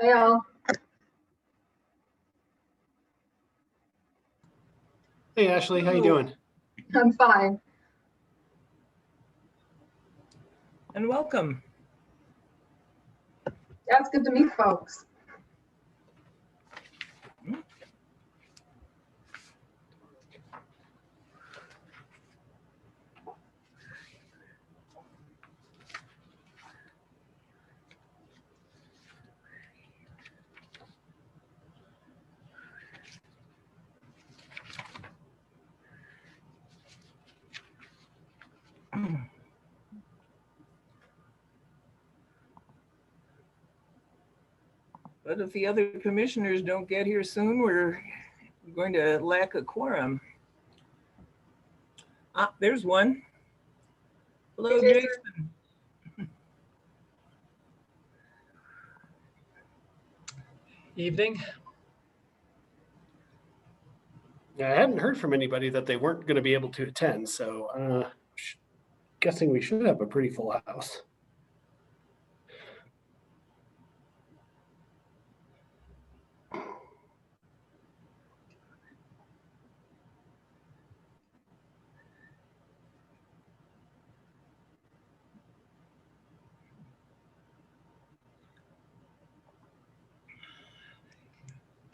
Hey, all. Hey, Ashley, how you doing? I'm fine. And welcome. Yeah, it's good to meet folks. But if the other commissioners don't get here soon, we're going to lack a quorum. Ah, there's one. Hello, Hey, Jason. Jason. Evening. Yeah, I hadn't heard from anybody that they weren't going to be able to attend, so guessing we should have a pretty full house.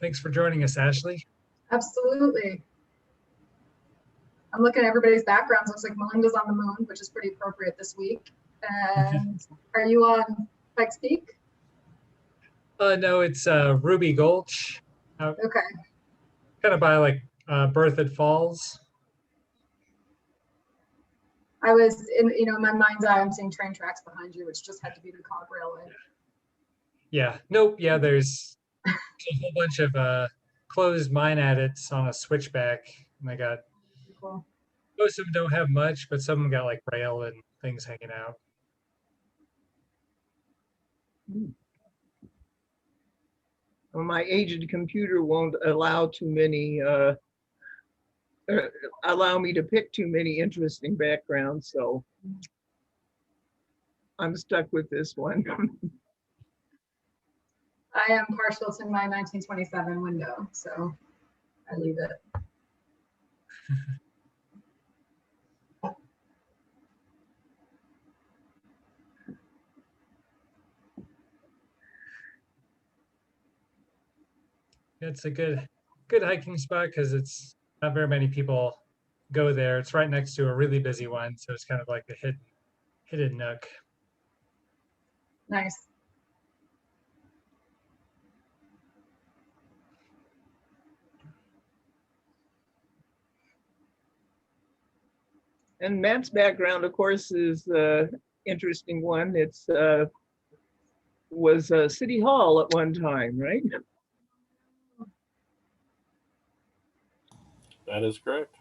Thanks for joining us, Ashley. Absolutely. I'm looking at everybody's backgrounds. Looks like Melinda's on the moon, which is pretty appropriate this week. And are you on Pikes Peak? No, it's Ruby Gulch, Okay. kind of by like Berthoud Falls. I was in my mind's eye, I'm seeing train tracks behind you, which just had to be the Cog Railway. Yeah, nope, yeah, there's a whole bunch of closed mine adits on a switchback. And they got, Cool. most of them don't have much, but some of them got like rail and things hanging out. Well, my aged computer won't allow too many, allow me to pick too many interesting backgrounds, so I'm stuck with this one. I am partial to my 1927 window, so I leave it. It's a good hiking spot because it's not very many people go there. It's right next to a really busy one, so it's kind of like a hidden nook. Nice. And Matt's background, of course, is interesting one. It's was City Hall at one time, right? That is correct.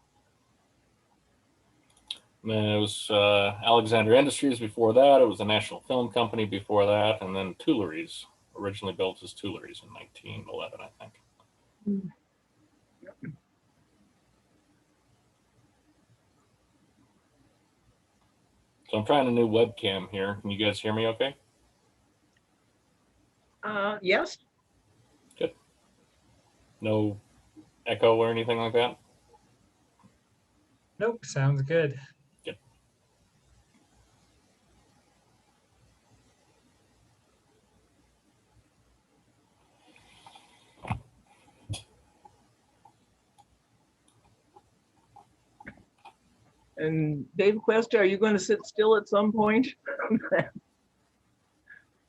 And then it was Alexander Industries before that. It was a National Film Company before that. And then Tuileries, originally built as Tuileries in 1911, I think. So I'm trying a new webcam here. Can you guys hear me okay? Yes. Good. No echo or anything like that? Nope, sounds good. Good. And Dave Cuesta, are you going to sit still at some point?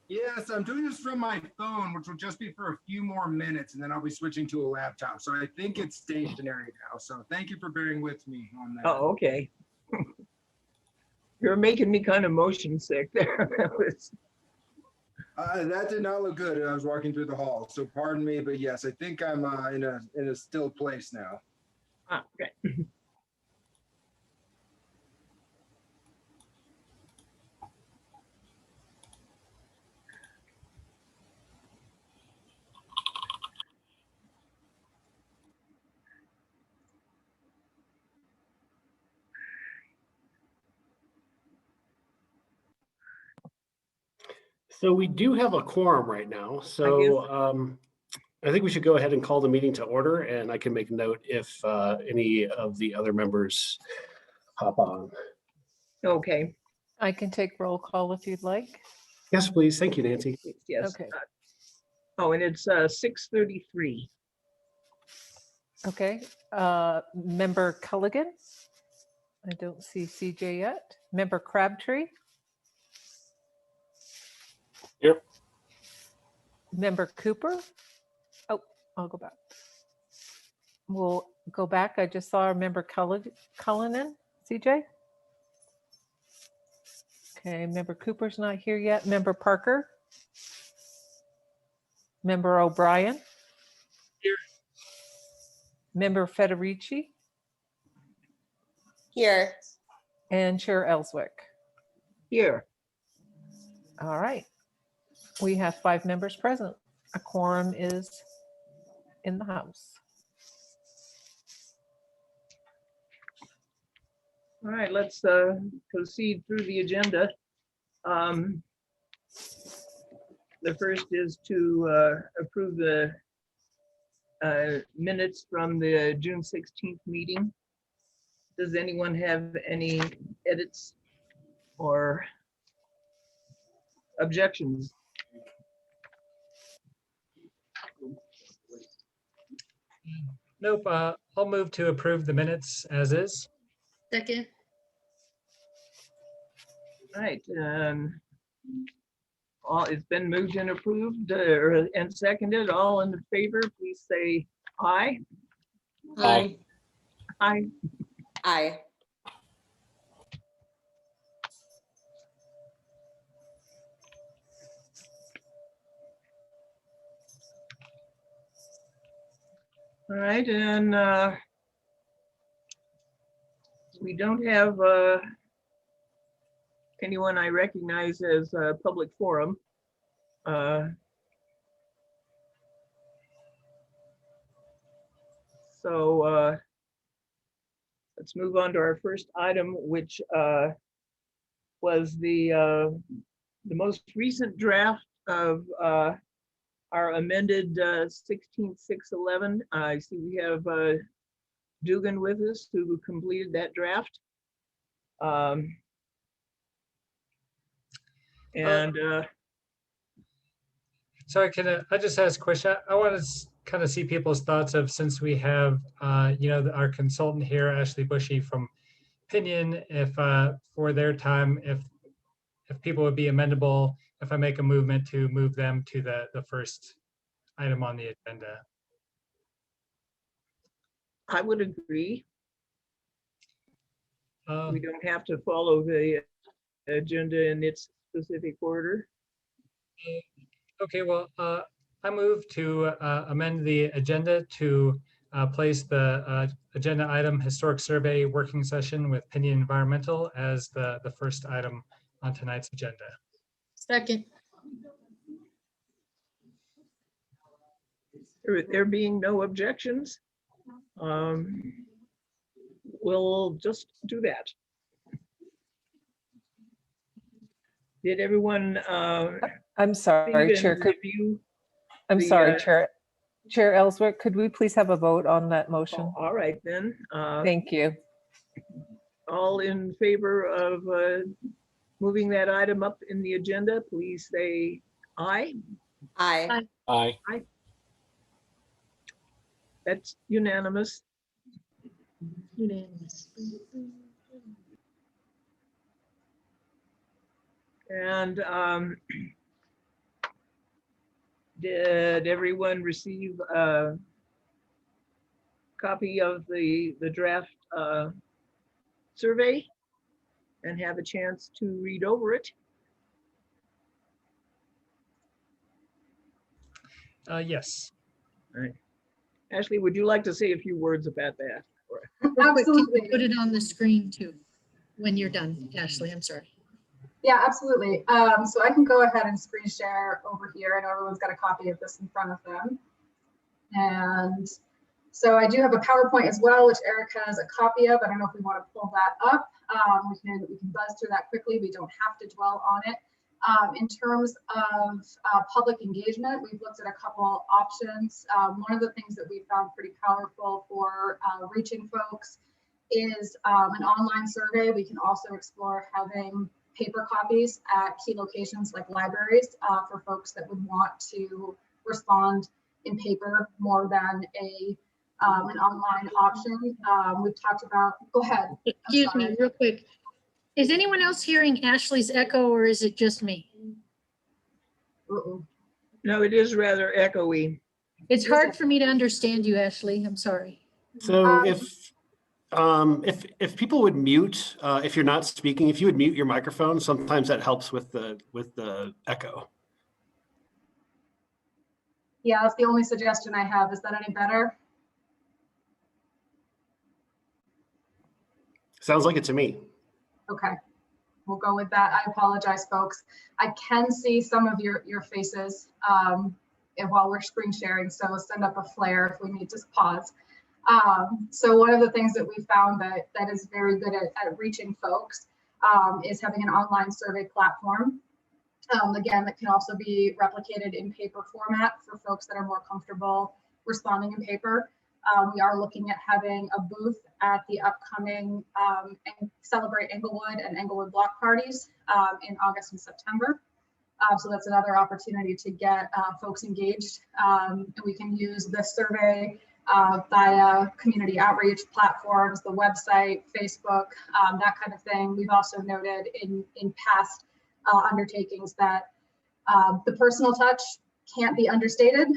Yes, I'm doing this from my phone, which will just be for a few more minutes, and then I'll be switching to a laptop. So I think it's stationary now. So thank you for bearing with me on that. Oh, okay. You're making me kind of motion sick there. That did not look good. I was walking through the hall, so pardon me, but yes, I think I'm in a still place now. Okay. So we do have a quorum right now, so I think we should go ahead and call the meeting to order, and I can make note if any of the other members hop on. Okay, I can take roll call if you'd like. Yes, please. Thank you, Nancy. yes. Okay. Oh, and it's 6:33. Okay, member Culligan. I don't see CJ yet. Member Crabtree. Here. Member Cooper. Oh, I'll go back. We'll go back. I just saw our member Cullinan, CJ. Okay, member Cooper's not here yet. Member Parker. Member O'Brien. Here. Member Federici Here. and Chair Ellswick. Here. All right. We have 5 members present. A quorum is in the house. All right, let's proceed through the agenda. The first is to approve the minutes from the June 16th meeting. Does anyone have any edits or objections? Nope, I'll move to approve the minutes as is. Second. All right. It's been moved and approved and seconded. All in favor, please say aye. Aye. Aye. Aye. All right, and we don't have anyone I recognize as a public forum. So let's move on to our first item, which was the most recent draft of our amended 16.611. I see we have Dugan with us who completed that draft. Sorry, can I just ask a question? I want to kind of see people's thoughts of, since we have, our consultant here, Ashley Bushy from Pinion, if for their time, if people would be amendable, if I make a movement to move them to the first item on the agenda. I would agree. Um, We don't have to follow the agenda in its specific order. Okay, well, I move to amend the agenda to place the agenda item Historic Survey Working Session with Pinion Environmental as the first item on tonight's agenda. Second. There being no objections, we'll just do that. Did everyone I'm sorry, Chair. review? I'm the, sorry, Chair Ellswick. Could we please have a vote on that motion? All right, then. Thank you. All in favor of moving that item up in the agenda, please say aye. Aye. Aye. That's unanimous. Unanimous. And did everyone receive a copy of the draft survey and have a chance to read over it? Yes. All right. Ashley, would you like to say a few words about that? Real quick, can you Absolutely. put it on the screen too, when you're done, Ashley, I'm sorry. Yeah, absolutely. So I can go ahead and screen share over here. I know everyone's got a copy of this in front of them. And so I do have a PowerPoint as well, which Eric has a copy of. I don't know if we want to pull that up. We can buzz through that quickly. We don't have to dwell on it. In terms of public engagement, we've looked at a couple options. One of the things that we found pretty powerful for reaching folks is an online survey. We can also explore having paper copies at key locations like libraries for folks that would want to respond in paper more than an online option. We've talked about, go ahead. Excuse me, real quick. Is anyone else hearing Ashley's echo or is it just me? Uh-oh. No, it is rather echoey. It's hard for me to understand you, Ashley. I'm sorry. So if people would mute, if you're not speaking, if you would mute your microphone, sometimes that helps with the echo. Yeah, that's the only suggestion I have. Is that any better? Sounds like it to me. Okay, we'll go with that. I apologize, folks. I can see some of your faces and while we're screen sharing, so send up a flare if we need to pause. So one of the things that we found that is very good at reaching folks is having an online survey platform. Again, that can also be replicated in paper format for folks that are more comfortable responding in paper. We are looking at having a booth at the upcoming Celebrate Englewood and Englewood block parties in August and September. So that's another opportunity to get folks engaged. And we can use this survey via community outreach platforms, the website, Facebook, that kind of thing. We've also noted in past undertakings that the personal touch can't be understated,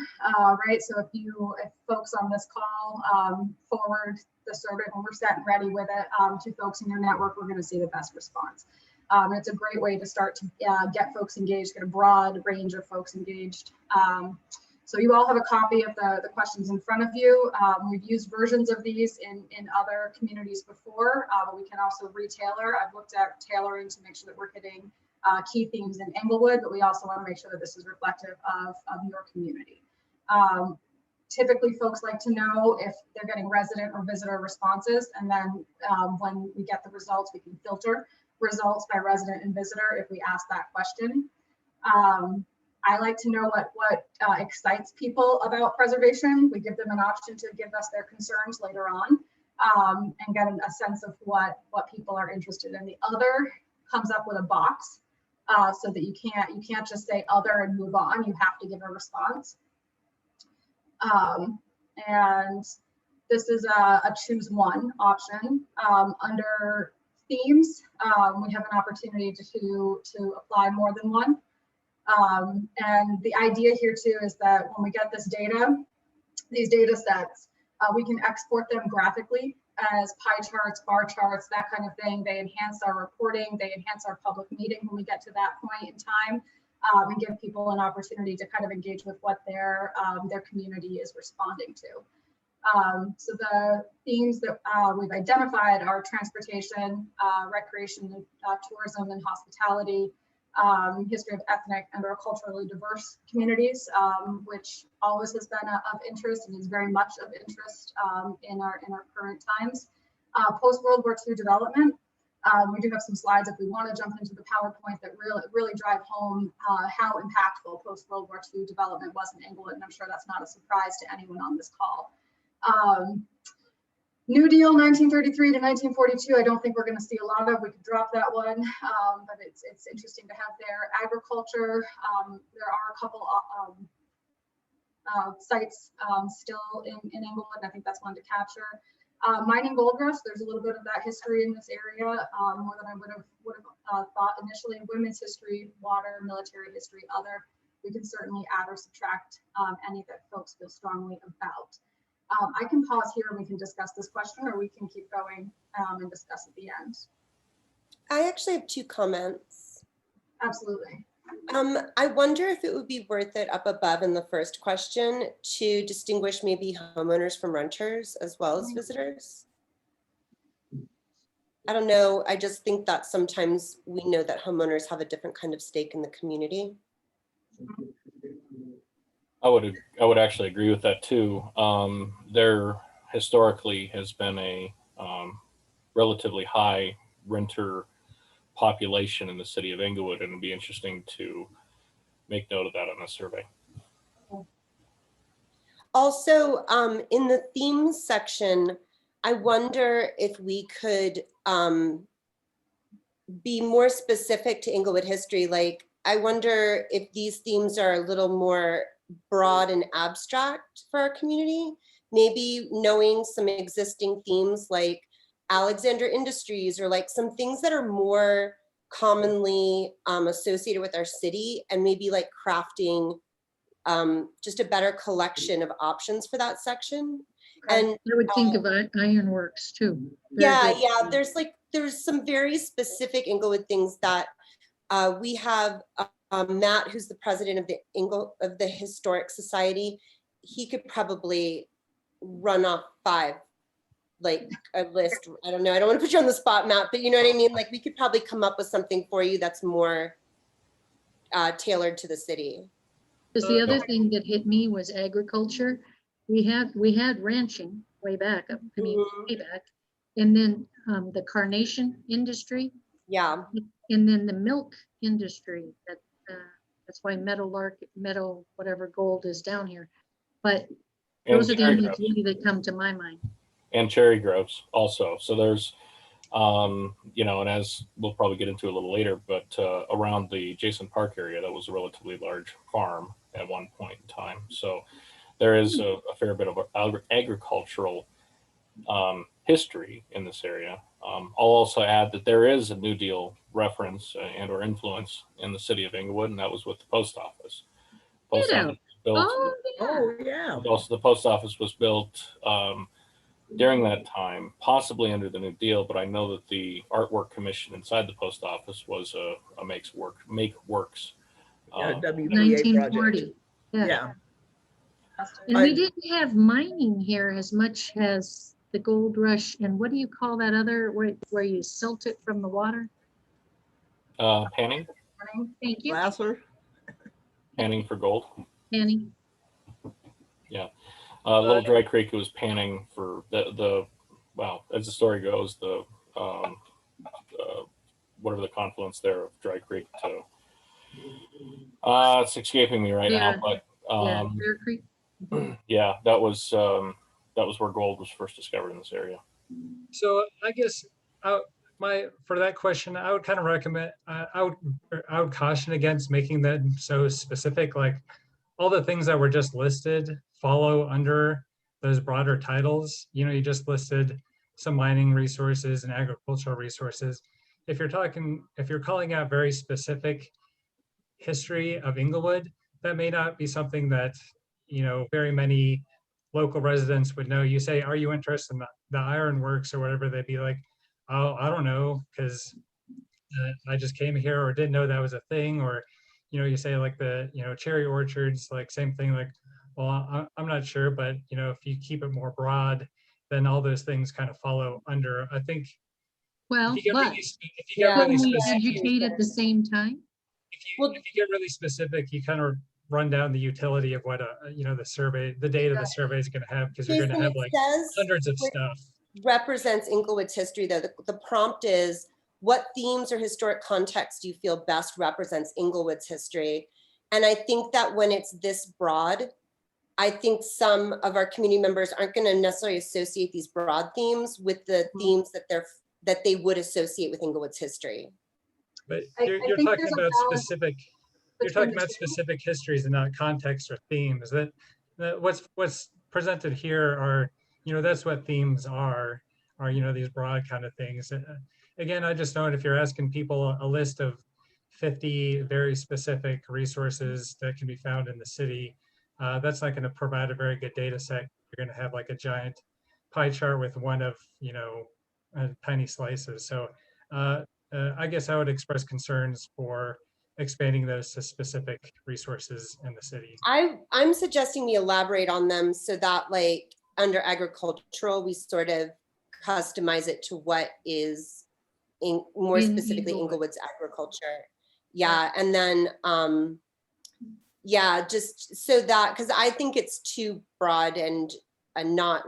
right? So if folks on this call forward the survey when we're set and ready with it to folks in your network, we're going to see the best response. It's a great way to start to get folks engaged, get a broad range of folks engaged. So you all have a copy of the questions in front of you. We've used versions of these in other communities before, but we can also retailor. I've looked at tailoring to make sure that we're hitting key themes in Englewood, but we also want to make sure that this is reflective of your community. Typically, folks like to know if they're getting resident or visitor responses, and then when we get the results, we can filter results by resident and visitor if we ask that question. I like to know what excites people about preservation. We give them an option to give us their concerns later on and get a sense of what people are interested in. The other comes up with a box so that you can't just say other and move on. You have to give a response. And this is a choose one option. Under themes, we have an opportunity to apply more than one. And the idea here too is that when we get this data, these data sets, we can export them graphically as pie charts, bar charts, that kind of thing. They enhance our reporting, they enhance our public meeting when we get to that point in time, and give people an opportunity to kind of engage with what their community is responding to. So the themes that we've identified are transportation, recreation, tourism, and hospitality, history of ethnic and or culturally diverse communities, which always has been of interest and is very much of interest in our current times. Post-World War II development. We do have some slides if we want to jump into the PowerPoint that really drive home how impactful post-World War II development was in Englewood, and I'm sure that's not a surprise to anyone on this call. New Deal 1933 to 1942, I don't think we're going to see a lot of. We could drop that one, but it's interesting to have there. Agriculture, there are a couple sites still in Englewood, and I think that's one to capture. Mining gold rush, there's a little bit of that history in this area, more than I would have thought initially. Women's history, water, military history, other. We can certainly add or subtract any that folks feel strongly about. I can pause here and we can discuss this question, or we can keep going and discuss at the end. I actually have 2 comments. Absolutely. I wonder if it would be worth it up above in the first question to distinguish maybe homeowners from renters as well as visitors. I don't know. I just think that sometimes we know that homeowners have a different kind of stake in the community. I would actually agree with that too. There historically has been a relatively high renter population in the city of Inglewood, and it'd be interesting to make note of that on the survey. Also, in the themes section, I wonder if we could be more specific to Inglewood history. Like, I wonder if these themes are a little more broad and abstract for our community. Maybe knowing some existing themes like Alexander Industries, or like some things that are more commonly associated with our city, and maybe like crafting just a better collection of options for that section. And I would think of ironworks too. Very yeah, good. yeah, there's some very specific Inglewood things that we have. Matt, who's the president of the Historic Society, he could probably run off 5, like a list. I don't know, I don't want to put you on the spot, Matt, but you know what I mean? Like, we could probably come up with something for you that's more tailored to the city. Because the other thing that hit me was agriculture. We had ranching way back, way back. And then the carnation industry. Yeah. And then the milk industry. That's why metal, whatever gold is down here. But those are the images that come to my mind. And cherry groves also. So there's, you know, and as we'll probably get into a little later, but around the Jason Park area, that was a relatively large farm at one point in time. So there is a fair bit of agricultural history in this area. I'll also add that there is a New Deal reference and or influence in the city of Inglewood, and that was with the post office. Post office was built, Oh, yeah. also the post office was built during that time, possibly under the New Deal, but I know that the artwork commission inside the post office was a make works. Yeah, WPA 1940. project. Yeah. Yeah. And we didn't have mining here as much as the gold rush. And what do you call that other where you silt it from the water? Panning Thank you, Lasser. for gold. Annie. Yeah. Little Dry Creek was panning for the well, as the story goes, the whatever the confluence there of Dry Creek to it's escaping me right now, but Bear Creek. yeah, that was where gold was first discovered in this area. So I guess for that question, I would kind of recommend, I would caution against making that so specific. Like all the things that were just listed follow under those broader titles. You know, you just listed some mining resources and agricultural resources. If you're calling out very specific history of Inglewood, that may not be something that, you know, very many local residents would know. You say, are you interested in the ironworks or whatever? They'd be like, oh, I don't know, because I just came here or didn't know that was a thing. Or, you know, you say like the, you know, cherry orchards, like same thing, like, well, I'm not sure, but, you know, if you keep it more broad, then all those things kind of follow under, I think. Well, if you but get really we specific, educate at the same time. if you get really specific, you kind of run down the utility of what you know, the data the survey is going to have, because you're going to Jason, have it like says hundreds of what stuff. represents Inglewood's history, though. The prompt is, what themes or historic context do you feel best represents Inglewood's history? And I think that when it's this broad, I think some of our community members aren't going to necessarily associate these broad themes with the themes that they would associate with Inglewood's history. But I you're think talking there's a about balance specific. You're between talking the about two. specific histories and not context or themes. That what's presented here are, you know, that's what themes are, you know, these broad kind of things. Again, I just know if you're asking people a list of 50 very specific resources that can be found in the city, that's not going to provide a very good data set. You're going to have like a giant pie chart with one of, you know, tiny slices. So I guess I would express concerns for expanding those to specific resources in the city. I'm suggesting we elaborate on them so that, like, under agricultural, we sort of customize it to what is more In specifically Inglewood. Inglewood's agriculture. Yeah, and then yeah, just so that, because I think it's too broad and not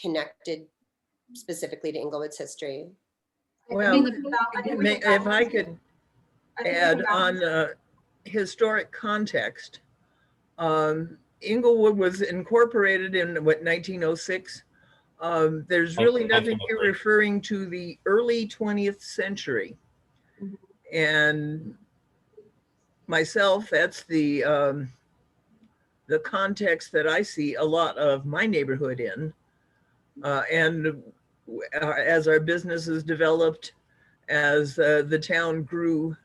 connected specifically to Inglewood's history. Well, think I think we can if I could I think we add can on balance it. historic context, Inglewood was incorporated in what, 1906? There's really nothing here 1903. referring to the early 20th century. Mhm. And myself, that's the context that I see a lot of my neighborhood in. And as our businesses developed, as the town grew,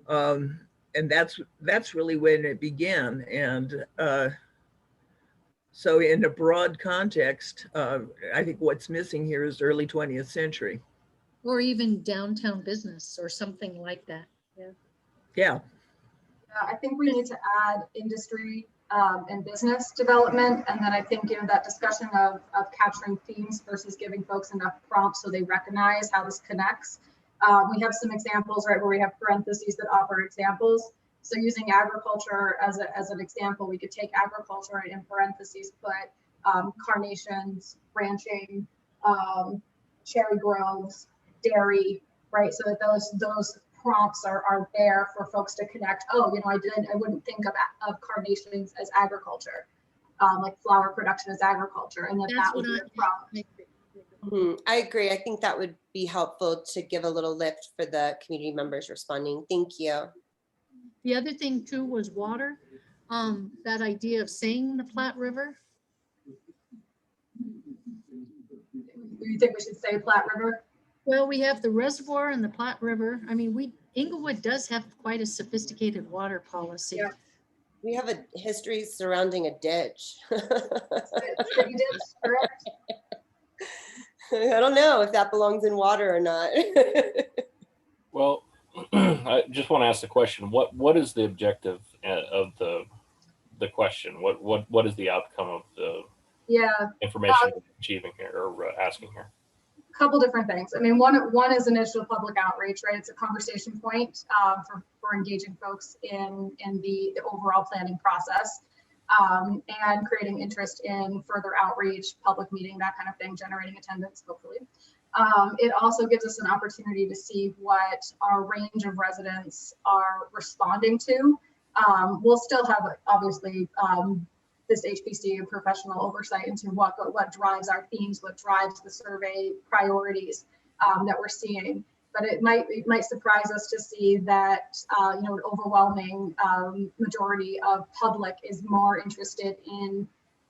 and that's really when it began. And so in a broad context, I think what's missing here is early 20th century. Or even downtown business or something like that. Yeah. Yeah. I think we need to add industry and business development. And then I think, that discussion of capturing themes versus giving folks enough prompts so they recognize how this connects. We have some examples, right, where we have parentheses that offer examples. So using agriculture as an example, we could take agriculture and in parentheses put carnations, ranching, cherry groves, dairy, right? So that those prompts are there for folks to connect. Oh, I wouldn't think of carnations as agriculture, like flower production as agriculture, and that would be a prompt. I agree. I think that would be helpful to give a little lift for the community members responding. Thank you. The other thing too was water. That idea of saying the Platte River. Do you think we should say Platte River? Well, we have the reservoir and the Platte River. I mean, Inglewood does have quite a sophisticated water policy. Yeah. We have a history surrounding a ditch. City ditch, correct? I don't know if that belongs in water or not. Well, I just want to ask the question: what is the objective of the question? What is the outcome of the information you're achieving here or asking here? A couple different things. I mean, one is initial public outreach, right? It's a conversation point for engaging folks in the overall planning process, and creating interest in further outreach, public meeting, that kind of thing, generating attendance, hopefully. It also gives us an opportunity to see what our range of residents are responding to. We'll still have, obviously, this HPC and professional oversight into what drives our themes, what drives the survey priorities that we're seeing. But it might surprise us to see that an overwhelming majority of public is more interested in,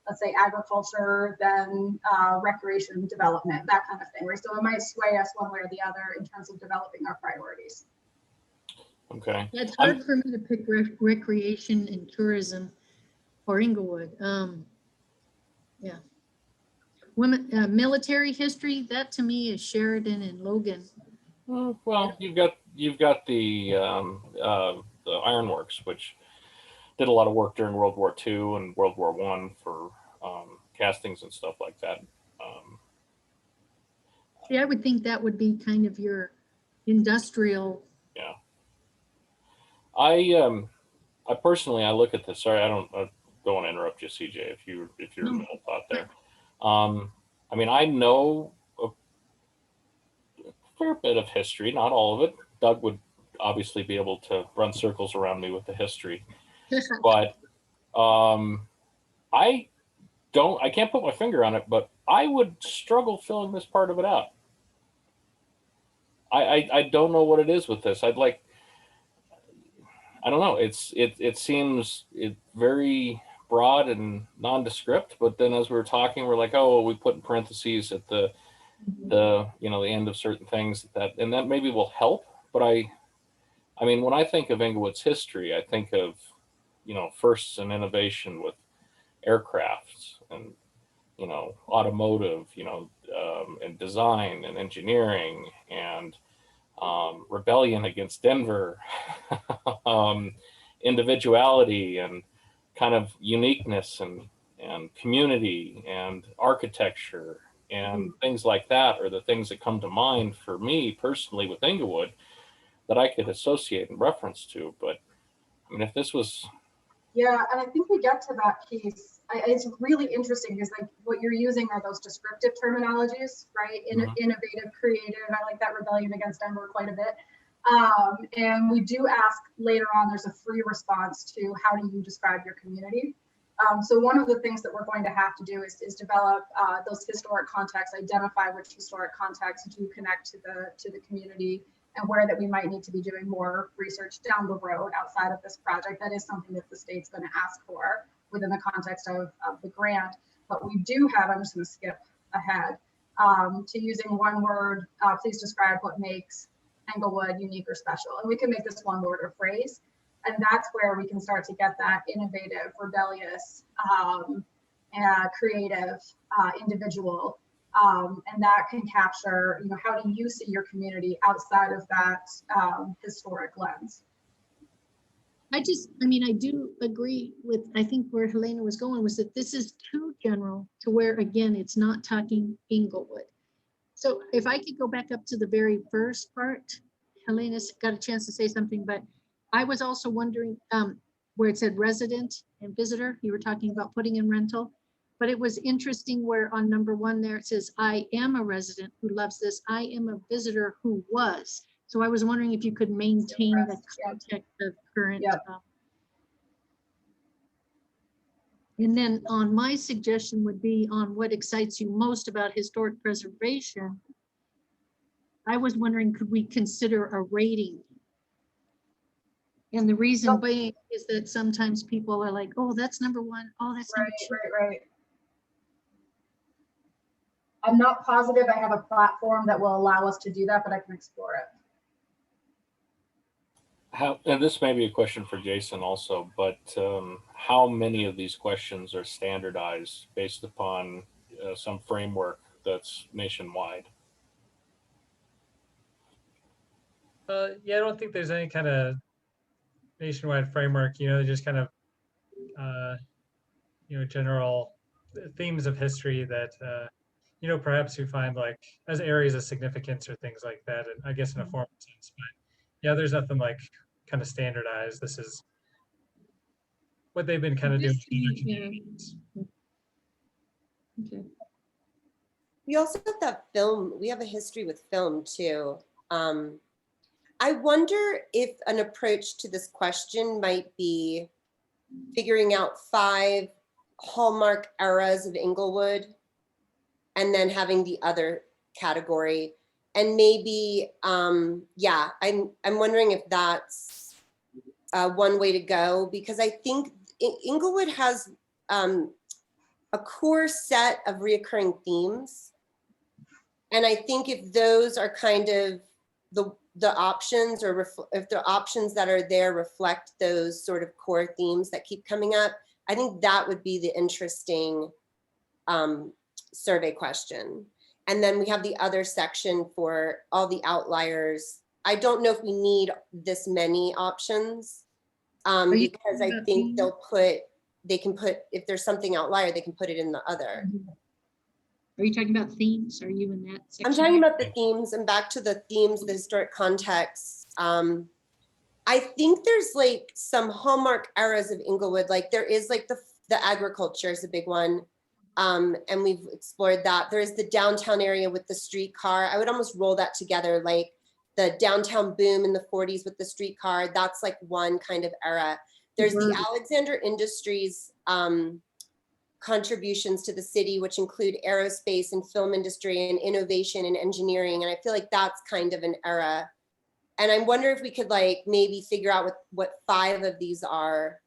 let's say, agriculture than recreation and development, that kind of thing. Right? So it might sway us one way or the other in terms of developing our priorities. Okay. Yeah, it's hard for me to pick recreation and tourism or Inglewood. Yeah. Women, military history, that to me is Sheridan and Logan. Well, you've got the ironworks, which did a lot of work during World War II and World War I for castings and stuff like that. See, I would think that would be kind of your industrial. Yeah. I personally, I look at this. Sorry, I don't want to interrupt you, CJ. If you're in the thought there. I mean, I know a fair bit of history, not all of it. Doug would obviously be able to run circles around me with the history, but I can't put my finger on it, but I would struggle filling this part of it out. I don't know what it is with this. I don't know. It seems very broad and nondescript, but then as we were talking, we're like, oh, well, we put in parentheses at the end of certain things that maybe will help. But I mean, when I think of Inglewood's history, I think of, firsts in innovation with aircrafts and, automotive, and design and engineering and rebellion against Denver, individuality and kind of uniqueness and community and architecture and things like that are the things that come to mind for me personally with Inglewood that I could associate and reference to. But I mean, if this was... Yeah, and I think we get to that piece it's really interesting because like what you're using are those descriptive terminologies, right? Innovative, creative. I like that rebellion against Denver quite a bit. And we do ask later on, there's a free response to how do you describe your community. So one of the things that we're going to have to do is develop those historic contexts, identify which historic contexts do connect to the community and where that we might need to be doing more research down the road outside of this project. That is something that the state's going to ask for within the context of the grant. But we do have, I'm just going to skip ahead to using one word, please describe what makes Englewood unique or special. And we can make this one word or phrase. And that's where we can start to get that innovative, rebellious, creative individual. And that can capture, you know, how do you see your community outside of that historic lens? I do agree with, I think where Helena was going was that this is too general to where, again, it's not talking Englewood. So if I could go back up to the very first part, Helena's got a chance to say something, but I was also wondering where it said resident and visitor, you were talking about putting in rental, but it was interesting where on number 1 there, it says, I am a resident who loves this. I am a visitor who was. So I was wondering if you could maintain the context of current. And then on my suggestion would be on what excites you most about historic preservation. I was wondering, could we consider a rating? And the reason being is that sometimes people are like, oh, that's number 1. Oh, that's number 2. Right. I'm not positive I have a platform that will allow us to do that, but I can explore it. And this may be a question for Jason also, but how many of these questions are standardized based upon some framework that's nationwide? Yeah, I don't think there's any kind of nationwide framework, you know, just kind of, you know, general themes of history that, you know, perhaps you find like as areas of significance or things like that. And I guess in a formal sense, but yeah, there's nothing like kind of standardized. This is what they've been kind of doing in other communities. Okay. We also have that film, we have a history with film too. I wonder if an approach to this question might be figuring out 5 hallmark eras of Englewood and then having the other category. And maybe, yeah, I'm wondering if that's one way to go, because I think Englewood has a core set of reoccurring themes. And I think if those are kind of the options, or if the options that are there reflect those sort of core themes that keep coming up, I think that would be the interesting survey question. And then we have the other section for all the outliers. I don't know if we need this many options because I think they can put, if there's something outlier, they can put it in the other. Are you talking about themes? Are you in that section? I'm talking about the themes, and back to the themes, the historic context. I think there's like some hallmark eras of Englewood. Like there is like the agriculture is a big one. And we've explored that. There is the downtown area with the streetcar. I would almost roll that together, like the downtown boom in the 40s with the streetcar. That's like one kind of era. There's the Alexander Industries contributions to the city, which include aerospace and film industry and innovation and engineering. And I feel like that's kind of an era. And I wonder if we could like maybe figure out what 5 of these are,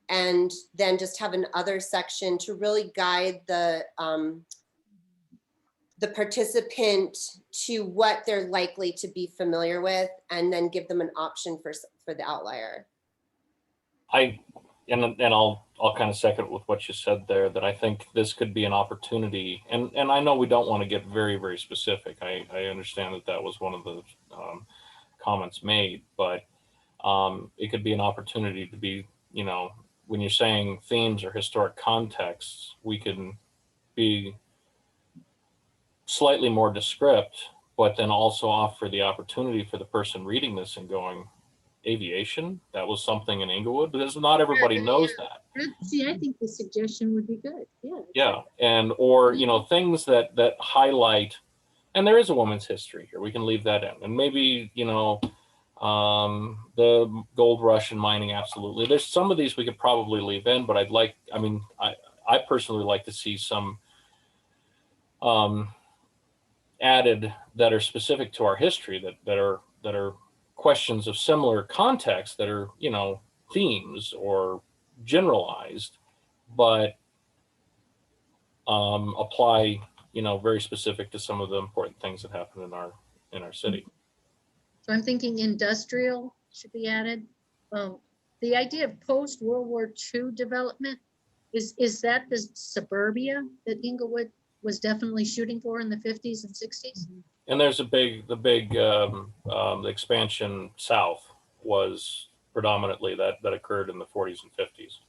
and then just have another section to really guide the participant to what they're likely to be familiar with, and then give them an option for the outlier. I'll kind of second with what you said there, that I think this could be an opportunity, and I know we don't want to get very, very specific. I understand that was one of the comments made, but it could be an opportunity to be, you know, when you're saying themes or historic contexts, we can be slightly more descriptive, but then also offer the opportunity for the person reading this and going, aviation. That was something in Inglewood, because not everybody knows that. See, I think the suggestion would be good. Yeah. Yeah, and or things that highlight, and there is a woman's history here. We can leave that in, and maybe the gold rush and mining. Absolutely, there's some of these we could probably leave in, but I personally like to see some added that are specific to our history, that are questions of similar context, that are themes or generalized, but apply very specific to some of the important things that happen in our city. So I'm thinking industrial should be added. The idea of post-World War II development, is that the suburbia that Inglewood was definitely shooting for in the 50s and 60s? And there's the expansion south was predominantly that occurred in the 40s and 50s.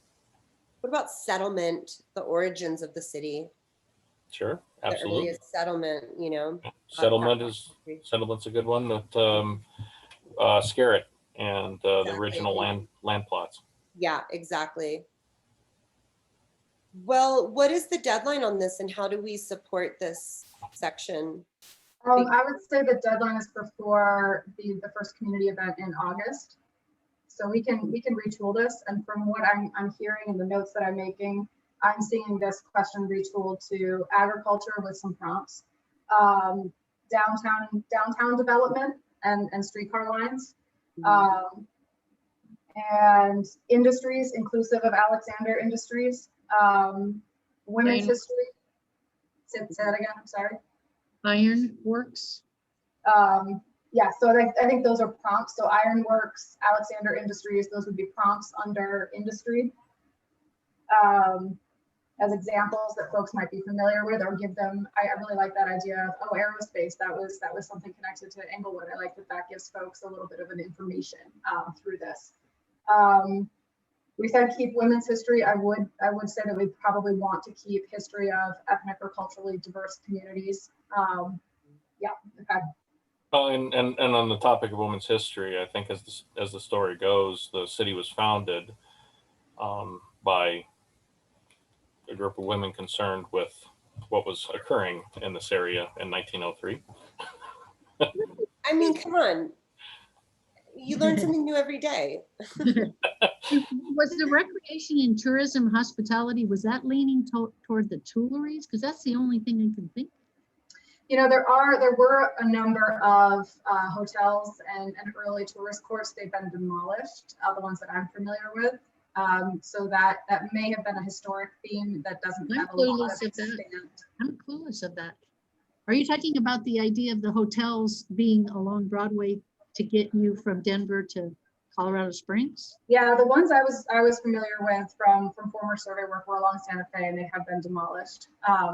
What about settlement, the origins of the city? Sure, The absolutely. earliest settlement, Settlement's a good one. That Scarrett and the Exactly. original land plots. Yeah, exactly. Well, what is the deadline on this and how do we support this section? I would say the deadline is before the first community event in August. So we can retool this. And from what I'm hearing in the notes that I'm making, I'm seeing this question retooled to agriculture with some prompts, downtown development and streetcar lines, and industries inclusive of Alexander Industries, women's history. Say that again, I'm sorry. Iron Works. Yeah, so I think those are prompts. So Ironworks, Alexander Industries, those would be prompts under industry, as examples that folks might be familiar with, or give them. I really like that idea of aerospace. That was something connected to Inglewood. I like that gives folks a little bit of an information through this. We said keep women's history. I would say that we probably want to keep history of ethnic or culturally diverse communities. Yeah. Okay. And on the topic of women's history, I think as the story goes, the city was founded by a group of women concerned with what was occurring in this area in 1903. I mean, come on. You learn something new every day. Was the recreation and tourism hospitality, was that leaning toward the Tuileries? Because that's the only thing I can think. There were a number of hotels and early tourist courts. They've been demolished, the ones that I'm familiar with. So that may have been a historic theme that doesn't have a lot of extent. I'm clueless of that. Are you talking about the idea of the hotels being along Broadway to get you from Denver to Colorado Springs? Yeah, the ones I was familiar with from former survey work were along Santa Fe, and they have been demolished.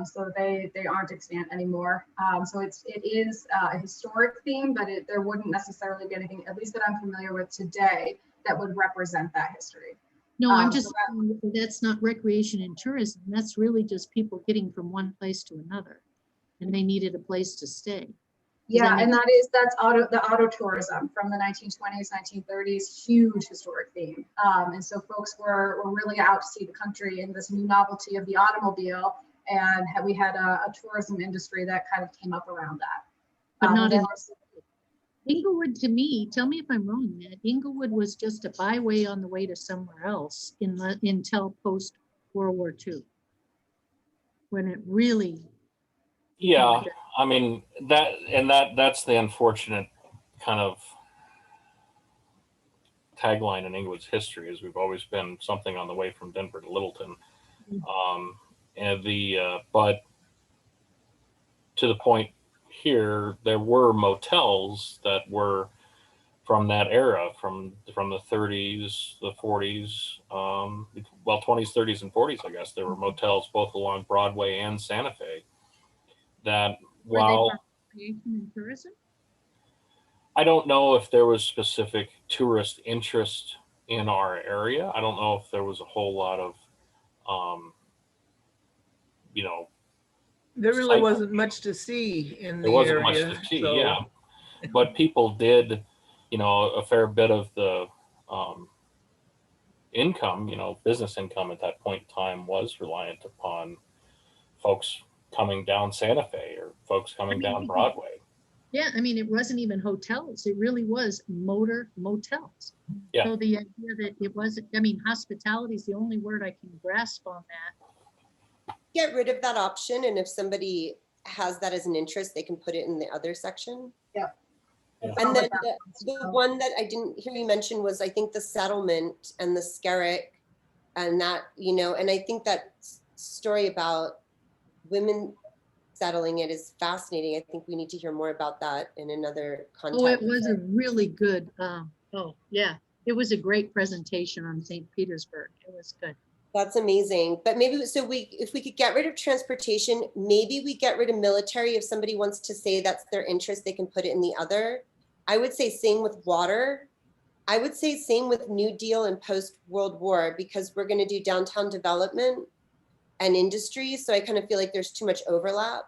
So they aren't extant anymore. So it is a historic theme, but there wouldn't necessarily be anything, at least that I'm familiar with today, that would represent that history. No, I'm just, that's not recreation and tourism. That's really just people getting from one place to another, and they needed a place to stay. Yeah, and that's the auto tourism from the 1920s, 1930s, huge historic theme. And so folks were really out to see the country in this new novelty of the automobile, and we had a tourism industry that kind of came up around that. But not in Inglewood, to me, tell me if I'm wrong, Ned, Inglewood was just a byway on the way to somewhere else until post World War II, when it really. Yeah, I mean that's the unfortunate kind of tagline in Inglewood's history, is we've always been something on the way from Denver to Littleton. But to the point here, there were motels that were from that era, from the 30s, the 40s, 20s, 30s, and 40s, I guess. There were motels both along Broadway and Santa Fe that, while recreation and tourism? I don't know if there was specific tourist interest in our area. I don't know if there was a whole lot of, there really wasn't much to see in the area. There wasn't much to see, yeah. But people did you know, a fair bit of the income, you know, business income at that point in time was reliant upon folks coming down Santa Fe or folks coming down Broadway. Yeah, I mean, it wasn't even hotels. It really was motor motels. Yeah. So the idea that it wasn't, I mean, hospitality is the only word I can grasp on that. Get rid of that option, and if somebody has that as an interest, they can put it in the other section. Yeah. And then the one that I didn't hear you mention was, I think, the settlement and the Skerrick, and that, you know, and I think that story about women settling it is fascinating. I think we need to hear more about that in another context. Oh, it was a really good, oh, yeah. It was a great presentation on St. Petersburg. It was good. That's amazing. But maybe, so if we could get rid of transportation, maybe we get rid of military. If somebody wants to say that's their interest, they can put it in the other. I would say same with water. I would say same with New Deal and post-World War, because we're going to do downtown development and industry. So I kind of feel like there's too much overlap.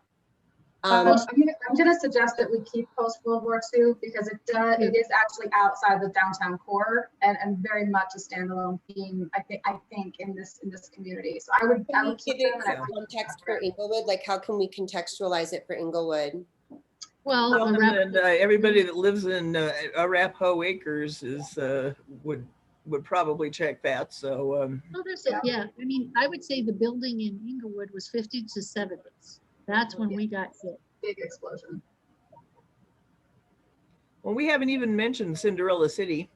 I'm gonna suggest that we keep post-World War II, because it is actually outside the downtown core and very much a standalone theme, I think in this community. So I would give it context for Inglewood. Like, how can we contextualize it for Inglewood? Well, and everybody that lives in Arapahoe Acres is would probably check that. So yeah, I mean, I would say the building in Inglewood was 50s to 70s. That's when we got hit. Big explosion. Well, we haven't even mentioned Cinderella City.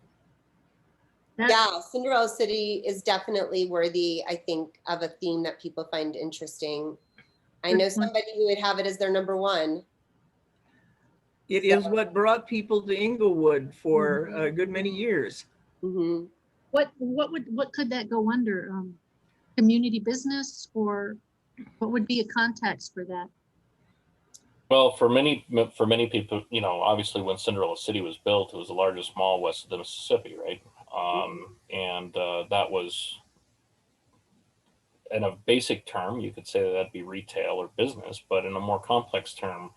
Yeah, Cinderella City is definitely worthy, I think, of a theme that people find interesting. I know somebody who would have it as their number one. It is what brought people to Inglewood for a good many years. Mm-hmm. What could that go under? Community business, or what would be a context for that? Well, for many people, you know, obviously when Cinderella City was built, it was the largest mall west of the Mississippi, right? And that was, in a basic term, you could say that that'd be retail or business, but in a more complex term,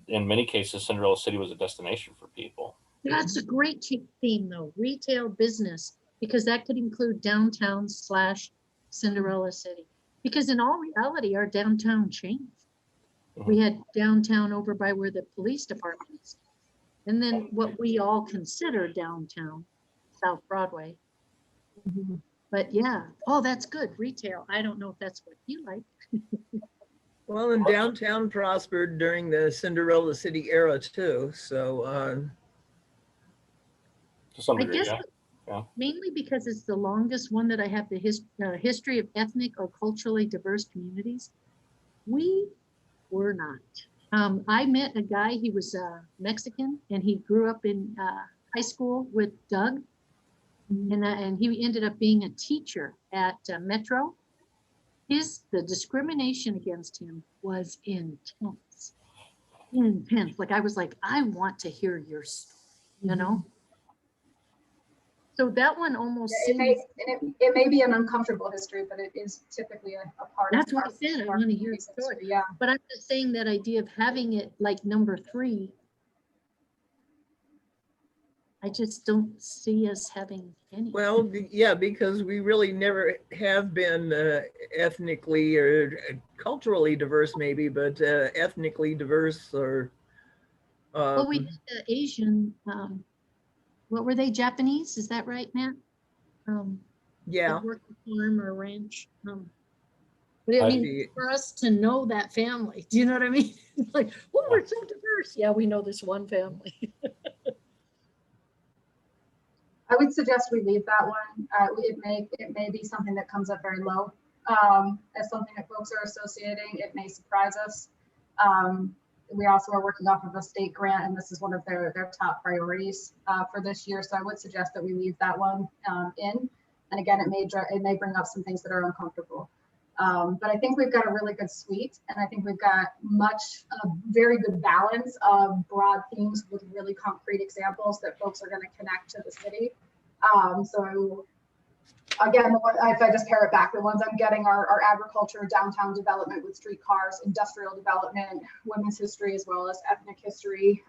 in many cases, Cinderella City was a destination for people. That's a great theme, though, retail business, because that could include downtown / Cinderella City. Because in all reality, our downtown changed. We had downtown over by where the police department is. And then what we all consider downtown, South Broadway. But yeah, oh, that's good, retail. I don't know if that's what you like. Well, and downtown prospered during the Cinderella City era too. So to some I degree, guess yeah. mainly because it's the longest one that I have the history of ethnic or culturally diverse communities. We were not. I met a guy, he was Mexican, and he grew up in high school with Doug, and he ended up being a teacher at Metro. The discrimination against him was intense. Like, I was like, I want to hear your story, you know? So that one almost it may be an uncomfortable history, but it is typically a part that's of what I said. I want to hear the story. Yeah. But I'm just saying that idea of having it like number 3. I just don't see us having any. well, yeah, because we really never have been ethnically or culturally diverse, maybe, but ethnically diverse or. Well, we had the Asian. What were they? Japanese? Is that right, Matt? Yeah. That worked at a farm or a ranch. But I mean, for us to know that family, do you know what I mean? Like, oh, we're so diverse. Yeah, we know this one family. I would suggest we leave that one. It may be something that comes up very low as something that folks are associating. It may surprise us. We also are working off of a state grant, and this is one of their top priorities for this year. So I would suggest that we leave that one in. And again, it may bring up some things that are uncomfortable. But I think we've got a really good suite, and I think we've got a very good balance of broad themes with really concrete examples that folks are going to connect to the city. So again, if I just pare it back, the ones I'm getting are agriculture, downtown development with streetcars, industrial development, women's history, as well as ethnic history,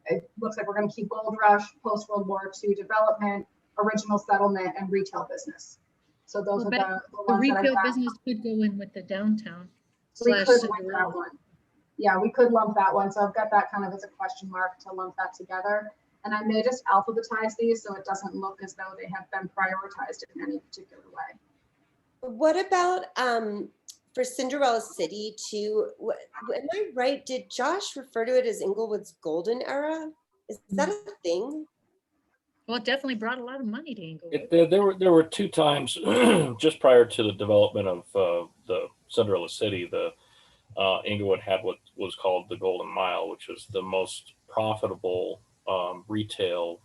it looks like we're going to keep Gold Rush, post-World War II development, original settlement, and retail business. So those Well, are but the The ones that I've retail got. business could go in with the downtown We slash could lump that Cinderella. one. Yeah, we could lump that one. So I've got that kind of as a question mark to lump that together. And I may just alphabetize these so it doesn't look as though they have been prioritized in any particular way. What about for Cinderella City too? Am I right? Did Josh refer to it as Inglewood's golden era? Is that a thing? Well, it definitely brought a lot of money to Inglewood. There were two times just prior to the development of the Cinderella City, the Inglewood had what was called the Golden Mile, which was the most profitable retail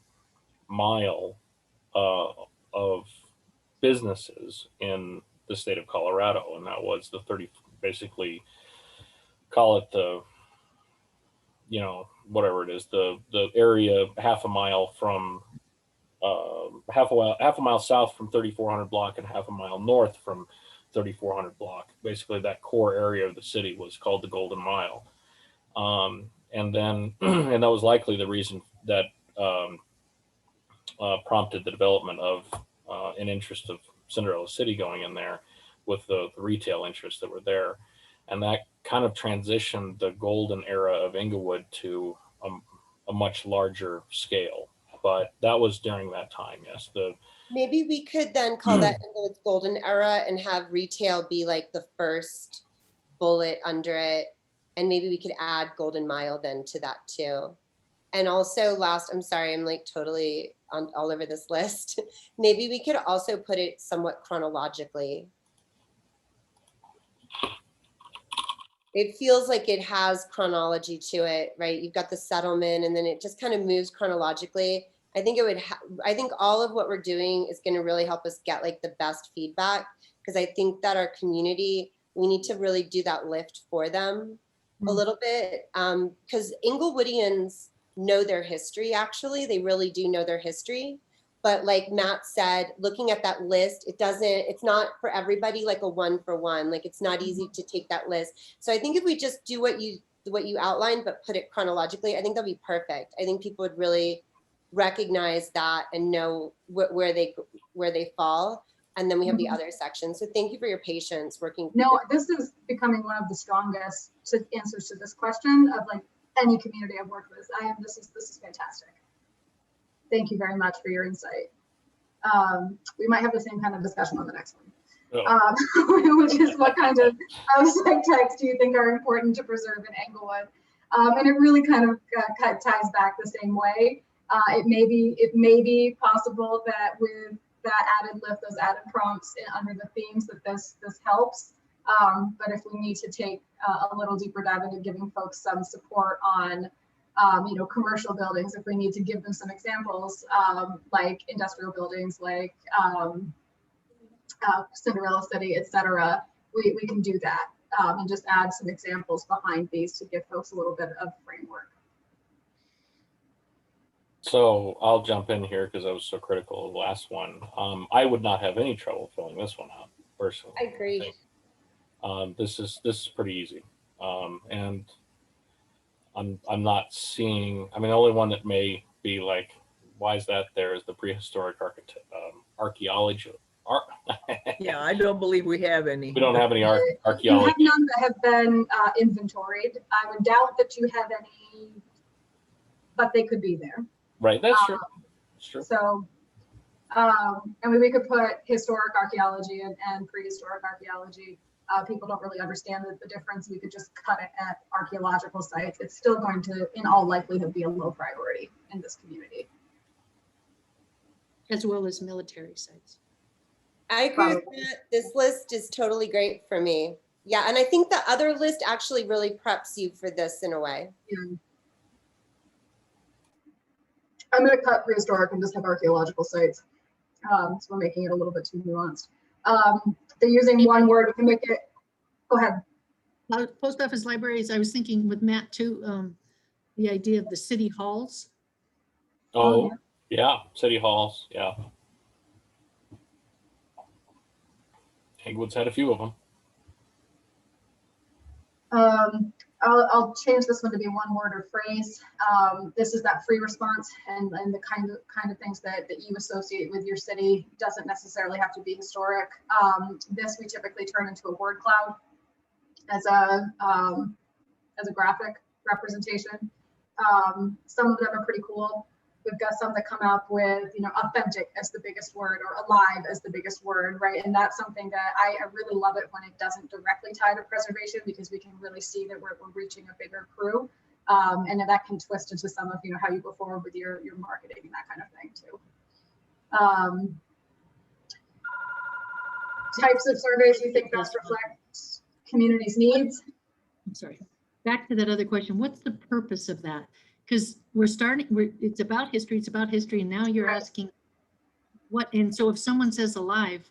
mile of businesses in the state of Colorado, and that was the 30, basically call it the, you know, whatever it is, the area half a mile from half a mile south from 3400 block and half a mile north from 3400 block. Basically, that core area of the city was called the Golden Mile, and then and that was likely the reason that prompted the development of an interest of Cinderella City going in there with the retail interests that were there, and that kind of transitioned the golden era of Inglewood to a much larger scale. But that was during that time, yes. Maybe we could then call that Inglewood's golden era and have retail be like the first bullet under it. And maybe we could add Golden Mile then to that too. And also last, I'm sorry, I'm like totally all over this list. Maybe we could also put it somewhat chronologically. It feels like it has chronology to it, right? You've got the settlement and then it just kind of moves chronologically. I think it would, I think all of what we're doing is going to really help us get like the best feedback, because I think that our community, we need to really do that lift for them a little bit, because Inglewoodians know their history. Actually, they really do know their history. But like Matt said, looking at that list, it's not for everybody like a 1-for-1. Like it's not easy to take that list. So I think if we just do what you outlined, but put it chronologically, I think that'll be perfect. I think people would really recognize that and know where they fall. And then we have the other sections. So thank you for your patience working. No, this is becoming one of the strongest answers to this question of like any community I've worked with. This is fantastic. Thank you very much for your insight. We might have the same kind of discussion on the next one, which is what kind of site texts do you think are important to preserve in Englewood? And it really kind of ties back the same way. It may be possible that with that added lift, those added prompts under the themes, that this helps. But if we need to take a little deeper dive into giving folks some support on commercial buildings, if we need to give them some examples, like industrial buildings, like Cinderella City, etc., we can do that and just add some examples behind these to give folks a little bit of framework. So I'll jump in here because I was so critical of the last one. I would not have any trouble filling this one out personally. I agree. This is pretty easy, and I'm not seeing. I mean, the only one that may be like, why is that there? Is the prehistoric archaeology? Yeah, I don't believe we have any. We don't have any You archaeology. have none that have been inventoried. I would doubt that you have any, but they could be there. Right, that's true. That's true. So, and we could put historic archaeology and prehistoric archaeology. People don't really understand the difference. We could just cut it at archaeological sites. It's still going to, in all likelihood, be a low priority in this community. As well as military sites. I agree with that. This list is totally great for me. Yeah, and I think the other list actually really preps you for this in a way. Yeah. I'm going to cut prehistoric and just have archaeological sites. So we're making it a little bit too nuanced. They're using one word. We can make it. Go ahead. Post office libraries, I was thinking with Matt too, the idea of the city halls. Oh, yeah, city halls, yeah. Englewood's had a few of them. I'll change this one to be one word or phrase. This is that free response and the kind of things that you associate with your city. Doesn't necessarily have to be historic. This we typically turn into a word cloud as a graphic representation. Some of them are pretty cool. We've got some that come up with, authentic as the biggest word or alive as the biggest word, right? And that's something that I really love it when it doesn't directly tie to preservation, because we can really see that we're reaching a bigger crew. And that can twist into some of, how you go forward with your marketing and that kind of thing too. Types of surveys you think best reflect communities' needs? I'm sorry. Back to that other question. What's the purpose of that? Because it's about history, and now you're asking what, and so if someone says alive,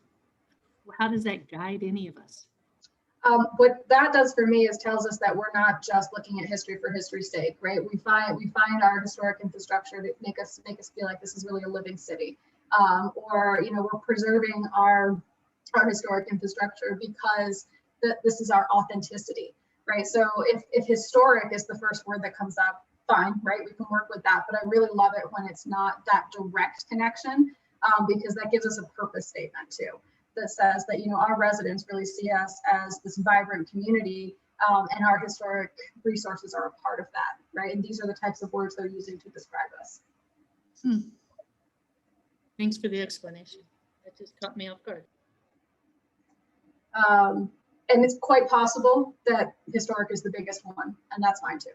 how does that guide any of us? What that does for me is tells us that we're not just looking at history for history's sake, right? We find our historic infrastructure to make us feel like this is really a living city, or we're preserving our historic infrastructure because this is our authenticity, right? So if historic is the first word that comes up, fine, right? We can work with that, but I really love it when it's not that direct connection, because that gives us a purpose statement too, that says that, our residents really see us as this vibrant community, and our historic resources are a part of that, right? And these are the types of words they're using to describe us. Thanks for the explanation. That just caught me off guard. And it's quite possible that historic is the biggest one, and that's fine too.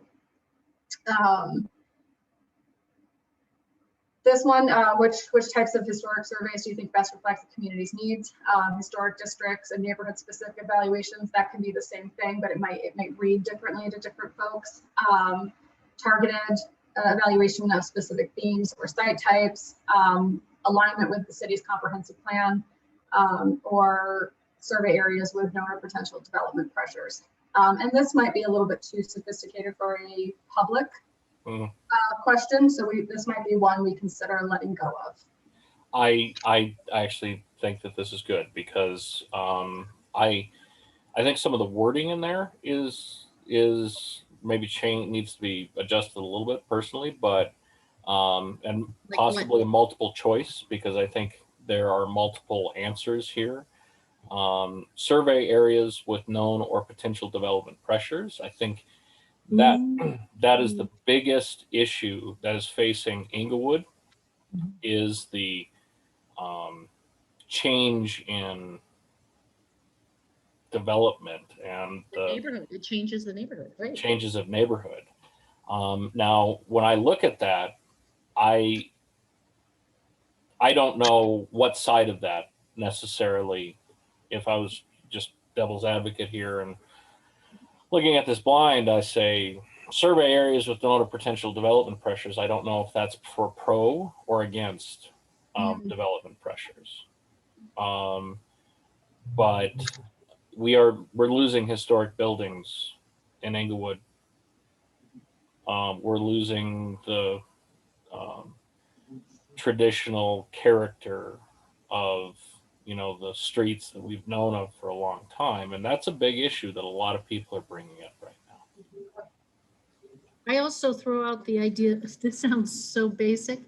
This one, which types of historic surveys do you think best reflect the community's needs? Historic districts and neighborhood specific evaluations, that can be the same thing, but it might read differently to different folks. Targeted evaluation of specific themes or site types, alignment with the city's comprehensive plan, or survey areas with known or potential development pressures. And this might be a little bit too sophisticated for a public question, so this might be one we consider letting go of. I actually think that this is good because I think some of the wording in there is maybe needs to be adjusted a little bit personally, but and Like possibly a multiple choice, because I think there are multiple answers here. Survey areas with known or potential development pressures. I think that is the biggest issue that is facing Inglewood, is the change in development and The neighborhood, it changes the neighborhood, right? changes of neighborhood. Now, when I look at that, I don't know what side of that necessarily. If I was just devil's advocate here and looking at this blind, I say survey areas with known or potential development pressures. I don't know if that's for pro or against development pressures. But we're losing historic buildings in Inglewood. We're losing the traditional character of the streets that we've known of for a long time. And that's a big issue that a lot of people are bringing up right now. I also throw out the idea, this sounds so basic,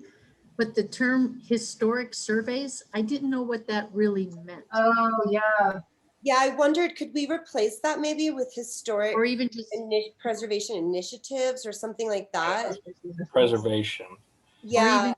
but the term historic surveys, I didn't know what that really meant. Oh, yeah. Yeah, I wondered, could we replace that maybe with historic Or even just preservation initiatives or something like that? Preservation. Yeah, even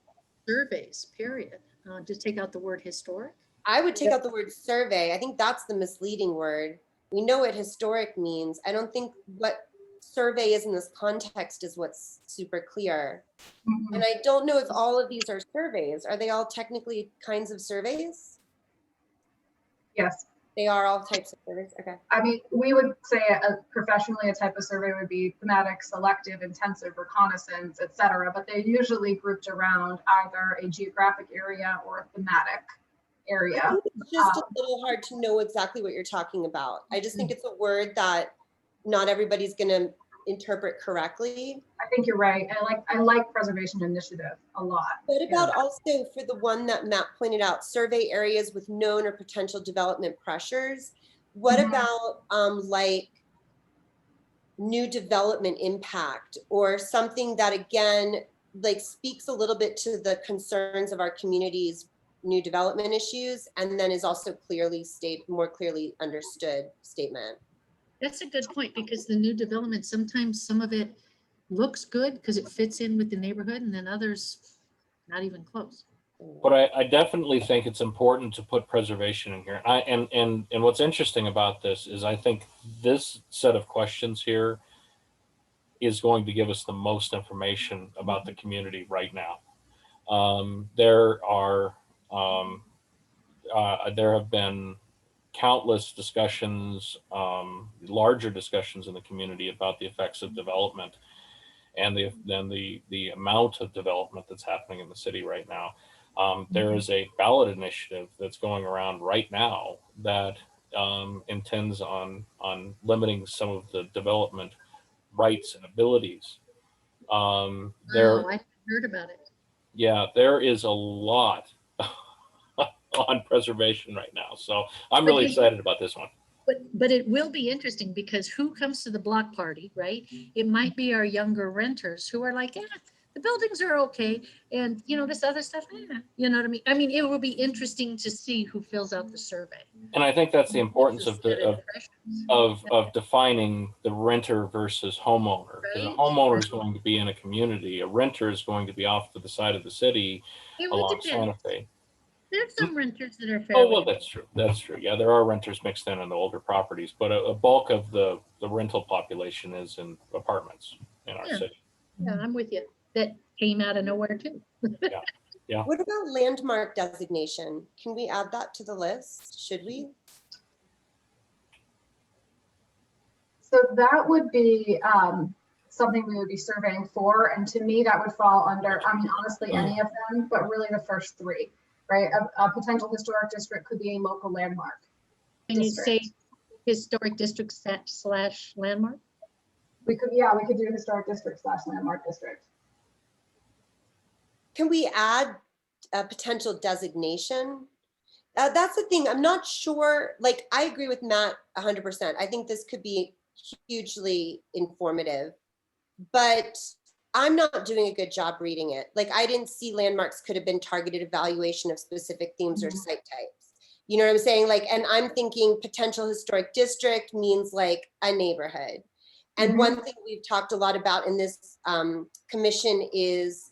surveys, period. Just take out the word historic. I would take out the word survey. I think that's the misleading word. We know what historic means. I don't think what survey is in this context is what's super clear. Mhm. And I don't know if all of these are surveys. Are they all technically kinds of surveys? Yes. They are all types of surveys. Okay. I mean, we would say professionally a type of survey would be thematic, selective, intensive, reconnaissance, et cetera, but they're usually grouped around either a geographic area or a thematic area. It's just a little hard to know exactly what you're talking about. I just think it's a word that not everybody's going to interpret correctly. I think you're right. I like preservation initiative a lot. What about also for the one that Matt pointed out, survey areas with known or potential development pressures? What about like new development impact or something that again, like speaks a little bit to the concerns of our community's new development issues, and then is also more clearly understood statement. That's a good point, because the new development, sometimes some of it looks good because it fits in with the neighborhood, and then others not even close. But I definitely think it's important to put preservation in here. And what's interesting about this is I think this set of questions here is going to give us the most information about the community right now. There have been countless discussions, larger discussions in the community about the effects of development and the amount of development that's happening in the city right now. There is a ballot initiative that's going around right now that intends on limiting some of the development rights and abilities. Oh, I heard about it. Yeah, there is a lot on preservation right now. So I'm really excited about this one. But it will be interesting, because who comes to the block party, right? It might be our younger renters who are like, yeah, the buildings are okay. And you know, this other stuff, you know what I mean? I mean, it will be interesting to see who fills out the survey. And I think that's the importance of defining the renter versus homeowner. Because a homeowner is going to be in a community, a renter is going to be off to the side of the city along Santa Fe. There's some renters that are Oh, fairly. well, that's true. That's true. Yeah, there are renters mixed in the older properties, but a bulk of the rental population is in apartments in our city. Yeah, I'm with you. That came out of nowhere too. Yeah. What about landmark designation? Can we add that to the list? Should we? So that would be something we would be surveying for. And to me, that would fall under, I mean, honestly, any of them, but really the first three, right? A potential historic district could be a local landmark. Can you say district. historic district / landmark? We could do historic district / landmark district. Can we add a potential designation? That's the thing. I'm not sure. Like, I agree with Matt 100%. I think this could be hugely informative, but I'm not doing a good job reading it. Like, I didn't see landmarks could have been targeted evaluation of specific themes or site types. You know what I'm saying? Like, and I'm thinking potential historic district means like a neighborhood. And one thing we've talked a lot about in this commission is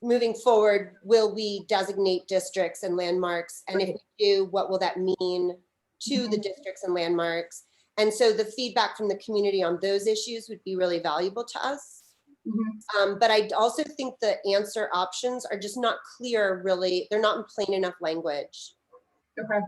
moving forward, will we designate districts and landmarks? And if we do, what will that mean to the districts and landmarks? And so the feedback from the community on those issues would be really valuable to us. But I also think the answer options are just not clear, really. They're not in plain enough language. Okay.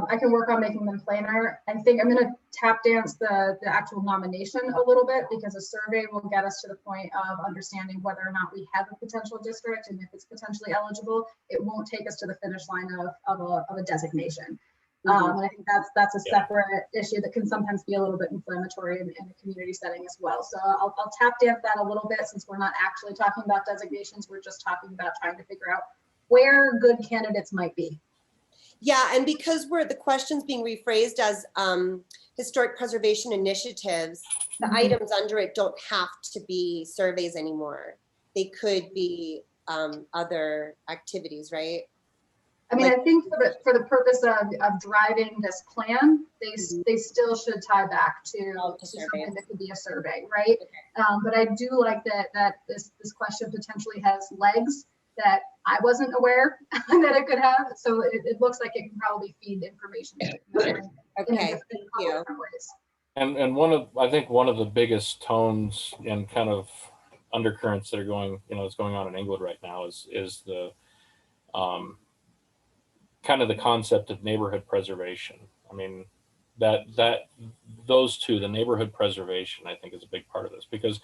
I can work on making them plainer. I think I'm going to tap dance the actual nomination a little bit, because a survey will get us to the point of understanding whether or not we have a potential district, and if it's potentially eligible. It won't take us to the finish line of a designation. And I think that's a separate issue that can sometimes be a little bit inflammatory in a community setting as well. So I'll tap dance that a little bit, since we're not actually talking about designations. We're just talking about trying to figure out where good candidates might be. Yeah, and because the questions being rephrased as historic preservation initiatives, the items under it don't have to be surveys anymore. They could be other activities, right? I mean, I think for the purpose of driving this plan, they still should tie back to something that could be a survey, right? But I do like that this question potentially has legs that I wasn't aware that it could have. So it looks like it can probably feed information. Okay, thank you. And I think one of the biggest tones and kind of undercurrents that are going on in Englewood right now is the kind of the concept of neighborhood preservation. I mean, those two, the neighborhood preservation, I think is a big part of this, because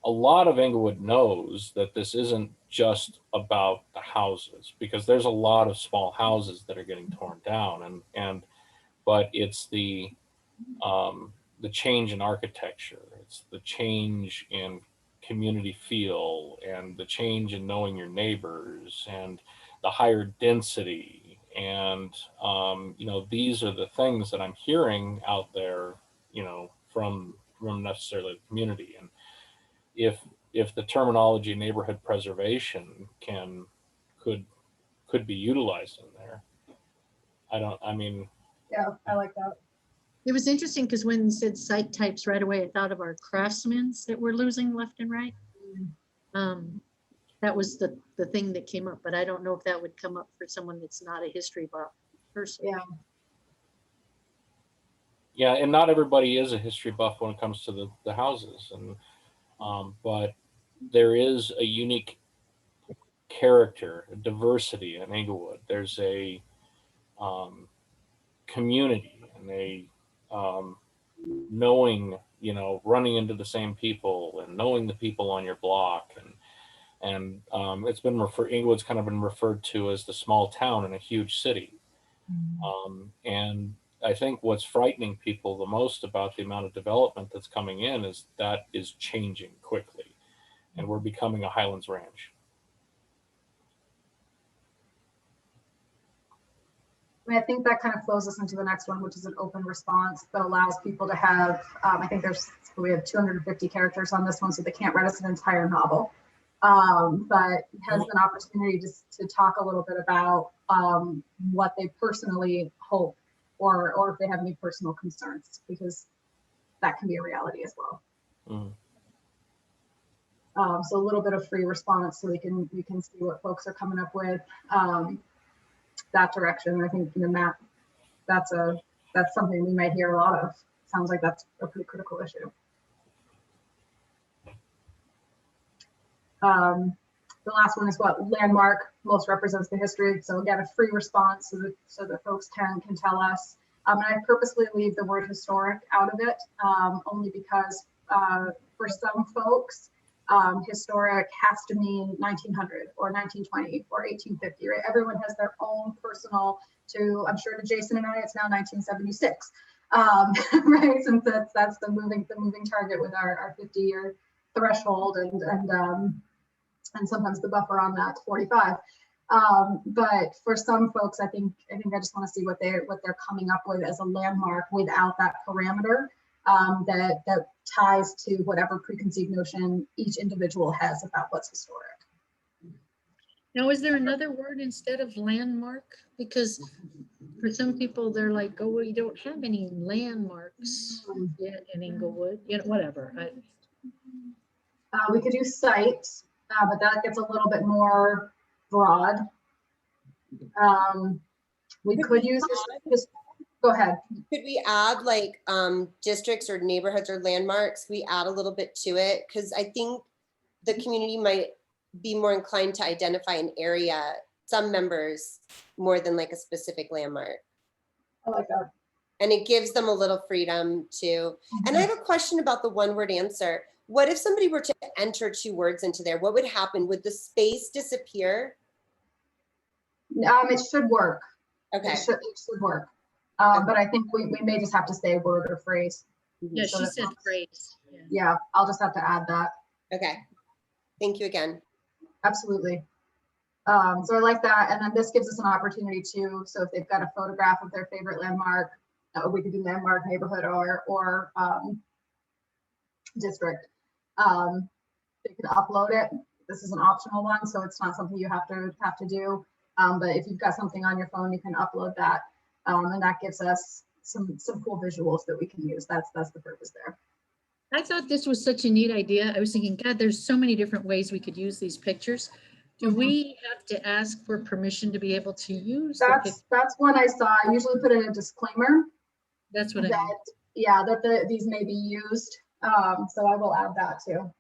a lot of Englewood knows that this isn't just about the houses, because there's a lot of small houses that are getting torn down, but it's the change in architecture, it's the change in community feel, and the change in knowing your neighbors, and the higher density. And, these are the things that I'm hearing out there, from from necessarily the community. And if the terminology neighborhood preservation could be utilized in there, I mean, Yeah, I like that. It was interesting because when you said site types right away, I thought of our craftsmen that we're losing left and right. That was the thing that came up, but I don't know if that would come up for someone that's not a history buff person. Yeah. yeah, and not everybody is a history buff when it comes to the houses, and but there is a unique character, a diversity in Englewood. There's a community and a knowing, running into the same people and knowing the people on your block, and it's been Englewood's kind of been referred to as the small town in a huge city. And I think what's frightening people the most about the amount of development that's coming in is that is changing quickly, and we're becoming a Highlands Ranch. I think that kind of flows us into the next one, which is an open response that allows people to have, I think we have 250 characters on this one, so they can't write us an entire novel. But it has an opportunity to talk a little bit about what they personally hope, or if they have any personal concerns, because that can be a reality as well. So a little bit of free response, so we can see what folks are coming up with. That direction. I think, Matt, that's something we might hear a lot of. Sounds like that's a pretty critical issue. The last one is what landmark most represents the history. So again, a free response so that folks can tell us. And I purposely leave the word historic out of it, only because for some folks, historic has to mean 1900 or 1920 or 1850, right? Everyone has their own personal I'm sure to Jason and I, it's now 1976, right? Since that's the moving target with our 50-year threshold and sometimes the buffer on that 45. But for some folks, I think I just want to see what they're coming up with as a landmark without that parameter. That ties to whatever preconceived notion each individual has about what's historic. Now, is there another word instead of landmark? Because for some people, they're like, oh, well, you don't have any landmarks yet in Englewood, whatever. We could do site, but that gets a little bit more broad. We could use this. Go ahead. Could we add like districts or neighborhoods or landmarks? We add a little bit to it, because I think the community might be more inclined to identify an area, some members, more than like a specific landmark. I like that. And it gives them a little freedom to. And I have a question about the one-word answer. What if somebody were to enter 2 words into there? What would happen? Would the space disappear? It should work. Okay. It should work. But I think we may just have to say word or phrase. Yeah, So she that said helps. phrase. Yeah, I'll just have to add that. Okay. Thank you again. Absolutely. So I like that. And then this gives us an opportunity too. So if they've got a photograph of their favorite landmark, we could do landmark, neighborhood, or district. They can upload it. This is an optional one, so it's not something you have to do. But if you've got something on your phone, you can upload that. And that gives us some cool visuals that we can use. That's the purpose there. I thought this was such a neat idea. I was thinking, God, there's so many different ways we could use these pictures. Do we have to ask for permission to be able to use? That's one I saw. I usually put in a disclaimer. That's what I mean. Yeah, that these may be used. So I will add that too.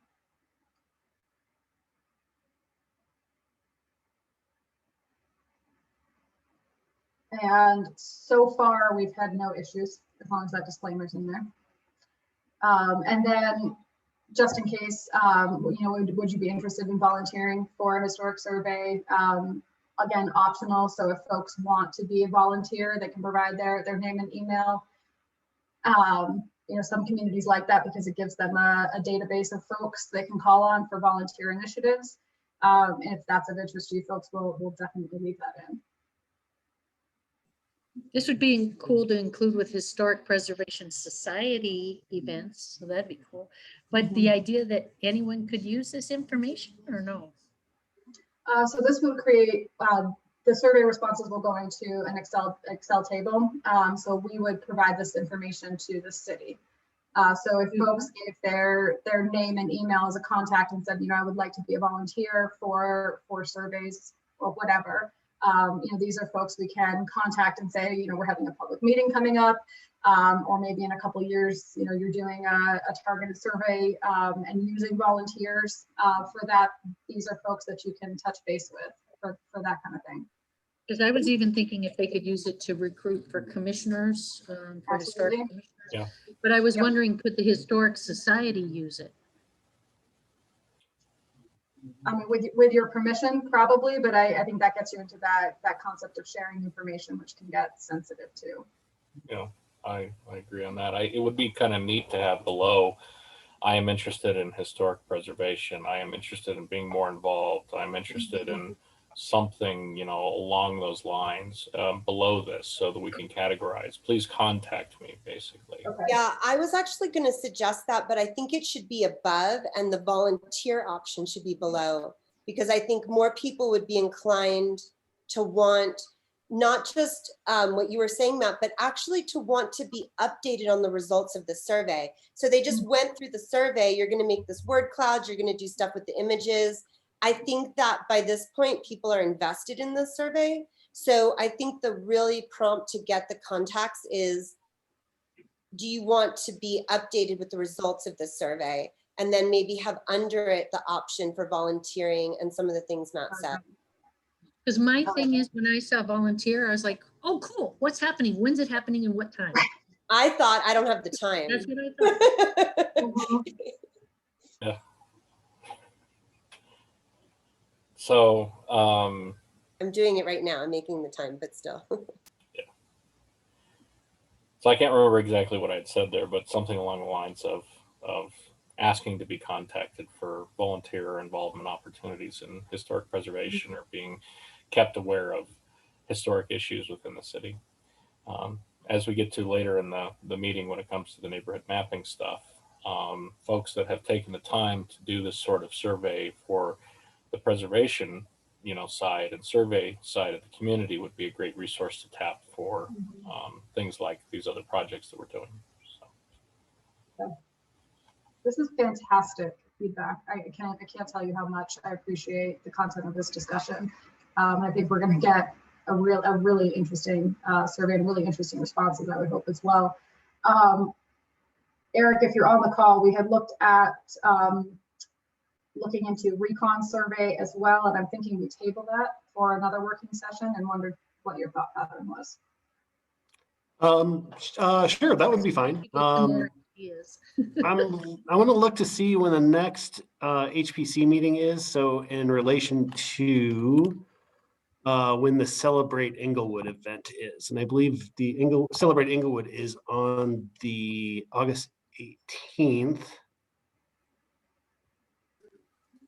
And so far, we've had no issues as long as that disclaimer's in there. And then, just in case, would you be interested in volunteering for a historic survey? Again, optional. So if folks want to be a volunteer, they can provide their name and email. Some communities like that because it gives them a database of folks they can call on for volunteer initiatives. And if that's of interest to you folks, we'll definitely leave that in. This would be cool to include with Historic Preservation Society events, so that'd be cool. But the idea that anyone could use this information or no? So this would create, the survey responses will go into an Excel table. So we would provide this information to the city. So if folks gave their name and email as a contact and said, I would like to be a volunteer for surveys or whatever, these are folks we can contact and say, we're having a public meeting coming up, or maybe in a couple of years, you're doing a targeted survey and using volunteers for that. These are folks that you can touch base with for that kind of thing. Because I was even thinking if they could use it to recruit for commissioners, for historic Absolutely. commissioners. Yeah. But I was Yep. wondering, could the Historic Society use it? I mean, with your permission, probably, but I think that gets you into that concept of sharing information, which can get sensitive too. I agree on that. It would be kind of neat to have below, I am interested in historic preservation. I am interested in being more involved. I'm interested in something, along those lines below this so that we can categorize. Please contact me, basically. Okay. Yeah, I was actually going to suggest that, but I think it should be above and the volunteer option should be below, because I think more people would be inclined to want not just what you were saying, Matt, but actually to want to be updated on the results of the survey. So they just went through the survey. You're going to make this word cloud. You're going to do stuff with the images. I think that by this point, people are invested in the survey. So I think the really prompt to get the contacts is, do you want to be updated with the results of the survey? And then maybe have under it the option for volunteering and some of the things Matt said. Because my thing is, when I saw volunteer, I was like, oh, cool. What's happening? When's it happening and what time? I thought, I don't have the time. That's what I thought. So, I'm doing it right now. I'm making the time, but still. so I can't remember exactly what I'd said there, but something along the lines of asking to be contacted for volunteer involvement opportunities in historic preservation or being kept aware of historic issues within the city. As we get to later in the meeting, when it comes to the neighborhood mapping stuff, folks that have taken the time to do this sort of survey for the preservation, side and survey side of the community would be a great resource to tap for things like these other projects that we're doing. So. This is fantastic feedback. I can't tell you how much I appreciate the content of this discussion. I think we're going to get a really interesting survey and really interesting responses, I would hope as well. Eric, if you're on the call, we had looked at looking into recon survey as well, and I'm thinking we table that for another working session and wondered what your thought pattern was. Sure, that would be fine. I want to look to see when the next HPC meeting is. So in relation to when the Celebrate Inglewood event is, and I believe the Celebrate Inglewood is on the August 18th.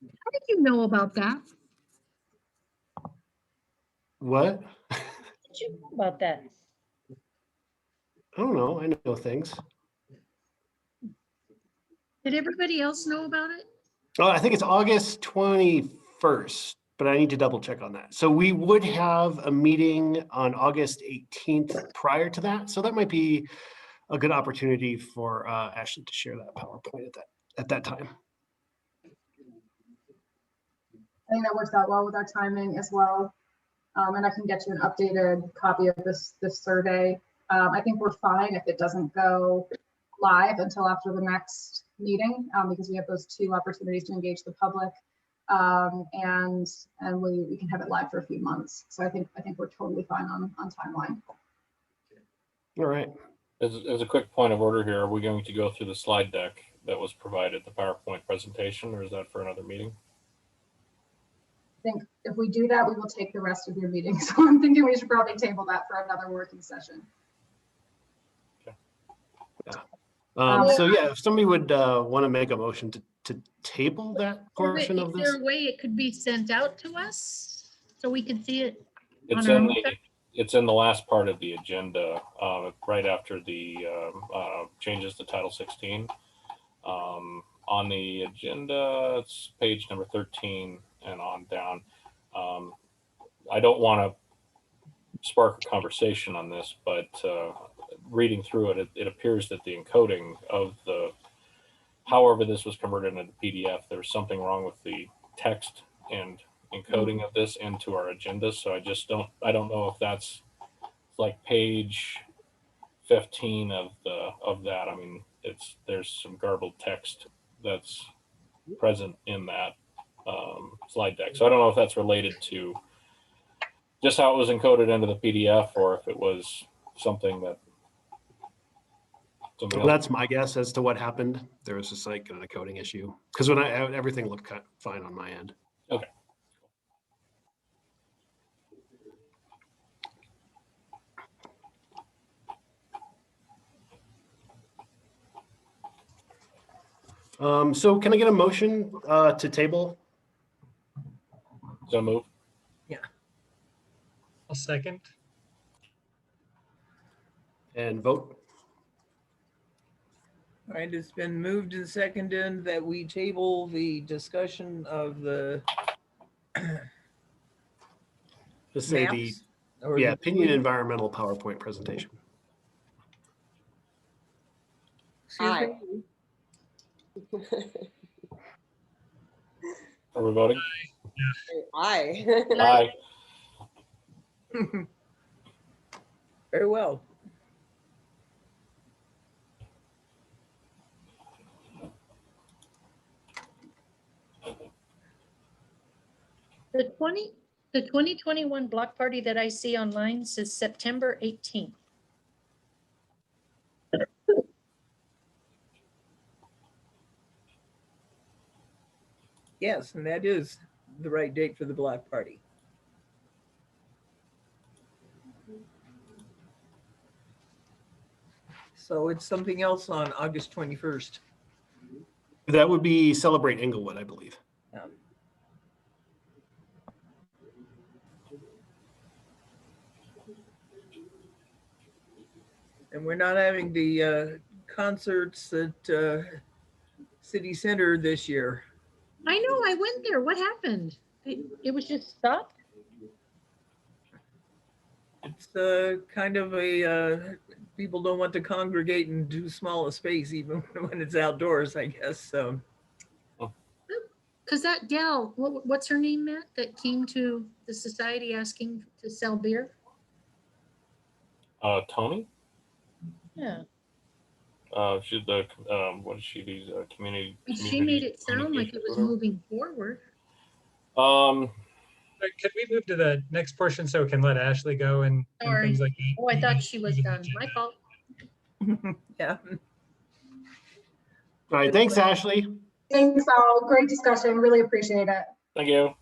How did you know about that? What? How did you know about that? I don't know. I know things. Did everybody else know about it? Oh, I think it's August 21st, but I need to double check on that. So we would have a meeting on August 18th prior to that. So that might be a good opportunity for Ashley to share that PowerPoint at that time. I think that works out well with our timing as well. And I can get you an updated copy of this survey. I think we're fine if it doesn't go live until after the next meeting, because we have those two opportunities to engage the public, and we can have it live for a few months. So I think we're totally fine on timeline. All right. As a quick point of order here, are we going to go through the slide deck that was provided, the PowerPoint presentation, or is that for another meeting? I think if we do that, we will take the rest of your meeting. So I'm thinking we should probably table that for another working session. So yeah, if somebody would want to make a motion to table that portion of Is this. there a way it could be sent out to us so we can see it? It's On our in website? it's in the last part of the agenda, right after the changes to Title 16. On the agenda, it's page number 13 and on down. I don't want to spark a conversation on this, but reading through it, it appears that the encoding of however this was converted into PDF, there was something wrong with the text and encoding of this into our agenda. So I don't know if that's like page 15 of that. I mean, there's some garbled text that's present in that slide deck. So I don't know if that's related to just how it was encoded into the PDF, or if it was something that. Well, that's my guess as to what happened. There was just like an encoding issue because when everything looked fine on my end. Okay. So can I get a motion to table? So move. I'll second. And vote? All right, it's been moved and seconded that we table the discussion of the Just say maps. the opinion environmental PowerPoint presentation. Excuse me? Are we voting? Aye. Aye. Very well. The 2021 block party that I see online says September 18th. Yes, and that is the right date for the block party. So it's something else on August 21st. That would be Celebrate Inglewood, I believe. Yeah. And we're not having the concerts at City Center this year. I know, I went there. What happened? It was just stopped? It's kind of a, people don't want to congregate in too small a space, even when it's outdoors, I guess, so. Because that gal, what's her name, Matt, that came to the society asking to sell beer? Tony? Yeah. She's the what is she? These community. She made it sound like it was moving forward. Could we move to the next portion so we can let Ashley go and Sorry. things like that? Oh, I thought she was done. My fault. Yeah. All right, thanks, Ashley. Thanks all. Great discussion. Really appreciate it. Thank you.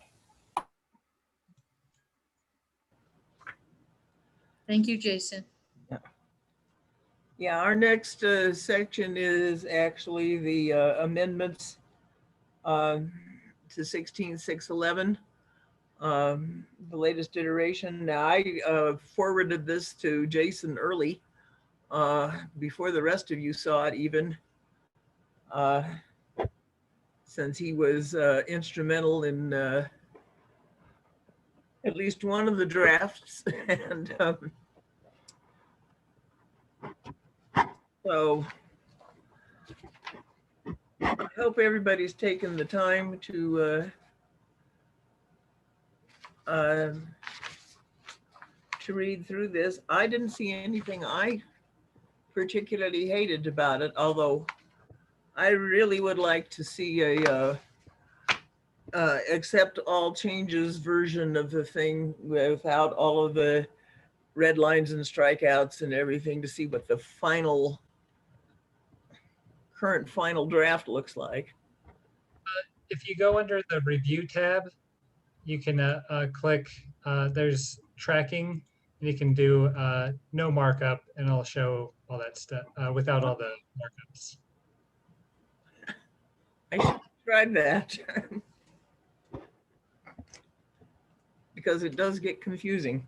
Thank you, Jason. Yeah, our next section is actually the amendments to 16611, the latest iteration. Now, I forwarded this to Jason early, before the rest of you saw it even, since he was instrumental in at least one of the drafts. And so I hope everybody's taken the time to read through this. I didn't see anything I particularly hated about it, although I really would like to see a accept all changes version of the thing without all of the red lines and strikeouts and everything, to see what the current final draft looks like. If you go under the review tab, you can click, there's tracking, and you can do no markup, and it'll show all that stuff without all the markups. I should have tried that. Because it does get confusing.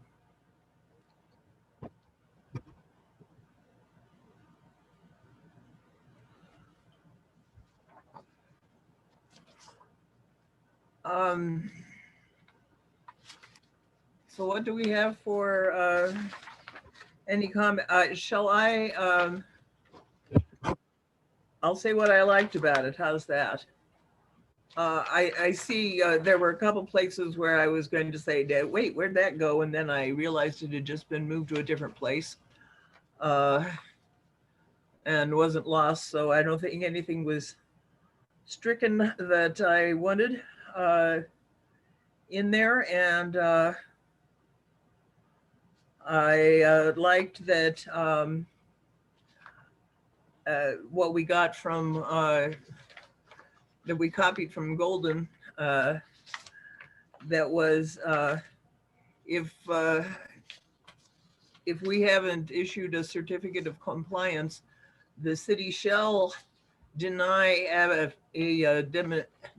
So what do we have for any comment? Shall I? I'll say what I liked about it. How's that? I see there were a couple places where I was going to say, wait, where'd that go? And then I realized it had just been moved to a different place and wasn't lost. So I don't think anything was stricken that I wanted in there. And I liked that what we got from that we copied from Golden, that was if we haven't issued a certificate of compliance, the city shall deny a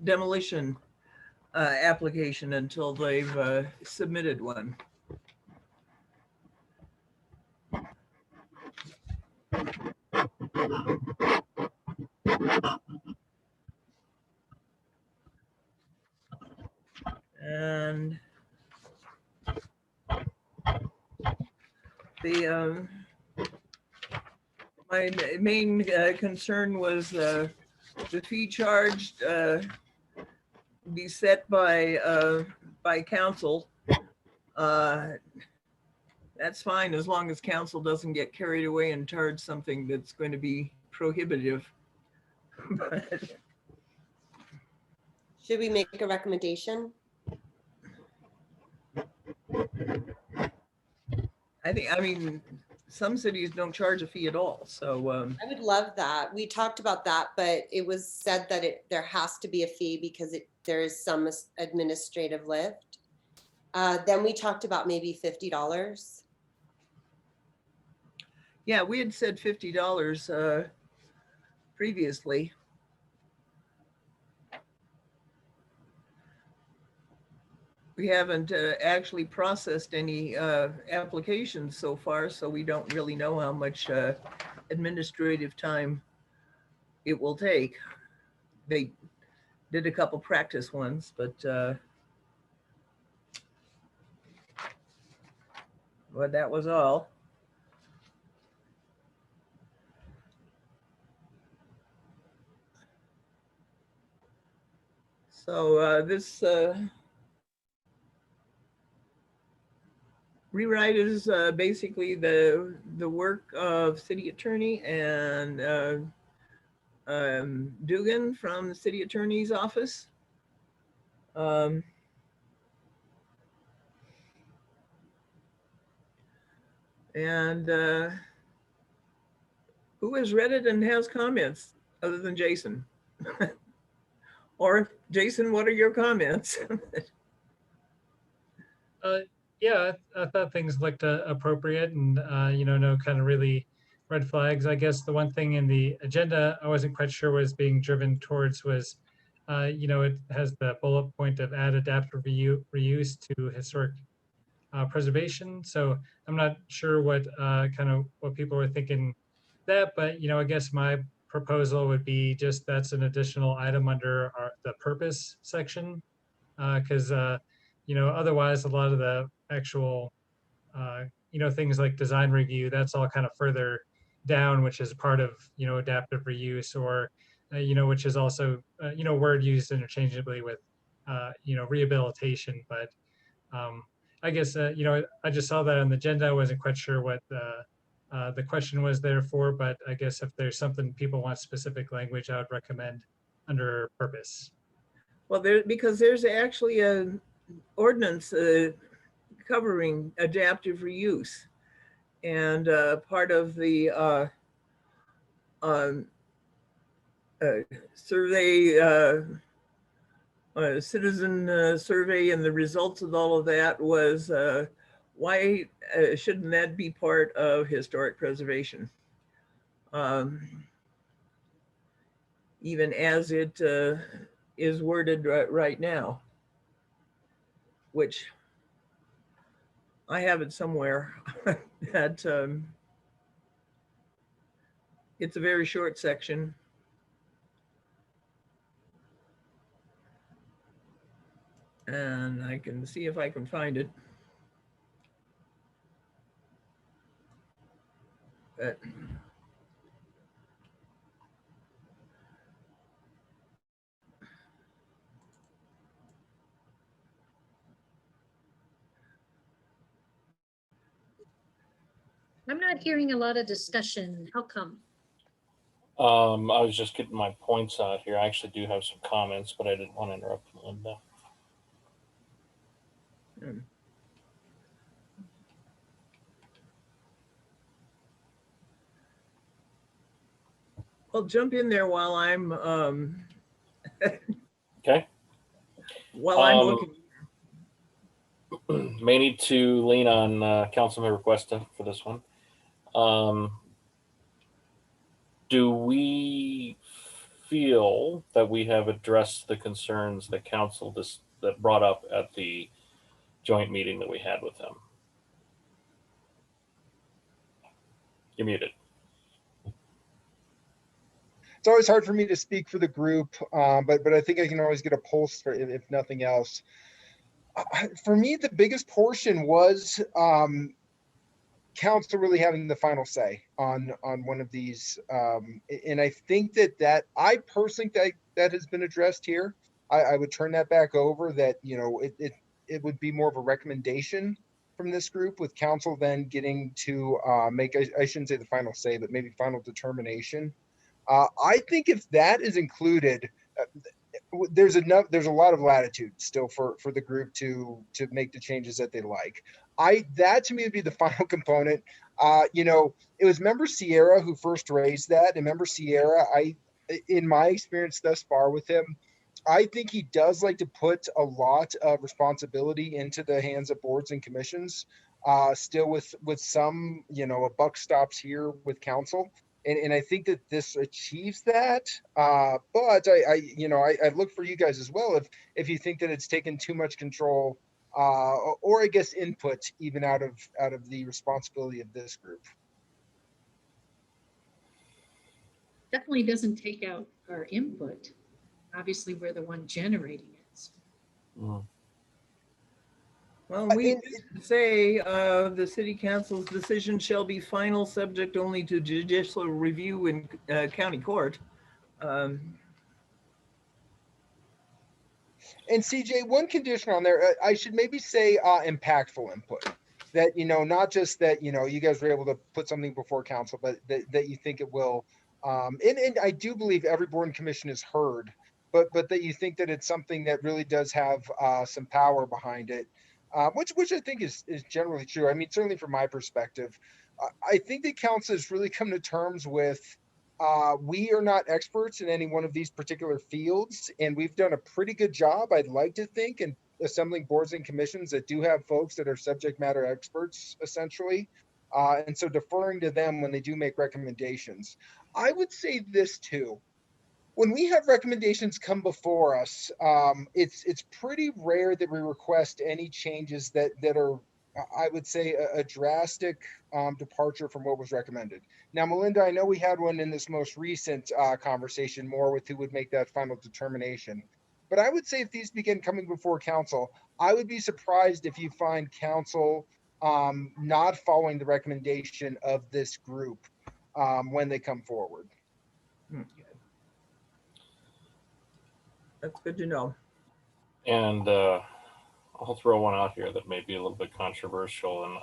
demolition application until they've submitted one. And the my main concern was the fee charged be set by council. That's fine as long as council doesn't get carried away and charge something that's going to be prohibitive. Should we make a recommendation? I mean, some cities don't charge a fee at all. So I would love that. We talked about that, but it was said that there has to be a fee because there is some administrative lift. Then we talked about maybe $50. yeah, we had said $50 previously. We haven't actually processed any applications so far, so we don't really know how much administrative time it will take. They did a couple practice ones, but that was all. So this rewrite is basically the work of city attorney and Dugan from the city attorney's office. And who has read it and has comments other than Jason? Or Jason, what are your comments? Yeah, I thought things looked appropriate and, no kind of really red flags. I guess the one thing in the agenda I wasn't quite sure was being driven towards was, it has the bullet point of add adaptive reuse to historic preservation. So I'm not sure what what people were thinking that, but, I guess my proposal would be just that's an additional item under the purpose section. Because otherwise a lot of the actual things like design review, that's all kind of further down, which is part of adaptive reuse, or which is also word used interchangeably with rehabilitation. But I guess I just saw that on the agenda. I wasn't quite sure what the question was there for, but I guess if there's something people want specific language, I would recommend under purpose. Well, because there's actually an ordinance covering adaptive reuse, and part of the survey, citizen survey, and the results of all of that was why shouldn't that be part of historic preservation? Even as it is worded right now, which I have it somewhere that it's a very short section. And I can see if I can find it. But I'm not hearing a lot of discussion. How come? I was just getting my points out here. I actually do have some comments, but I didn't want to interrupt Melinda. I'll jump in there while I'm Okay. while I'm Um, looking. May need to lean on Councilmember Cuesta for this one. Do we feel that we have addressed the concerns that council that brought up at the joint meeting that we had with them? You're muted. It's always hard for me to speak for the group, but I think I can always get a pulse for if nothing else. For me, the biggest portion was council really having the final say on one of these, and I think that I personally think that has been addressed here. I would turn that back over, that it would be more of a recommendation from this group, with council then getting to make, I shouldn't say the final say, but maybe final determination. I think if that is included, there's a lot of latitude still for the group to make the changes that they like. That to me would be the final component. It was member Sierra who first raised that, and member Sierra, in my experience thus far with him, I think he does like to put a lot of responsibility into the hands of boards and commissions, still with some, a buck stops here with council. And I think that this achieves that. But I look for you guys as well, if you think that it's taken too much control, or I guess input even out of the responsibility of this group. Definitely doesn't take out our input. Obviously, we're the one generating it. Mm. Well, we say the city council's decision shall be final, subject only to judicial review in county court. And CJ, one condition on there, I should maybe say impactful input. That, not just that, you guys were able to put something before council, but that you think it will. And I do believe every board and commission is heard, but that you think that it's something that really does have some power behind it. Which I think is generally true. I mean, certainly from my perspective, I think that council has really come to terms with, we are not experts in any one of these particular fields, and we've done a pretty good job, I'd like to think, in assembling boards and commissions that do have folks that are subject matter experts, essentially. And so deferring to them when they do make recommendations. I would say this too. When we have recommendations come before us, it's pretty rare that we request any changes that are, I would say, a drastic departure from what was recommended. Now, Melinda, I know we had one in this most recent conversation, more with who would make that final determination. But I would say if these begin coming before council, I would be surprised if you find council not following the recommendation of this group when they come forward. That's good to know. And I'll throw one out here that may be a little bit controversial, and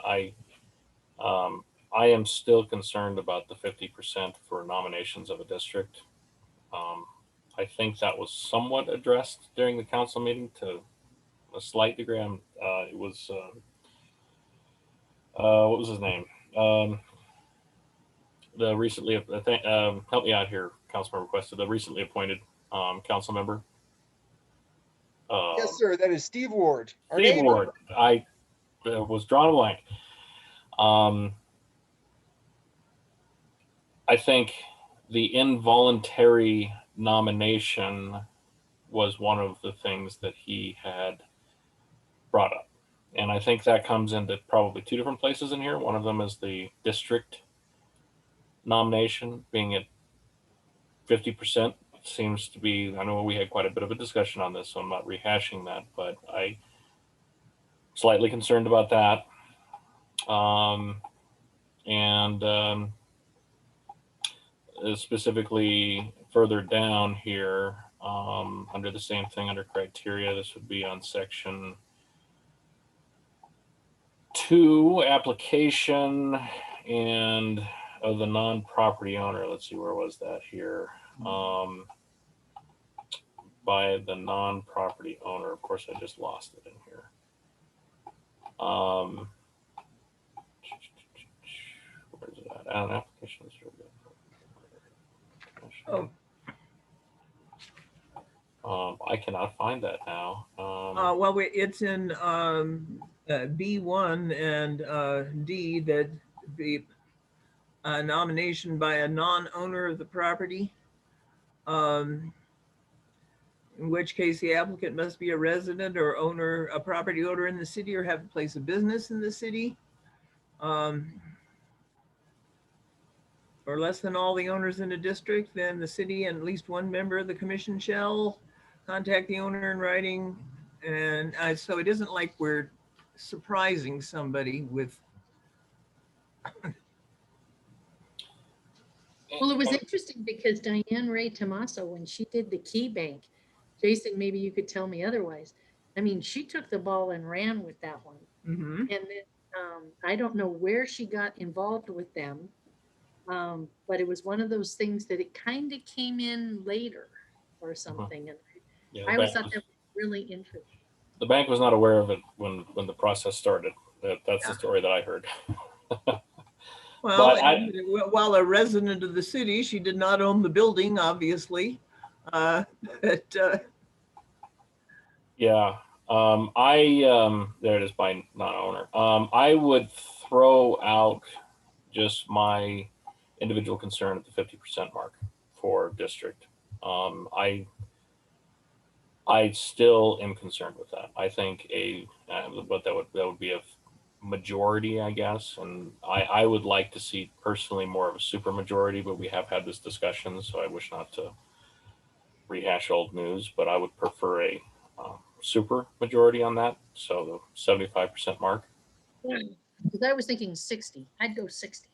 I am still concerned about the 50% for nominations of a district. I think that was somewhat addressed during the council meeting to a slight degree. It was what was his name? The recently, help me out here, Councilmember Cuesta, the recently appointed council member. Yes, sir. That is Steve Ward. Steve Ward. I was drawing a blank. I think the involuntary nomination was one of the things that he had brought up. And I think that comes into probably two different places in here. One of them is the district nomination being at 50%, seems to be, I know we had quite a bit of a discussion on this, so I'm not rehashing that, but I slightly concerned about that. Specifically further down here, under the same thing, under criteria, this would be on section 2, application and of the non-property owner. Let's see, where was that here? By the non-property owner. Of course, I just lost it in here. Where's it at? An application. I cannot find that now. Well, it's in B1 and D, that the nomination by a non-owner of the property, in which case the applicant must be a resident or owner, a property owner in the city, or have a place of business in the city. Or less than all the owners in a district, then the city and at least one member of the commission shall contact the owner in writing. And so it isn't like we're surprising somebody with. Well, it was interesting because Diane Ray Tomaso, when she did the Key Bank, Jason, maybe you could tell me otherwise. I mean, she took the ball and ran with that one. Mhm. And then I don't know where she got involved with them, but it was one of those things that it kind of came in later or something. And Yeah, I always thought that was really interesting. the bank was not aware of it when the process started. That's the story that I heard. Well, But while a resident of the city, she did not own the building, obviously. Yeah, there it is, by non-owner. I would throw out just my individual concern at the 50% mark for district. I still am concerned with that. I think but that would be a majority, I guess, and I would like to see personally more of a super majority, but we have had this discussion, so I wish not to rehash old news, but I would prefer a super majority on that, so the 75% mark. Because I was thinking 60. I'd go 60.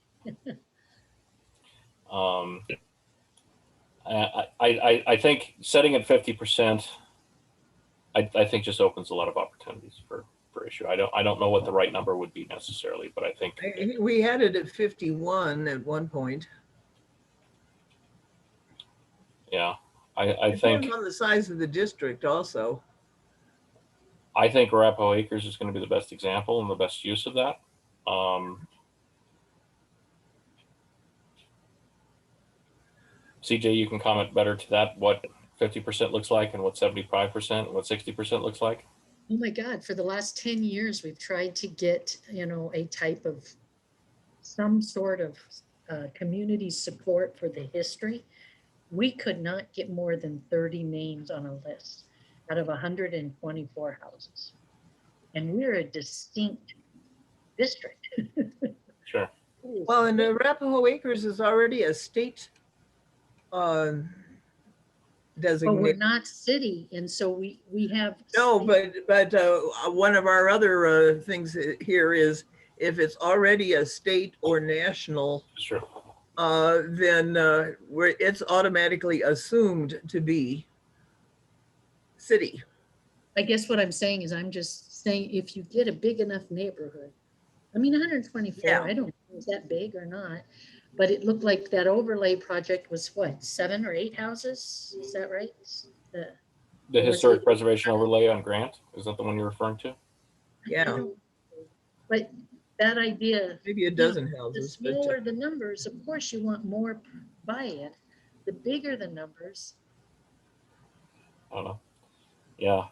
I think setting at 50%, I think just opens a lot of opportunities for issue. I don't know what the right number would be necessarily, but I think we had it at 51 at one point. Yeah, I think on the size of the district also. I think Arapahoe Acres is going to be the best example and the best use of that. CJ, you can comment better to that, what 50% looks like and what 75% and what 60% looks like. Oh my God, for the last 10 years, we've tried to get, a type of some sort of community support for the history. We could not get more than 30 names on a list out of 124 houses. And we're a distinct district. Sure. Well, and Arapahoe Acres is already a state designated. But we're not city, and so we have. No, but one of our other things here is if it's already a state or national, Sure. Then it's automatically assumed to be city. I guess what I'm saying is I'm just saying if you get a big enough neighborhood, I mean, 124, Yeah. I don't know, is that big or not? But it looked like that overlay project was what, 7 or 8 houses? Is that right? The historic preservation overlay on Grant, is that the one you're referring to? Yeah. But that idea, Maybe a dozen the houses. smaller the numbers, of course you want more buy-in. The bigger the numbers. I don't know. Yeah.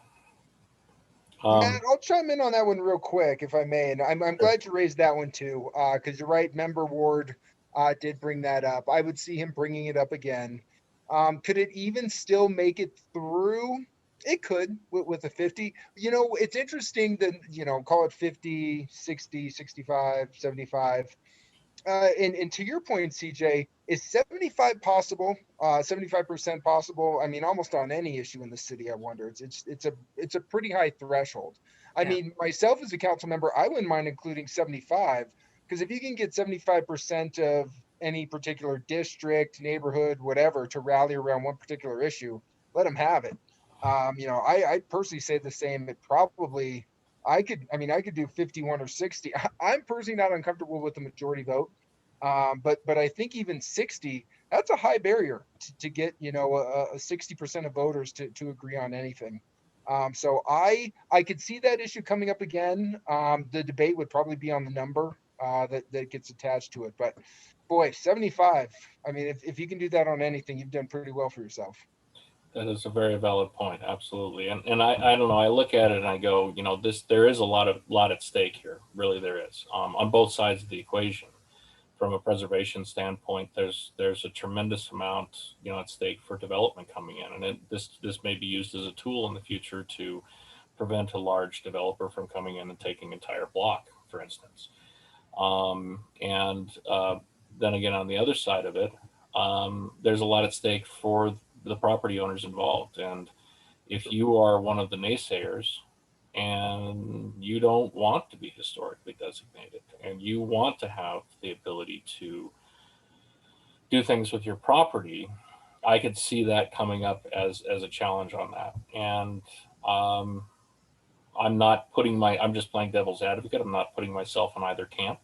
Matt, I'll chime in on that one real quick, if I may. And I'm glad you raised that one too, because you're right. Member Ward did bring that up. I would see him bringing it up again. Could it even still make it through? It could with a 50. It's interesting that, call it 50, 60, 65, 75. and to your point, CJ, is 75 possible? 75% possible? I mean, almost on any issue in the city, I wonder. It's a pretty high threshold. I Yeah. mean, myself as a council member, I wouldn't mind including 75, because if you can get 75% of any particular district, neighborhood, whatever, to rally around one particular issue, let them have it. You know, I personally say the same. It probably, I could do 51 or 60. I'm personally not uncomfortable with the majority vote. But I think even 60, that's a high barrier to get, you know, a 60% of voters to agree on anything. So I could see that issue coming up again. The debate would probably be on the number that gets attached to it. But boy, 75. I mean, if you can do that on anything, you've done pretty well for yourself. That is a very valid point. Absolutely. And I don't know, I look at it and I go, you know, there is a lot at stake here. Really, there is, on both sides of the equation. From a preservation standpoint, there's a tremendous amount, you know, at stake for development coming in. And this may be used as a tool in the future to prevent a large developer from coming in and taking entire block, for instance. Then again, on the other side of it, there's a lot at stake for the property owners involved. And if you are one of the naysayers and you don't want to be historically designated and you want to have the ability to do things with your property, I could see that coming up as a challenge on that. And I'm just playing devil's advocate. I'm not putting myself in either camp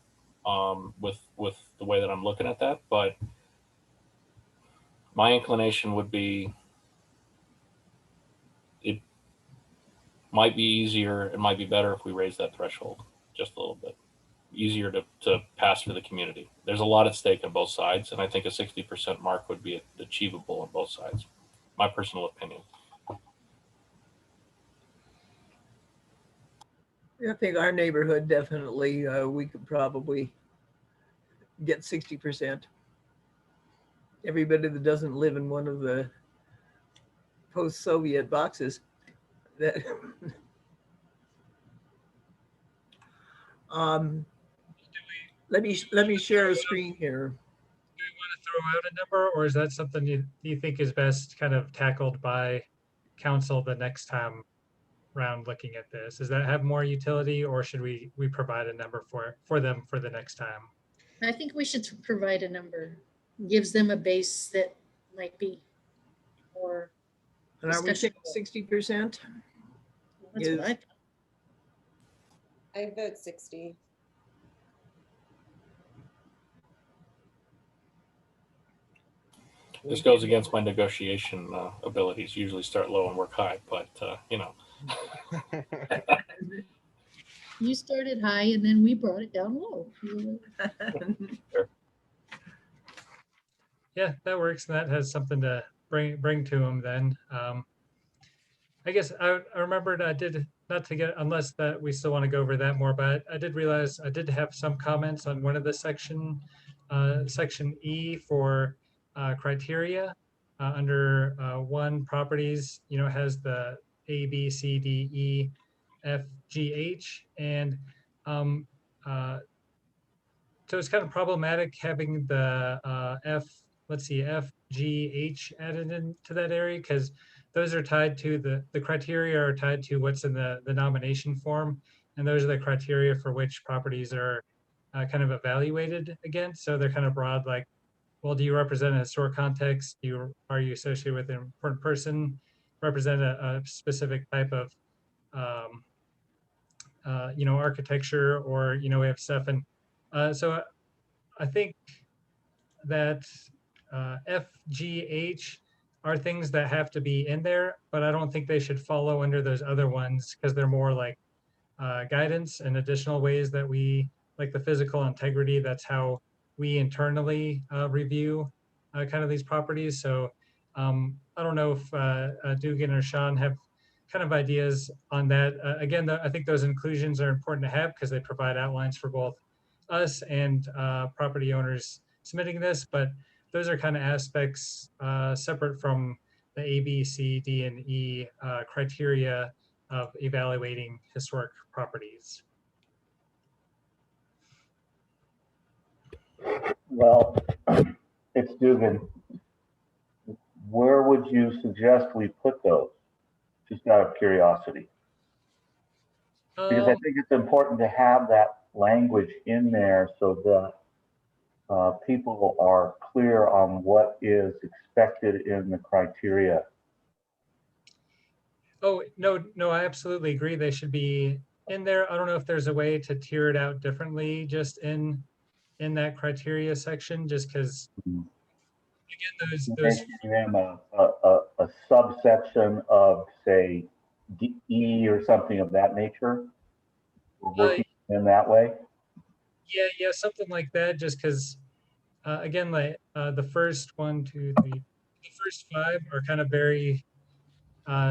with the way that I'm looking at that, but my inclination would be, it might be easier, it might be better if we raise that threshold just a little bit. Easier to pass for the community. There's a lot at stake on both sides, and I think a 60% mark would be achievable on both sides. My personal opinion. I think our neighborhood definitely, we could probably get 60%. Everybody that doesn't live in one of the post-Soviet boxes. That let me share a screen here. Do you want to throw out a number, or is that something you think is best kind of tackled by council the next time round looking at this? Does that have more utility, or should we provide a number for them for the next time? I think we should provide a number. Gives them a base that might be more. And are we saying discussion. 60%? That's what I thought. I vote 60. This goes against my negotiation abilities. Usually start low and work high, but you know. You started high and then we brought it down low. Sure. Yeah, that works. And that has something to bring to them then. I guess I remembered I did, not to get, unless that we still want to go over that more, but I did realize I did have some comments on one of the section E for criteria under 1 properties, you know, has the A, B, C, D, E, F, G, H. And so it's kind of problematic having the F, G, H added into that area, because those are tied to the criteria are tied to what's in the nomination form. And those are the criteria for which properties are kind of evaluated against. So they're kind of broad, like, well, do you represent a historic context? Are you associated with an important person? Represent a specific type of, you know, architecture, or, you know, we have stuff. And so I think that F, G, H are things that have to be in there, but I don't think they should follow under those other ones, because they're more like guidance and additional ways that we, like the physical integrity, that's how we internally review kind of these properties. So I don't know if Dugan or Sean have kind of ideas on that. Again, I think those inclusions are important to have because they provide outlines for both us and property owners submitting this, but those are kind of aspects separate from the A, B, C, D, and E criteria of evaluating historic properties. Well, it's Dugan. Where would you suggest we put those? Just out of curiosity. Because I think it's important to have that language in there so that people are clear on what is expected in the criteria. Oh, no, I absolutely agree. They should be in there. I don't know if there's a way to tier it out differently just in that criteria section, just because, again, those Making them a subsection of, say, E or something of that nature. We're working in that way. yeah, something like that, just because, again, like the first 1, 2, 3, the first 5 are kind of very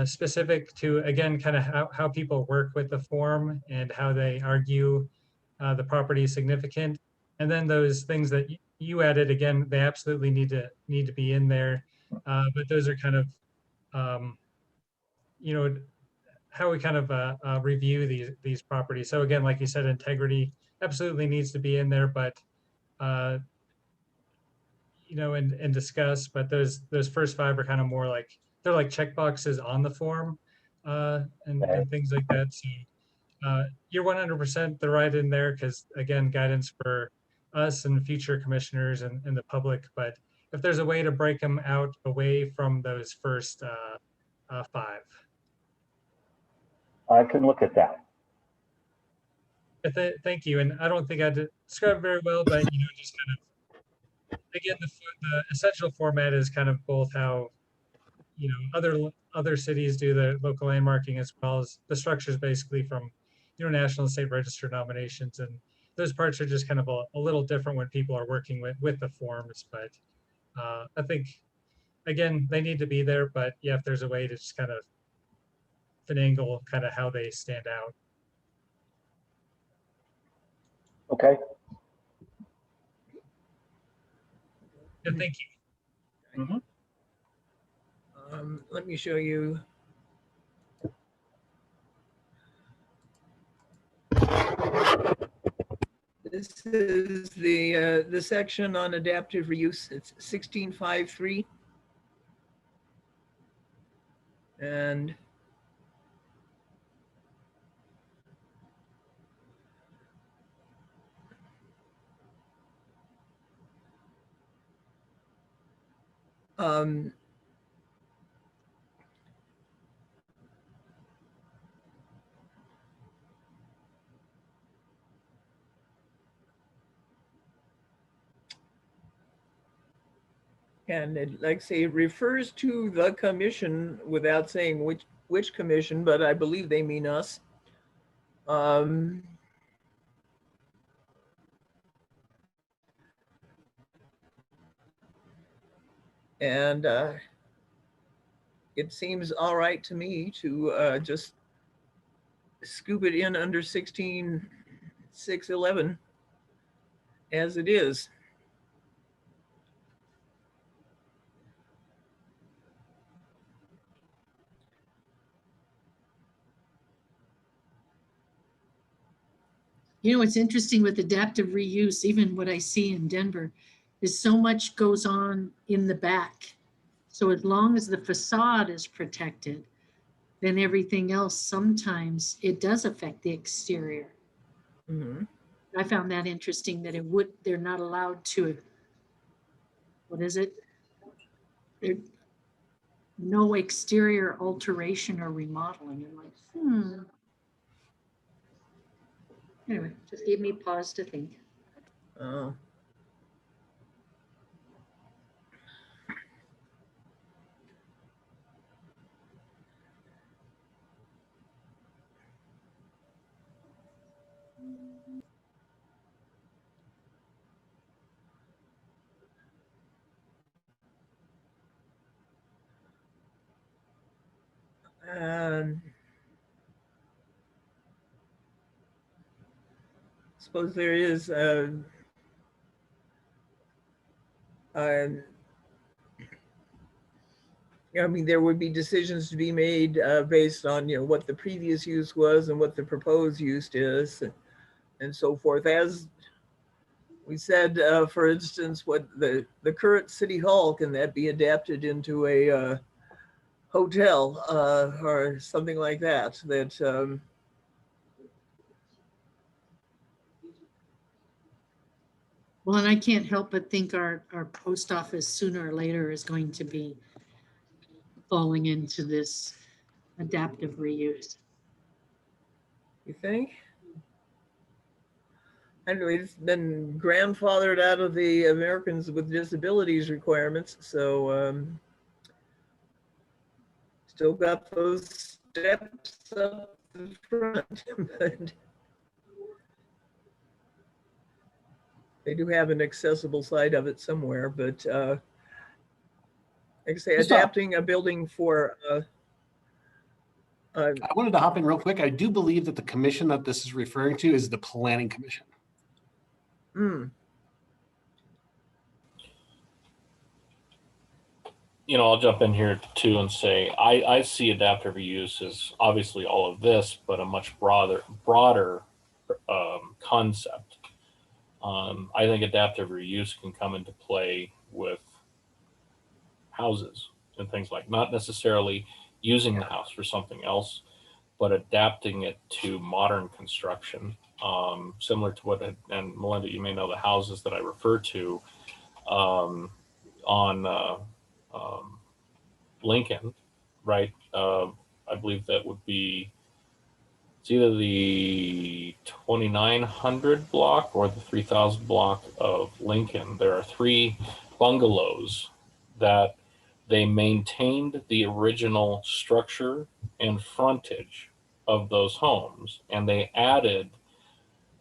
specific to, again, kind of how people work with the form and how they argue the property is significant. And then those things that you added, again, they absolutely need to be in there. But those are kind of, how we kind of review these properties. So again, like you said, integrity absolutely needs to be in there, but and discuss. But those first 5 are kind of more like, they're like check boxes on the form and things like that. So you're 100% the right in there, because again, guidance for us and future commissioners and the public. But if there's a way to break them out away from those first 5. I can look at that. Thank you. And I don't think I described very well, but just kind of, again, the essential format is kind of both how other cities do the local landmarking, as well as the structures basically from national and state register nominations, and those parts are just kind of a little different when people are working with the forms. But I think, again, they need to be there, but yeah, if there's a way to just kind of finagle kind of how they stand out. Okay. Yeah, thank you. Mm-hmm. Let me show you. This is the section on adaptive reuse. It's 1653. And and it, like say, it refers to the commission without saying which commission, but I believe they mean us. And it seems all right to me to just scoop it in under 16.611 as it is. You know, what's interesting with adaptive reuse, even what I see in Denver, is so much goes on in the back. So as long as the facade is protected, then everything else, sometimes it does affect the exterior. Mm-hmm. I found that interesting that they're not allowed to, what is it? No exterior alteration or remodeling. I'm like, Anyway, just gave me pause to think. Oh. Suppose there is I mean, there would be decisions to be made based on what the previous use was and what the proposed use is, and so forth. As We said, for instance, what the current city hall, can that be adapted into a hotel or something like that? Well, and I can't help but think our post office sooner or later is going to be falling into this adaptive reuse. You think? Anyway, it's been grandfathered out of the Americans with Disabilities requirements, so still got those steps up the front, but they do have an accessible side of it somewhere. But like I say, Just adapting a building for I wanted to hop in real quick. I do believe that the commission that this is referring to is the Planning Commission. I'll jump in here too and say I see adaptive reuse as obviously all of this, but a much broader concept. I think adaptive reuse can come into play with houses and things like, not necessarily using the house for something else, but adapting it to modern construction, similar to what, and Melinda, you may know the houses that I refer to on Lincoln, right? I believe that would be, it's either the 2900 block or the 3000 block of Lincoln. There are 3 bungalows that they maintained the original structure and frontage of those homes, and they added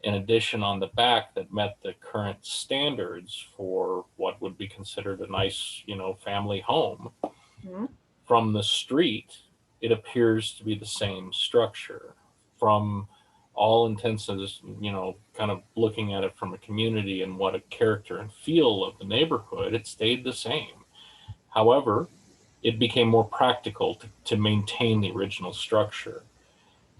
an addition on the back that met the current standards for what would be considered a nice, family home. From the street, it appears to be the same structure. From all intents and, kind of looking at it from a community and what a character and feel of the neighborhood, it stayed the same. However, it became more practical to maintain the original structure.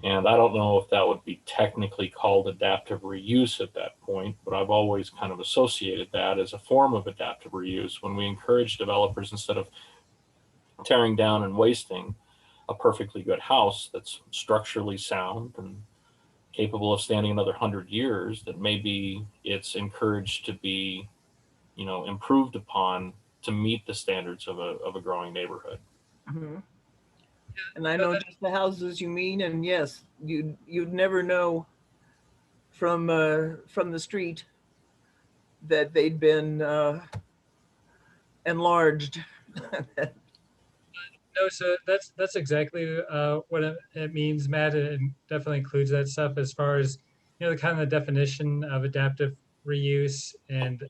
And I don't know if that would be technically called adaptive reuse at that point, but I've always kind of associated that as a form of adaptive reuse when we encourage developers, instead of tearing down and wasting a perfectly good house that's structurally sound and capable of standing another 100 years, that maybe it's encouraged to be, improved upon to meet the standards of a growing neighborhood. And I know just the houses you mean, and yes, you'd never know from the street that they'd been enlarged. No, so that's exactly what it means, Matt. It definitely includes that stuff as far as, the kind of the definition of adaptive reuse. And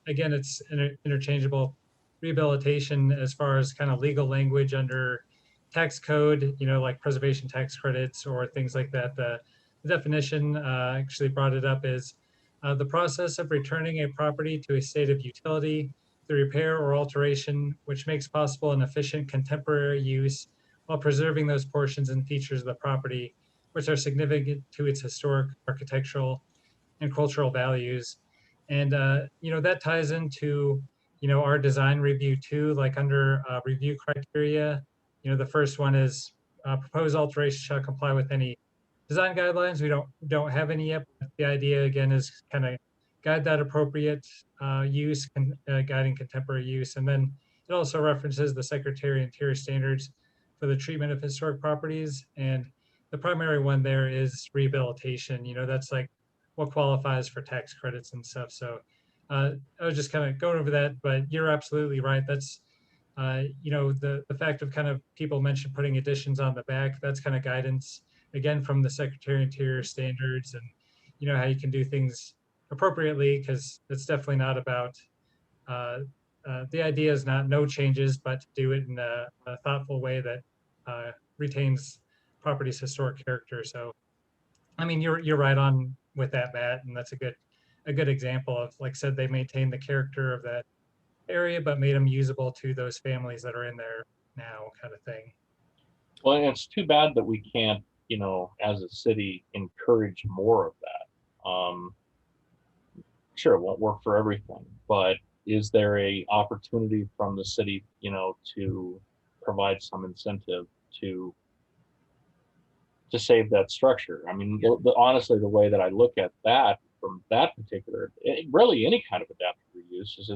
again, it's interchangeable rehabilitation as far as kind of legal language under tax code, like preservation tax credits or things like that. The definition actually brought it up is the process of returning a property to a state of utility, the repair or alteration which makes possible an efficient contemporary use while preserving those portions and features of the property which are significant to its historic, architectural, and cultural values. And that ties into our design review too, like under review criteria. The first one is proposed alteration shall comply with any design guidelines. We don't have any yet, but the idea again is kind of guide that appropriate use, guiding contemporary use. And then it also references the Secretary of Interior standards for the treatment of historic properties. And the primary one there is rehabilitation. That's like what qualifies for tax credits and stuff. So I was just kind of going over that, but you're absolutely right. That's, the fact of kind of people mentioned putting additions on the back, that's kind of guidance, again, from the Secretary of Interior standards, and, how you can do things appropriately, because it's definitely not about, the idea is not no changes, but to do it in a thoughtful way that retains property's historic character. So, I mean, you're right on with that, Matt, and that's a good example of, like I said, they maintain the character of that area, but made them usable to those families that are in there now, kind of thing. Well, and it's too bad that we can't, as a city, encourage more of that. sure, it won't work for everything, but is there a opportunity from the city, to provide some incentive to save that structure? I mean, honestly, the way that I look at that from that particular, really any kind of adaptive reuse is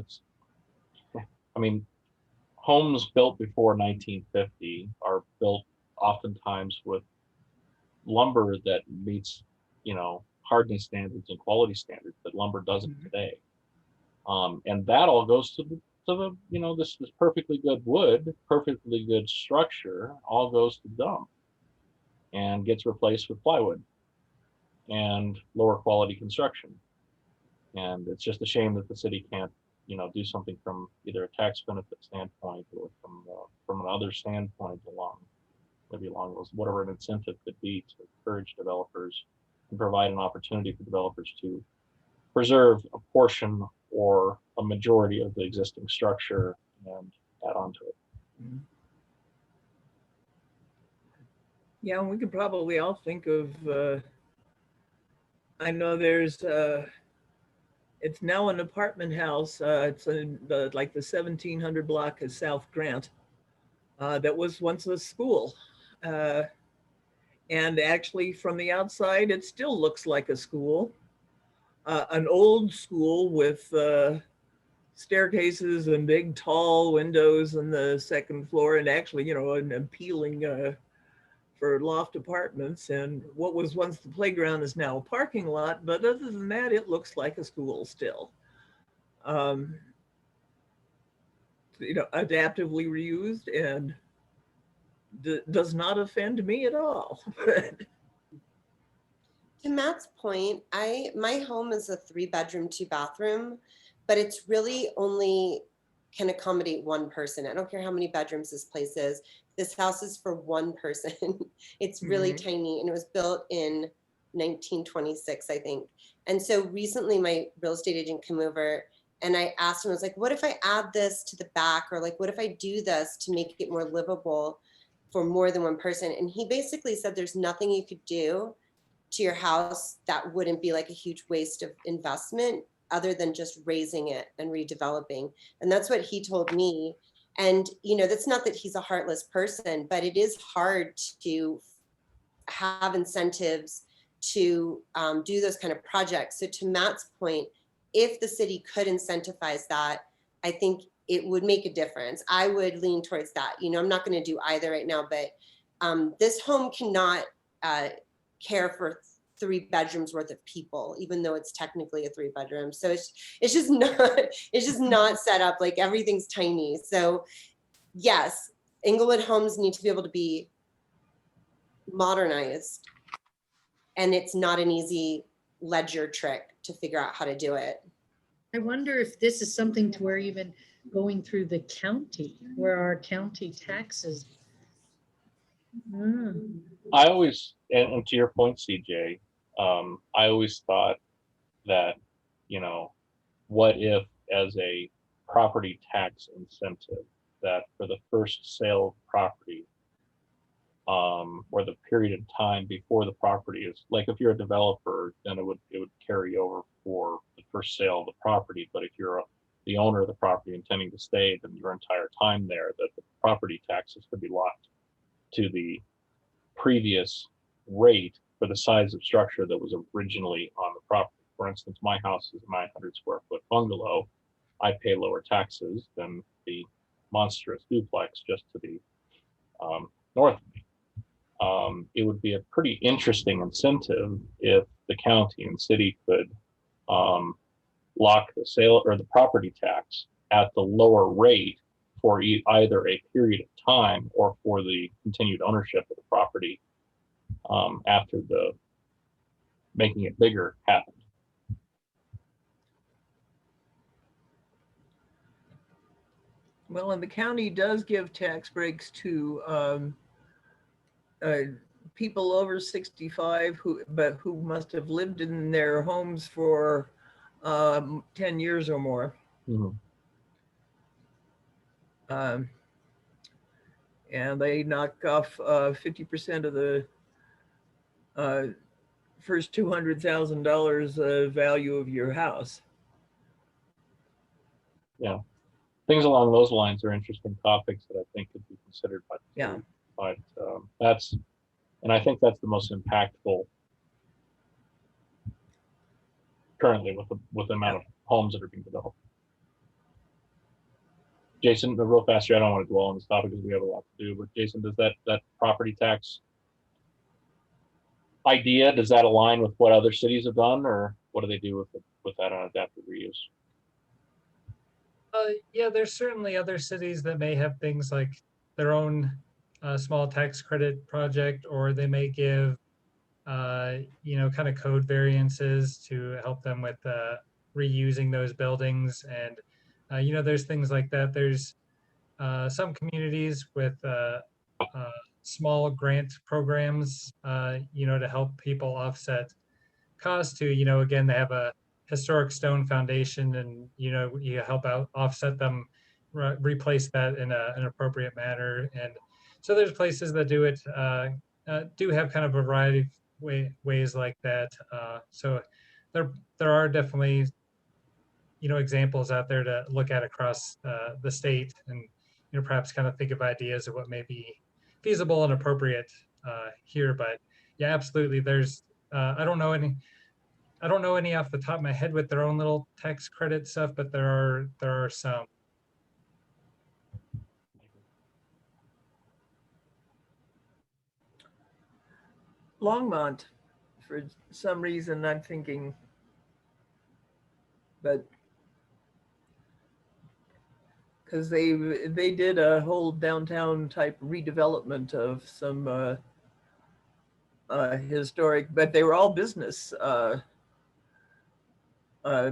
I mean, homes built before 1950 are built oftentimes with lumber that meets, hardness standards and quality standards that lumber doesn't today. And that all goes to this perfectly good wood, perfectly good structure, all goes to dump and gets replaced with plywood and lower quality construction. And it's just a shame that the city can't, do something from either a tax benefit standpoint or from another standpoint along those, whatever an incentive could be to encourage developers and provide an opportunity for developers to preserve a portion or a majority of the existing structure and add on to it. Yeah, we could probably all think of, I know there's, it's now an apartment house. It's in like the 1700 block of South Grant. That was once a school. And actually from the outside, it still looks like a school. An old school with staircases and big tall windows on the second floor, and actually, an appealing for loft apartments. And what was once the playground is now a parking lot, but other than that, it looks like a school still. Adaptively reused and does not offend me at all. To Matt's point, my home is a 3-bedroom, 2-bathroom, but it's really only can accommodate one person. I don't care how many bedrooms this place is. This house is for one person. It's really tiny, and it was built in 1926, I think. And so recently my real estate agent came over and I asked him, I was like, what if I add this to the back? Or like, what if I do this to make it more livable for more than one person? And he basically said, there's nothing you could do to your house that wouldn't be like a huge waste of investment other than just raising it and redeveloping. And that's what he told me. And, that's not that he's a heartless person, but it is hard to have incentives to do those kind of projects. So to Matt's point, if the city could incentivize that, I think it would make a difference. I would lean towards that. I'm not going to do either right now, but this home cannot care for 3 bedrooms worth of people, even though it's technically a 3-bedroom. So it's just not set up, like everything's tiny. So yes, Inglewood homes need to be able to be modernized, and it's not an easy ledger trick to figure out how to do it. I wonder if this is something to where even going through the county, where our county taxes. I always, and to your point, CJ, I always thought that, what if as a property tax incentive that for the first sale of property, or the period of time before the property is, like if you're a developer, then it would carry over for the first sale of the property. But if you're the owner of the property intending to stay, then your entire time there, that the property taxes could be locked to the previous rate for the size of structure that was originally on the property. For instance, my house is a 900 square foot bungalow. I pay lower taxes than the monstrous duplex just to the north of me. It would be a pretty interesting incentive if the county and city could lock the sale or the property tax at the lower rate for either a period of time or for the continued ownership of the property after the making it bigger happened. Well, and the county does give tax breaks to people over 65 who must have lived in their homes for 10 years or more. And they knock off 50% of the first $200,000 value of your house. things along those lines are interesting topics that I think could be considered by the Yeah. group. But and I think that's the most impactful currently with the amount of homes that are being developed. Jason, real fast here, I don't want to dwell on this topic because we have a lot to do, but Jason, does that property tax idea, does that align with what other cities have done, or what do they do with that on adaptive reuse? Yeah, there's certainly other cities that may have things like their own small tax credit project, or they may give, kind of code variances to help them with reusing those buildings. And, there's things like that. There's some communities with small grant programs, to help people offset costs to, again, they have a historic stone foundation and, you help out offset them, replace that in an appropriate manner. And so there's places that do it, do have kind of a variety of ways like that. So there are definitely, examples out there to look at across the state and, perhaps kind of think of ideas of what may be feasible and appropriate here. But yeah, absolutely. There's, I don't know any off the top of my head with their own little tax credit stuff, but there are some. Longmont, for some reason, I'm thinking, but because they did a whole downtown type redevelopment of some historic, but they were all business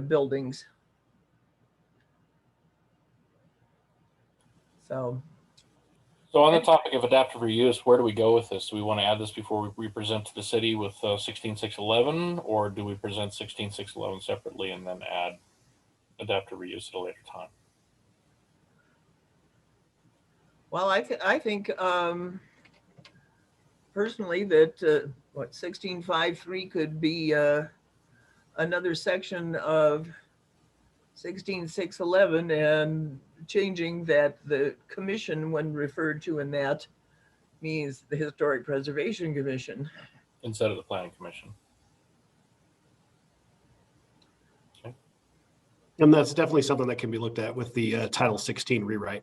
buildings. So on the topic of adaptive reuse, where do we go with this? Do we want to add this before we present to the city with 16611, or do we present 16611 separately and then add adaptive reuse at a later time? Well, I think personally that what 1653 could be another section of 16611, and changing that the commission, when referred to in that, means the Historic Preservation Commission instead of the Planning Commission. Okay. And that's definitely something that can be looked at with the Title 16 rewrite.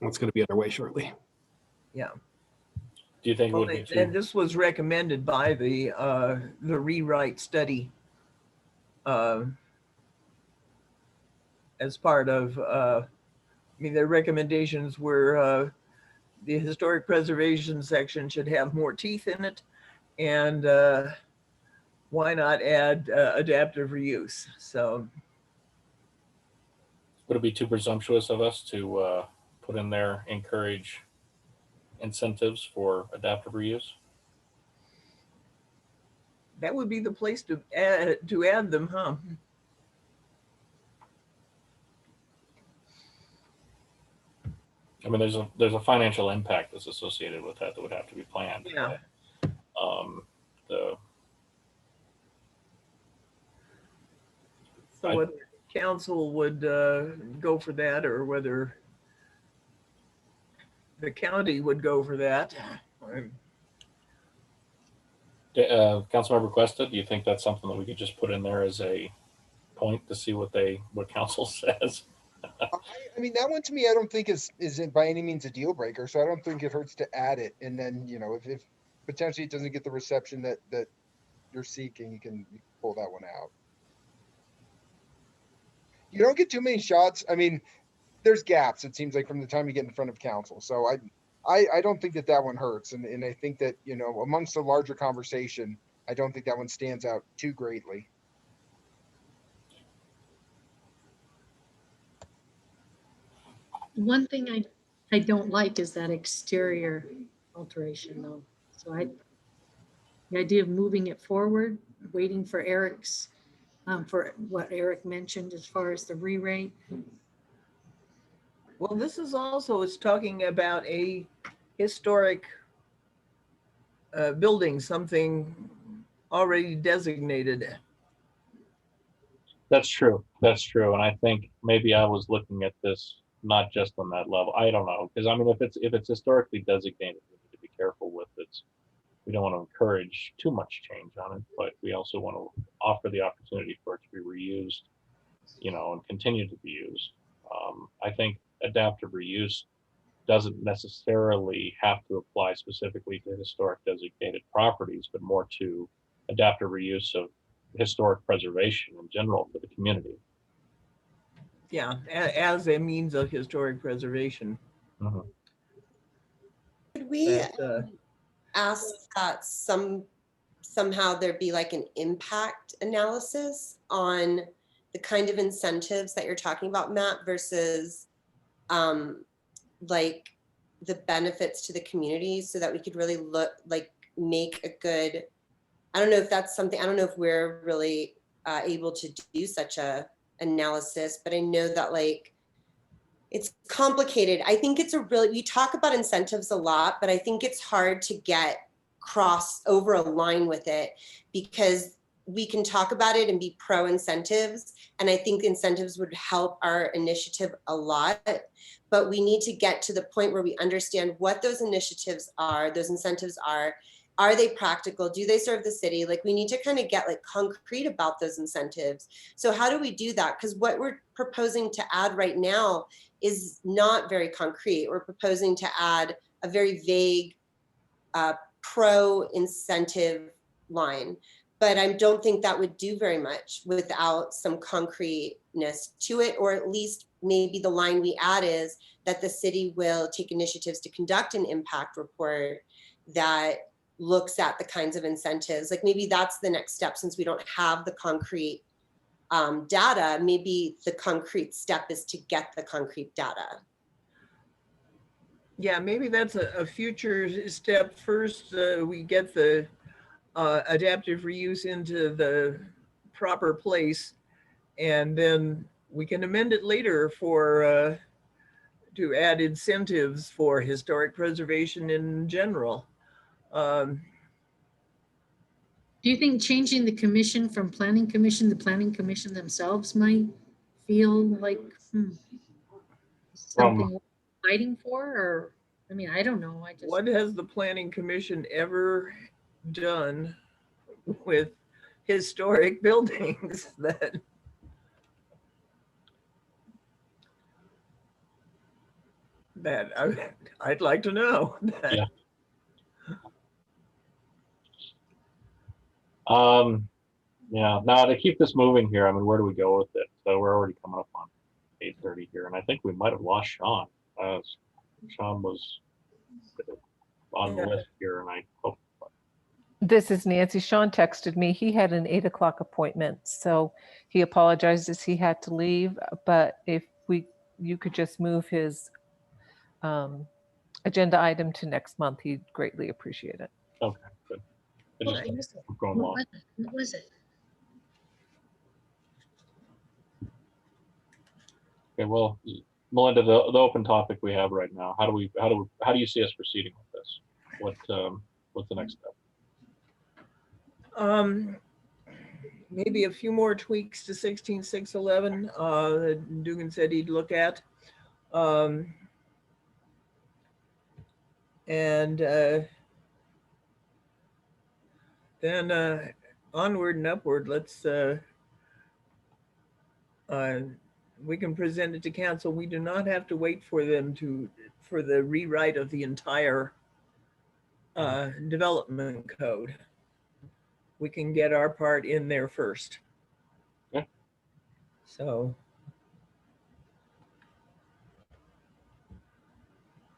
That's going to be underway shortly. Yeah. Do you think it would be too? And this was recommended by the rewrite study as part of, their recommendations were the historic preservation section should have more teeth in it, and why not add adaptive reuse? So would it be too presumptuous of us to put in there encourage incentives for adaptive reuse? That would be the place to add them, huh? I mean, there's a financial impact that's associated with that would have to be planned. Yeah. So whether council would go for that, or whether the county would go for that. Councilmember Cuesta, do you think that's something that we could just put in there as a point to see what council says? I mean, that one to me, I don't think isn't by any means a deal breaker. So I don't think it hurts to add it. And then, if potentially it doesn't get the reception that you're seeking, you can pull that one out. You don't get too many shots. I mean, there's gaps, it seems like, from the time you get in front of council. So I don't think that one hurts. And I think that, amongst the larger conversation, I don't think that one stands out too greatly. One thing I don't like is that exterior alteration though. So the idea of moving it forward, waiting for Eric's, for what Eric mentioned as far as the re-rate. Well, this is also, it's talking about a historic building, something already designated. That's true. That's true. And I think maybe I was looking at this not just on that level. I don't know. Because I mean, if it's historically designated, we need to be careful with it. We don't want to encourage too much change on it, but we also want to offer the opportunity for it to be reused, and continue to be used. I think adaptive reuse doesn't necessarily have to apply specifically to historic designated properties, but more to adaptive reuse of historic preservation in general for the community. Yeah, as a means of historic preservation. Mhm. Could we That, ask that somehow there be like an impact analysis on the kind of incentives that you're talking about, Matt, versus like the benefits to the community, so that we could really make a good, I don't know if that's something, I don't know if we're really able to do such a analysis, but I know that it's complicated. I think we talk about incentives a lot, but I think it's hard to get cross over a line with it, because we can talk about it and be pro incentives. And I think incentives would help our initiative a lot, but we need to get to the point where we understand what those initiatives are, those incentives are. Are they practical? Do they serve the city? We need to kind of get concrete about those incentives. So how do we do that? Because what we're proposing to add right now is not very concrete. We're proposing to add a very vague pro incentive line, but I don't think that would do very much without some concreteness to it, or at least maybe the line we add is that the city will take initiatives to conduct an impact report that looks at the kinds of incentives. Maybe that's the next step, since we don't have the concrete data. Maybe the concrete step is to get the concrete data. yeah, maybe that's a future step. First, we get the adaptive reuse into the proper place, and then we can amend it later for to add incentives for historic preservation in general. Do you think changing the commission from planning commission to planning commission themselves might feel like something worth fighting for? Or, I mean, I don't know. What has the planning commission ever done with historic buildings that I'd like to know? Yeah. Yeah. Now to keep this moving here, I mean, where do we go with it? So we're already coming up on 8:30 here, and I think we might have lost Sean. Sean was on the list here, and I hope. This is Nancy. Sean texted me. He had an 8 o'clock appointment, so he apologizes he had to leave. But if you could just move his agenda item to next month, he'd greatly appreciate it. Okay, good. Going along. What was it? Okay, well, Melinda, the open topic we have right now, how do you see us proceeding with this? What's the next step? Maybe a few more tweaks to 16611 that Dugan said he'd look at. And then onward and upward, let's we can present it to council. We do not have to wait for them for the rewrite of the entire development code. We can get our part in there first. Yeah. So.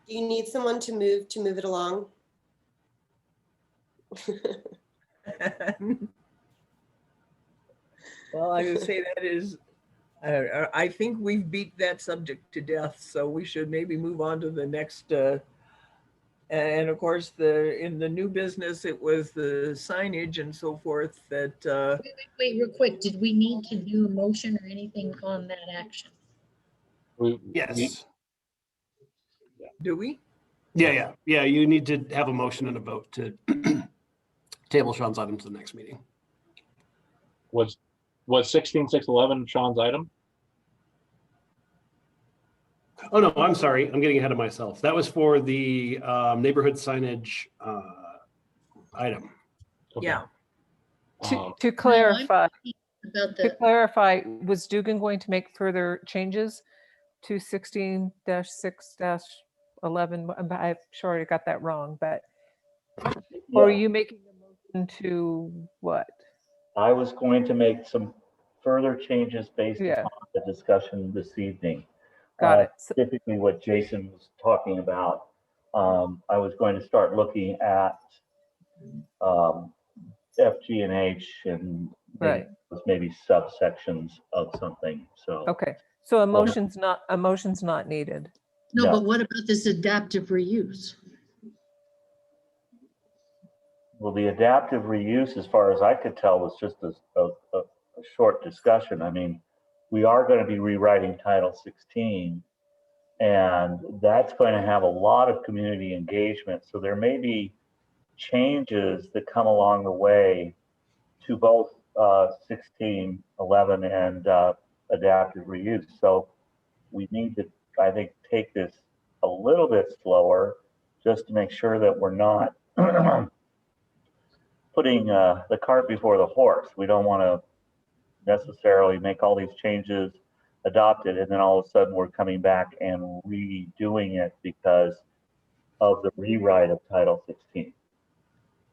Do you need someone to move it along? Well, I would say that is, I think we've beat that subject to death, so we should maybe move on to the next. And of course, in the new business, it was the signage and so forth that. Wait, real quick. Did we need to do a motion or anything on that action? Yes. Do we? Yeah. You need to have a motion and a vote to table Sean's item to the next meeting. Was 16611 Sean's item? Oh, no, I'm sorry. I'm getting ahead of myself. That was for the neighborhood signage item. Okay. Yeah. To clarify, About to the, clarify, was Dugan going to make further changes to 16-6-11? I'm sure I got that wrong, but, or are Yeah, you making the motion to what? I was going to make some further changes based Yeah, upon the discussion this evening. got it. So- Typically what Jason was talking about, I was going to start looking at F, G, and H and Right, maybe subsections of something, so. okay. So a motion's not needed. no, No. but what about this adaptive reuse? Well, the adaptive reuse, as far as I could tell, was just a short discussion. I mean, we are going to be rewriting Title 16, and that's going to have a lot of community engagement. So there may be changes that come along the way to both 16, 11, and adaptive reuse. So we need to, I think, take this a little bit slower just to make sure that we're not putting the cart before the horse. We don't want to necessarily make all these changes, adopt it, and then all of a sudden we're coming back and redoing it because of the rewrite of Title 16.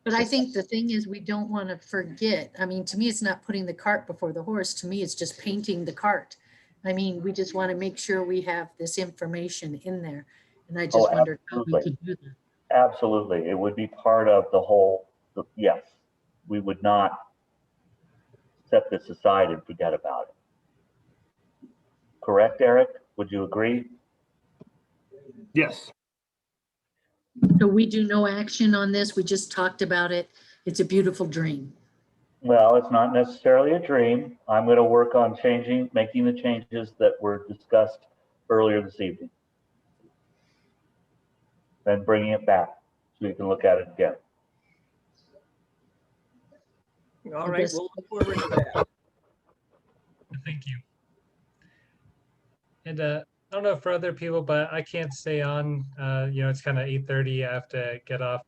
But I think the thing is, we don't want to forget. I mean, to me, it's not putting the cart before the horse. To me, it's just painting the cart. I mean, we just want to make sure we have this information in there. And I just Oh, wondered how we absolutely. could do that. Absolutely. It would be part of the whole, yes, we would not set this aside and forget about it. Correct, Eric? Would you agree? Yes. So we do no action on this. We just talked about it. It's a beautiful dream. Well, it's not necessarily a dream. I'm going to work on making the changes that were discussed earlier this evening. Then bringing it back so you can look at it again. All I right, guess- we'll look forward to that. Thank you. And I don't know for other people, but I can't stay on. It's kind of 8:30. I have to get off.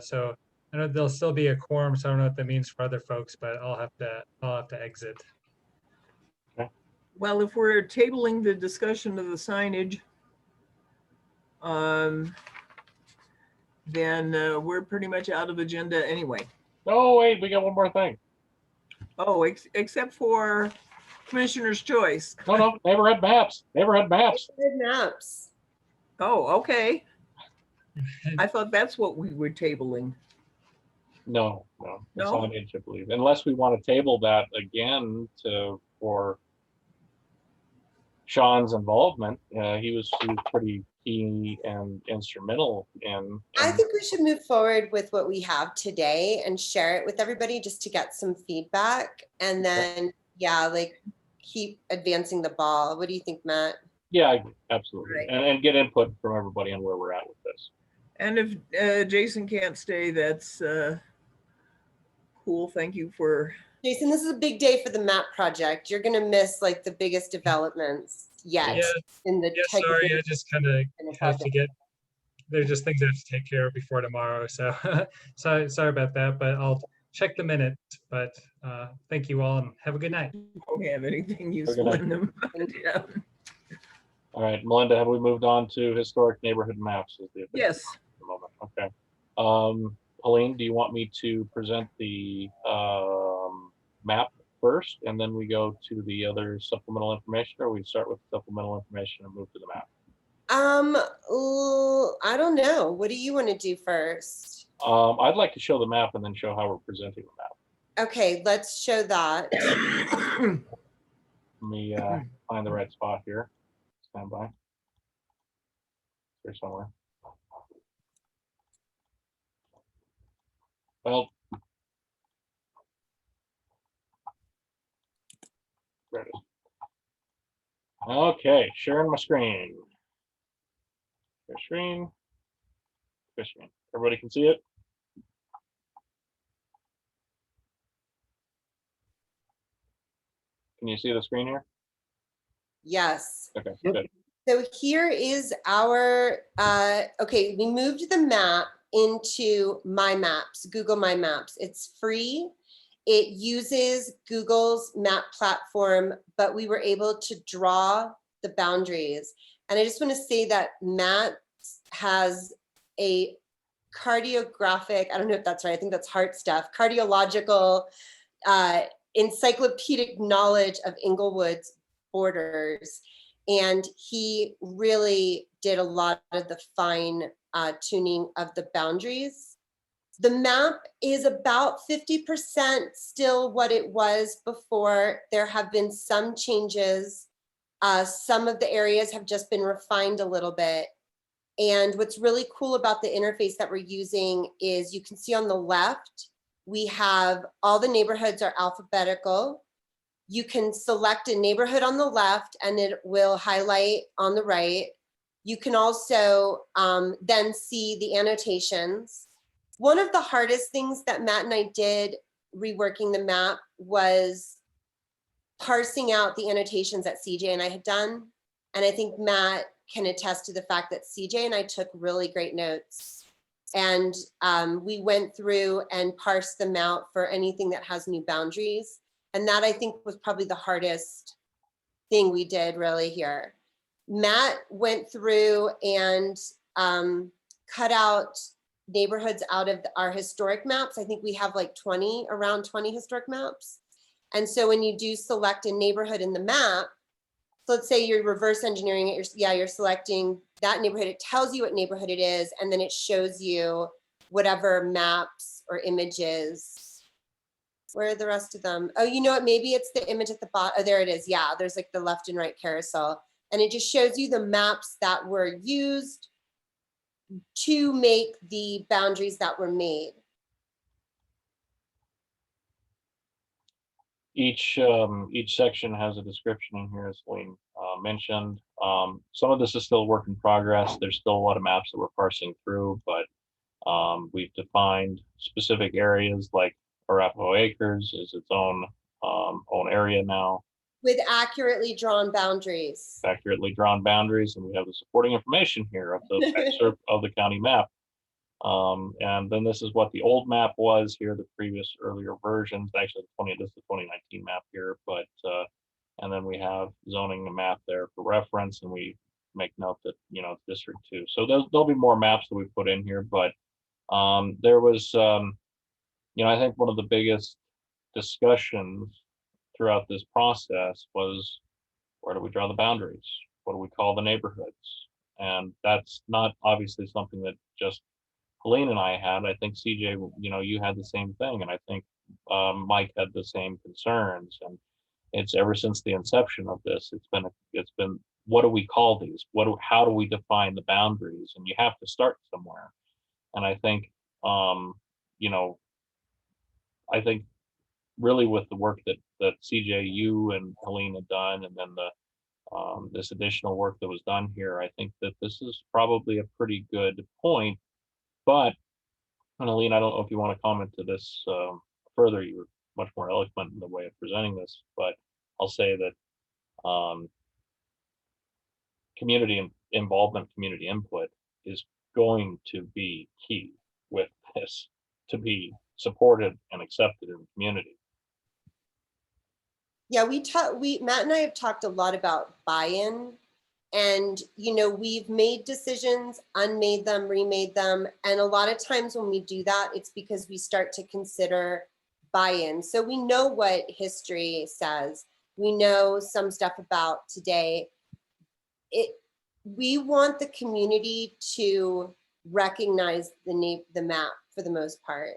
So I know there'll still be a quorum. So I don't know what that means for other folks, but I'll have to exit. Well, if we're tabling the discussion of the signage, then we're pretty much out of agenda anyway. Oh, wait, we got one more thing. Oh, except for Commissioner's Choice. No, neighborhood maps. Neighborhood maps. Good maps. Oh, okay. I thought that's what we were tabling. No. That's No? signage, I believe. Unless we want to table that again for Sean's involvement. He was pretty key and instrumental in. I think we should move forward with what we have today and share it with everybody just to get some feedback. And then, yeah, like keep advancing the ball. What do you think, Matt? Yeah, absolutely. Right. And get input from everybody on where we're at with this. And if Jason can't stay, that's cool. Thank you for. Jason, this is a big day for the map project. You're gonna miss like the biggest developments yet Yeah, in the yeah, sorry, I just kind of in the have to project. get. There's just things I have to take care of before tomorrow. So sorry about that, but I'll check the minutes. But thank you all and have a good night. Don't have anything Good useful night. in them. Yeah. All right, Melinda, have we moved on to historic neighborhood maps? Yes. At the moment. Okay. Pauline, do you want me to present the map first and then we go to the other supplemental information, or we start with supplemental information and move to the map? I don't know. What do you want to do first? I'd like to show the map and then show how we're presenting the map. Okay, let's show that. Let me find the right spot here. Stand by. Here somewhere. Well, there it is. Okay, sharing my screen. Share screen. Share screen. Everybody can see it? Can you see the screen here? Yes. Okay, Yep. good. So here is our, okay, we moved the map into My Maps, Google My Maps. It's free. It uses Google's map platform, but we were able to draw the boundaries. And I just want to say that Matt has a cardiographic, I don't know if that's right, I think that's heart stuff, cardiological encyclopedic knowledge of Inglewood's borders. And he really did a lot of the fine tuning of the boundaries. The map is about 50% still what it was before. There have been some changes. Some of the areas have just been refined a little bit. And what's really cool about the interface that we're using is you can see on the left, we have all the neighborhoods are alphabetical. You can select a neighborhood on the left and it will highlight on the right. You can also then see the annotations. One of the hardest things that Matt and I did reworking the map was parsing out the annotations that CJ and I had done. And I think Matt can attest to the fact that CJ and I took really great notes. And we went through and parsed them out for anything that has new boundaries. And that I think was probably the hardest thing we did really here. Matt went through and cut out neighborhoods out of our historic maps. I think we have like around 20 historic maps. And so when you do select a neighborhood in the map, so let's say you're reverse engineering it, you're selecting that neighborhood, it tells you what neighborhood it is, and then it shows you whatever maps or images. Where are the rest of them? Oh, you know what, maybe it's the image at the bottom. Oh, there it is. Yeah, there's like the left and right carousel. And it just shows you the maps that were used to make the boundaries that were made. Each section has a description in here, as Celine mentioned. Some of this is still a work in progress. There's still a lot of maps that we're parsing through, but we've defined specific areas like Arapahoe Acres is its own area now. With accurately drawn boundaries. Accurately drawn boundaries, and we have the supporting information here of the excerpt of the county map. And then this is what the old map was here, the previous earlier versions, actually this is the 2019 map here, but and then we have zoning the map there for reference, and we make note that, you know, it's District 2. So there'll be more maps that we put in here, but there was, you know, I think one of the biggest discussions throughout this process was, where do we draw the boundaries? What do we call the neighborhoods? And that's not obviously something that just Helene and I had. I think CJ, you know, you had the same thing, and I think Mike had the same concerns. And it's ever since the inception of this, it's been what do we call these? How do we define the boundaries? And you have to start somewhere. And I think, you know, I think really with the work that CJ, you and Helene had done, and then this additional work that was done here, I think that this is probably a pretty good point. But, and Helene, I don't know if you want to comment to this further. You were much more eloquent in the way of presenting this, but I'll say that community involvement, community input is going to be key with this to be supported and accepted in the community. Yeah, Matt and I have talked a lot about buy-in, and, you know, we've made decisions, unmade them, remade them. And a lot of times when we do that, it's because we start to consider buy-in. So we know what history says. We know some stuff about today. We want the community to recognize the map for the most part,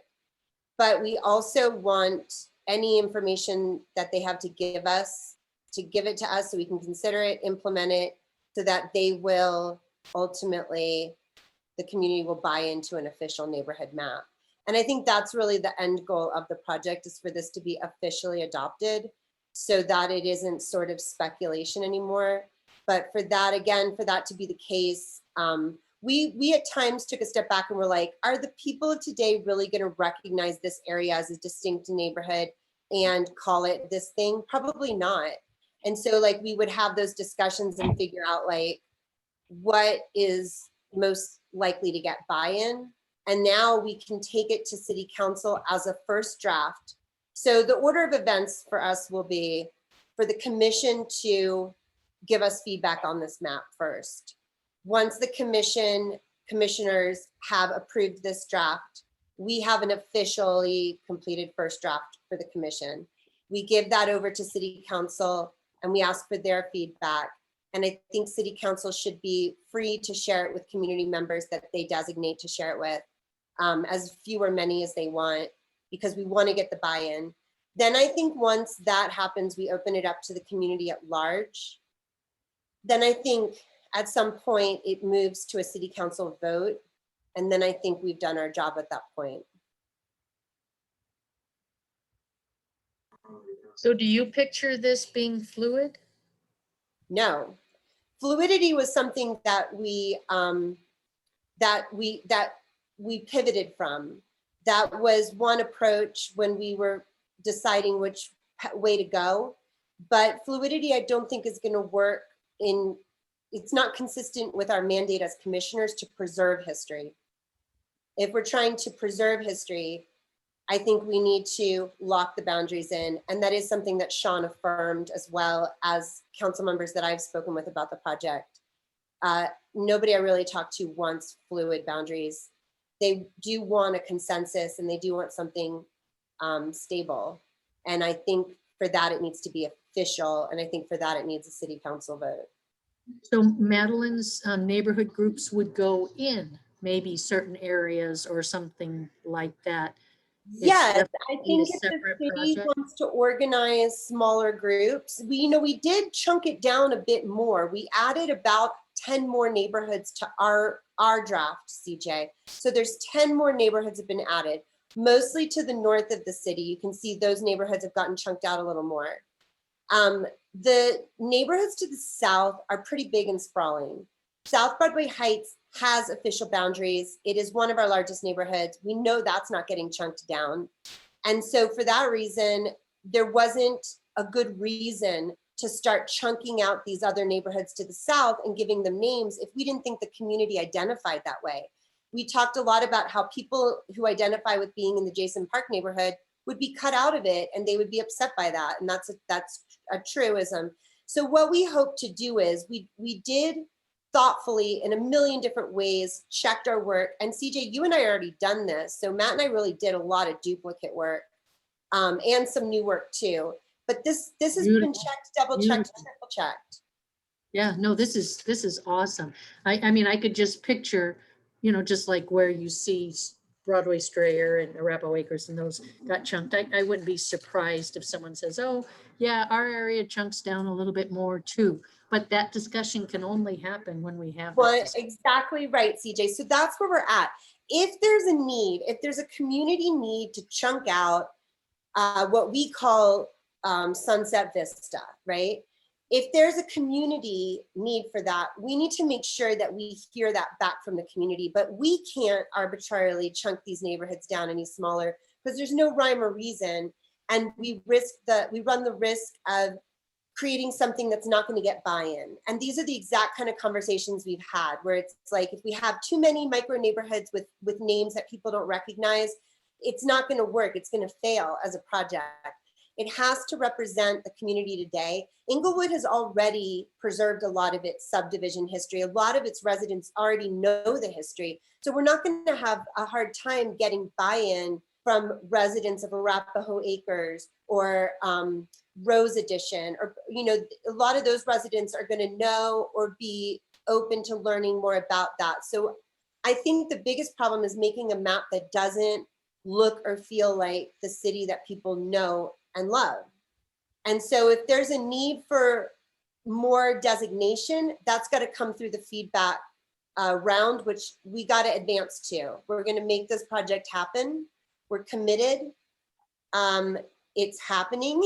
but we also want any information that they have to give us, to give it to us so we can consider it, implement it, so that they will ultimately, the community will buy into an official neighborhood map. And I think that's really the end goal of the project, is for this to be officially adopted so that it isn't sort of speculation anymore. But for that, again, for that to be the case, we at times took a step back and were like, are the people of today really going to recognize this area as a distinct neighborhood? and call it this thing? Probably not. And so like we would have those discussions and figure out like what is most likely to get buy-in. And now we can take it to city council as a first draft. So the order of events for us will be for the commission to give us feedback on this map first. Once the commissioners have approved this draft, we have an officially completed first draft for the commission. We give that over to city council and we ask for their feedback. And I think city council should be free to share it with community members that they designate to share it with, as few or many as they want, because we want to get the buy-in. Then I think once that happens, we open it up to the community at large. Then I think at some point it moves to a city council vote. And then I think we've done our job at that point. So do you picture this being fluid? No, fluidity was something that we pivoted from. That was one approach when we were deciding which way to go. But fluidity, I don't think is going to work in. It's not consistent with our mandate as commissioners to preserve history. If we're trying to preserve history, I think we need to lock the boundaries in. And that is something that Sean affirmed, as well as council members that I've spoken with about the project. Nobody I really talked to wants fluid boundaries. They do want a consensus and they do want something stable. And I think for that, it needs to be official. And I think for that, it needs a city council vote. So Madeline's neighborhood groups would go in maybe certain areas or something like that. Yes, I think a if the separate city project? wants to organize smaller groups, we did chunk it down a bit more. We added about 10 more neighborhoods to our draft, CJ. So there's 10 more neighborhoods have been added, mostly to the north of the city. You can see those neighborhoods have gotten chunked out a little more. The neighborhoods to the south are pretty big and sprawling. South Broadway Heights has official boundaries. It is one of our largest neighborhoods. We know that's not getting chunked down. And so for that reason, there wasn't a good reason to start chunking out these other neighborhoods to the south and giving them names if we didn't think the community identified that way. We talked a lot about how people who identify with being in the Jason Park neighborhood would be cut out of it and they would be upset by that. And that's a truism. So what we hope to do is we did thoughtfully in a million different ways, checked our work. And CJ, you and I already done this. So Matt and I really did a lot of duplicate work and some new work too. But this has been checked, double checked, triple checked. Yeah, no, this is awesome. I mean, I could just picture, just like where you see Broadway Strayer and Arapahoe Acres and those got chunked. I wouldn't be surprised if someone says, oh yeah, our area chunks down a little bit more too. But that discussion can only happen when we have. Well, exactly right, CJ. So that's where we're at. If there's a need, if there's a community need to chunk out what we call Sunset Vista, right? If there's a community need for that, we need to make sure that we hear that back from the community, but we can't arbitrarily chunk these neighborhoods down any smaller because there's no rhyme or reason. And we run the risk of creating something that's not going to get buy-in. And these are the exact kind of conversations we've had where it's like, if we have too many micro neighborhoods with names that people don't recognize, it's not going to work. It's going to fail as a project. It has to represent the community today. Inglewood has already preserved a lot of its subdivision history. A lot of its residents already know the history. So we're not going to have a hard time getting buy-in from residents of Arapahoe Acres or Rose Edition, or a lot of those residents are going to know or be open to learning more about that. So I think the biggest problem is making a map that doesn't look or feel like the city that people know and love. And so if there's a need for more designation, that's got to come through the feedback round, which we got to advance to. We're going to make this project happen. We're committed. It's happening.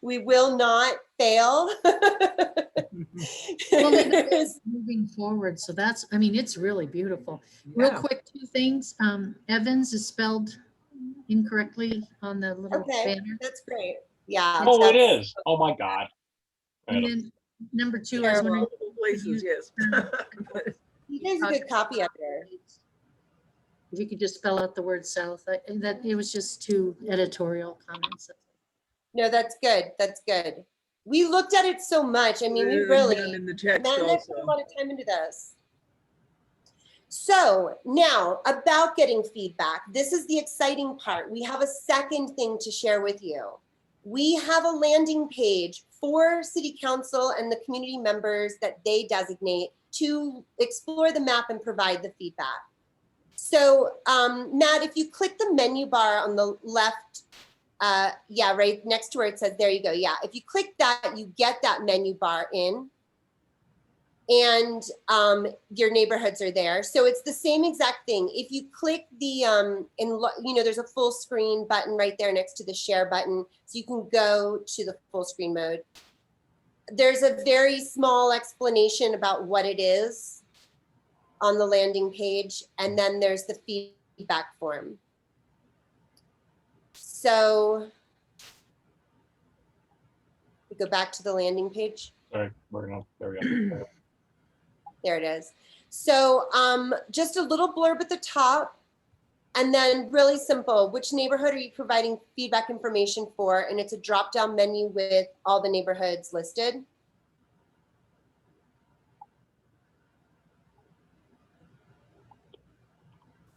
We will not fail. Well, it's moving forward. So it's really beautiful. Real quick, two things. Evans is spelled incorrectly on the little Okay, banner. that's great. Yeah. Oh, it that's is. Oh, my God. And then number 2, I was wondering. Multiple places, yes. You guys a good copy editor. If you could just spell out the word south, that it was just 2 editorial comments. No, that's good. That's good. We looked at it so much. I mean, we really, Down in the Matt text and I put a also. lot of time into this. So now about getting feedback. This is the exciting part. We have a second thing to share with you. We have a landing page for City Council and the community members that they designate to explore the map and provide the feedback. So Matt, if you click the menu bar on the left, yeah, right next to where it says, there you go. Yeah, if you click that, you get that menu bar in and your neighborhoods are there. So it's the same exact thing. If you click the, there's a full screen button right there next to the share button. So you can go to the full screen mode. There's a very small explanation about what it is on the landing page. And then there's the feedback form. So we go back to the landing page. Sorry, there we go. There it is. So just a little blurb at the top and then really simple, which neighborhood are you providing feedback information for? And it's a drop-down menu with all the neighborhoods listed.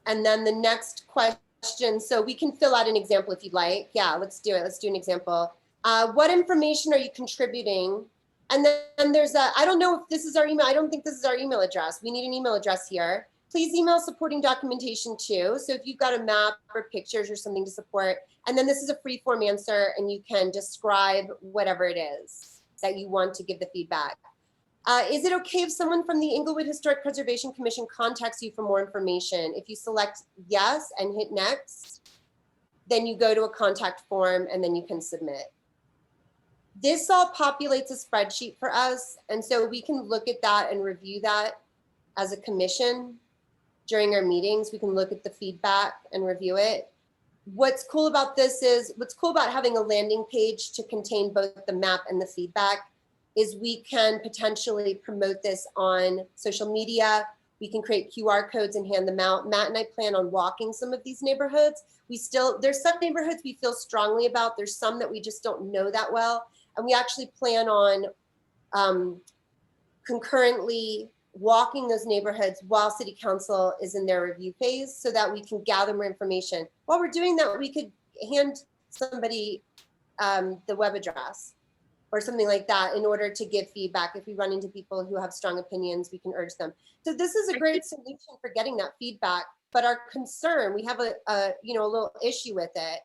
And then the next question, so we can fill out an example if you'd like. Yeah, let's do it. Let's do an example. What information are you contributing? And then there's a, I don't know if this is our email. I don't think this is our email address. We need an email address here. Please email supporting documentation too. So if you've got a map or pictures or something to support, and then this is a free form answer and you can describe whatever it is that you want to give the feedback. Is it okay if someone from the Inglewood Historic Preservation Commission contacts you for more information? If you select yes and hit next, then you go to a contact form and then you can submit. This all populates a spreadsheet for us. And so we can look at that and review that as a commission during our meetings. We can look at the feedback and review it. What's cool about this is, what's cool about having a landing page to contain both the map and the feedback is we can potentially promote this on social media. We can create QR codes and hand them out. Matt and I plan on walking some of these neighborhoods. There's some neighborhoods we feel strongly about. There's some that we just don't know that well. And we actually plan on concurrently walking those neighborhoods while City Council is in their review phase so that we can gather more information. While we're doing that, we could hand somebody the web address or something like that in order to give feedback. If we run into people who have strong opinions, we can urge them. So this is a great solution for getting that feedback. But our concern, we have a little issue with it,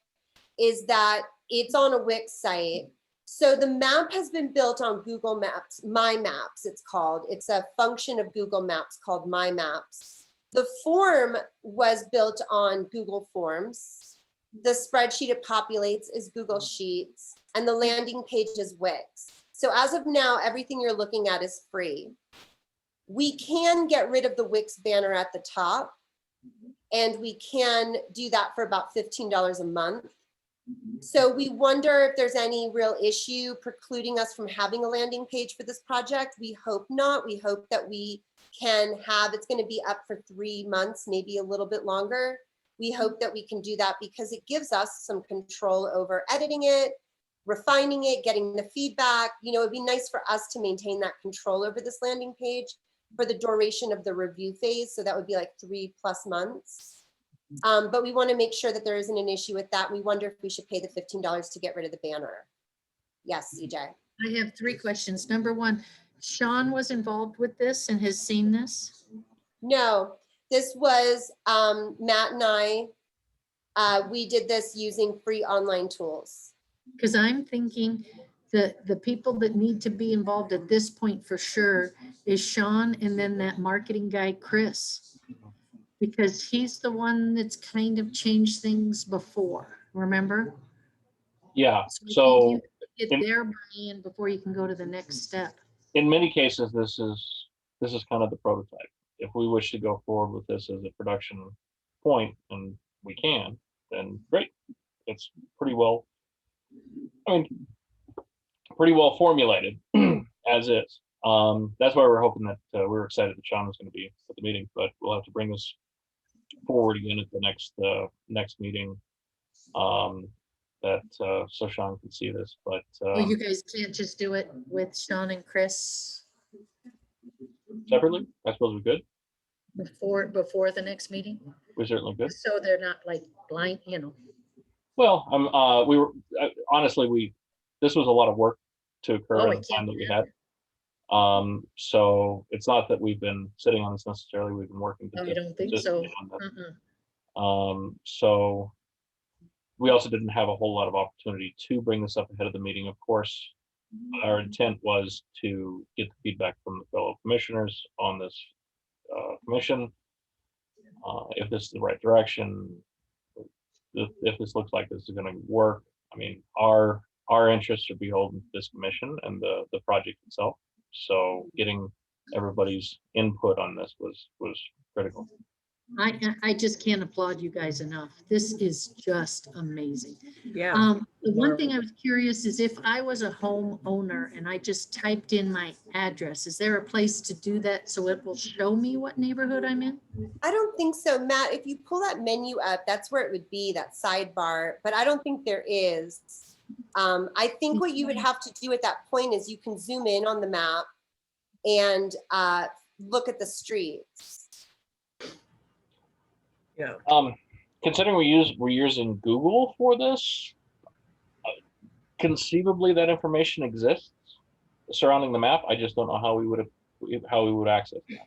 is that it's on a Wix site. So the map has been built on Google Maps, My Maps it's called. It's a function of Google Maps called My Maps. The form was built on Google Forms. The spreadsheet it populates is Google Sheets, and the landing page is Wix. So as of now, everything you're looking at is free. We can get rid of the Wix banner at the top, and we can do that for about $15 a month. So we wonder if there's any real issue precluding us from having a landing page for this project. We hope not. We hope that we can have, it's going to be up for 3 months, maybe a little bit longer. We hope that we can do that because it gives us some control over editing it, refining it, getting the feedback. It'd be nice for us to maintain that control over this landing page for the duration of the review phase. So that would be like 3+ months. But we want to make sure that there isn't an issue with that. We wonder if we should pay the $15 to get rid of the banner. Yes, CJ. I have 3 questions. Number 1, Sean was involved with this and has seen this? No, this was Matt and I. We did this using free online tools. Because I'm thinking that the people that need to be involved at this point for sure is Sean and then that marketing guy, Chris. Because he's the one that's kind of changed things before, remember? Yeah, So so get their money in before you can go to the next step. in many cases, this is kind of the prototype. If we wish to go forward with this as a production point, and we can, then great. It's pretty well, I mean, pretty well formulated as is. That's why we're hoping that we're excited that Sean was going to be at the meeting, but we'll have to bring this forward again at the next meeting. So Sean can see this, but Well, you guys can't just do it with Sean and Chris separately, I suppose we could. before the next meeting? We certainly could. So they're not like blind, you know. Well, we were honestly, this was a lot of work to occur Oh, in I the time can't that we had. So it's not that we've been sitting on this necessarily. We've been working. I don't think so. consistently on this. Mm-mm. So we also didn't have a whole lot of opportunity to bring this up ahead of the meeting. Of course, our intent was to get the feedback from the fellow commissioners on this commission. If this is the right direction, if this looks like this is going to work. I mean, our interests are beholden to this commission and the project itself. So getting everybody's input on this was critical. I just can't applaud you guys enough. This is just amazing. Yeah. The one thing I was curious is if I was a homeowner and I just typed in my address, is there a place to do that so it will show me what neighborhood I'm in? I don't think so, Matt. If you pull that menu up, that's where it would be, that sidebar, but I don't think there is. I think what you would have to do at that point is you can zoom in on the map and look at the streets. Yeah. Considering we're using Google for this, conceivably that information exists surrounding the map. I just don't know how we would access that.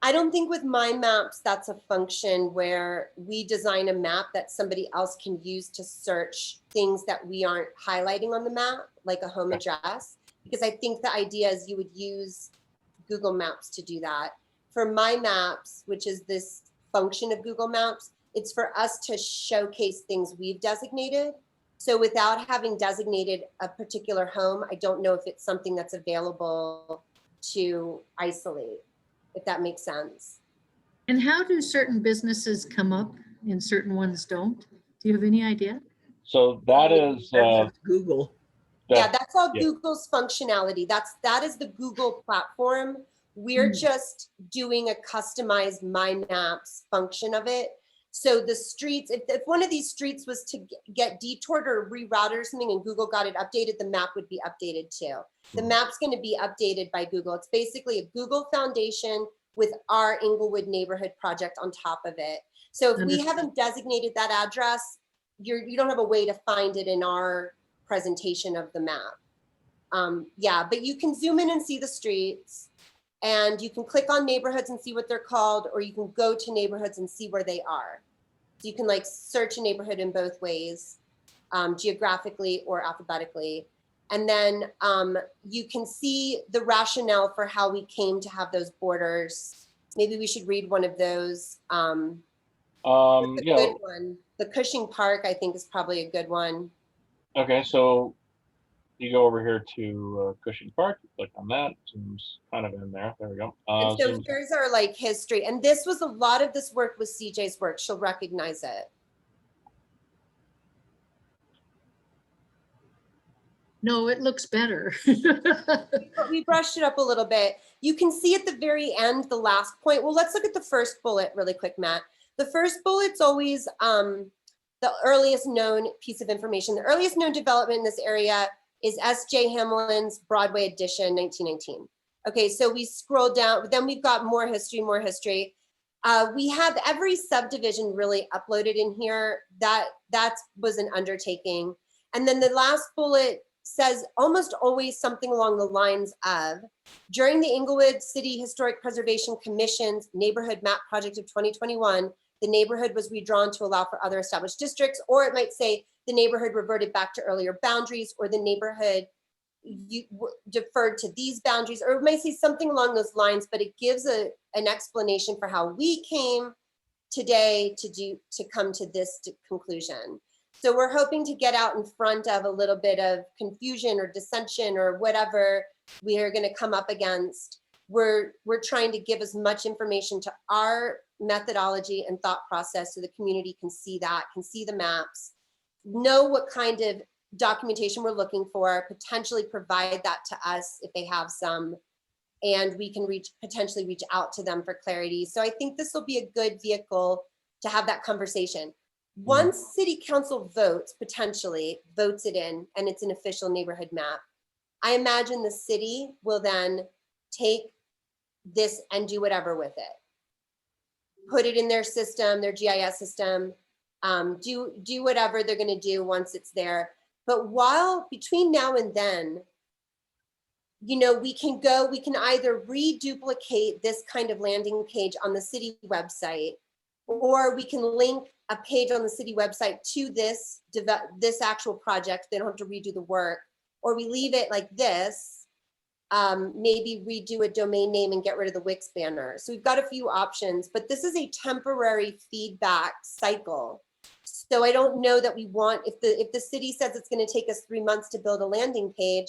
I don't think with My Maps, that's a function where we design a map that somebody else can use to search things that we aren't highlighting on the map, like a home address. Because I think the idea is you would use Google Maps to do that. For My Maps, which is this function of Google Maps, it's for us to showcase things we've designated. So without having designated a particular home, I don't know if it's something that's available to isolate, if that makes sense. And how do certain businesses come up and certain ones don't? Do you have any idea? So that is That's just Google. Yeah, that's all yeah. Google's functionality. That is the Google platform. We're just doing a customized My Maps function of it. So the streets, if one of these streets was to get detoured or rerouted or something and Google got it updated, the map would be updated too. The map's going to be updated by Google. It's basically a Google foundation with our Inglewood neighborhood project on top of it. So if we haven't designated that address, you don't have a way to find it in our presentation of the map. Yeah, but you can zoom in and see the streets, and you can click on neighborhoods and see what they're called, or you can go to neighborhoods and see where they are. So you can like search a neighborhood in both ways, geographically or alphabetically. And then you can see the rationale for how we came to have those borders. Maybe we should read one of those. The good one, the Cushing Park, I think is probably a good one. Okay, so you go over here to Cushing Park, you click on that, zooms kind of in there. There we go. And so here's our like history. And this was a lot of this work was CJ's work. She'll recognize it. No, it looks better. But we brushed it up a little bit. You can see at the very end, the last point. Well, let's look at the first bullet really quick, Matt. The first bullet's always the earliest known piece of information. The earliest known development in this area is S.J. Hamlin's Broadway Edition, 1919. Okay, so we scroll down, then we've got more history, more history. We have every subdivision really uploaded in here. That was an undertaking. And then the last bullet says almost always something along the lines of, during the Inglewood City Historic Preservation Commission's Neighborhood Map Project of 2021, the neighborhood was redrawn to allow for other established districts, or it might say the neighborhood reverted back to earlier boundaries, or the neighborhood deferred to these boundaries, or it might say something along those lines, but it gives an explanation for how we came today to come to this conclusion. So we're hoping to get out in front of a little bit of confusion or dissension or whatever we are going to come up against. We're trying to give as much information to our methodology and thought process so the community can see that, can see the maps, know what kind of documentation we're looking for, potentially provide that to us if they have some, and we can potentially reach out to them for clarity. So I think this will be a good vehicle to have that conversation. Once city council potentially votes it in, and it's an official neighborhood map, I imagine the city will then take this and do whatever with it. Put it in their system, their GIS system, do whatever they're gonna do once it's there. But between now and then, you know, we can either reduplicate this kind of landing page on the city website, or we can link a page on the city website to this actual project. They don't have to redo the work, or we leave it like this, maybe redo a domain name and get rid of the Wix banner. So we've got a few options, but this is a temporary feedback cycle. So I don't know that we want, if the city says it's going to take us 3 months to build a landing page,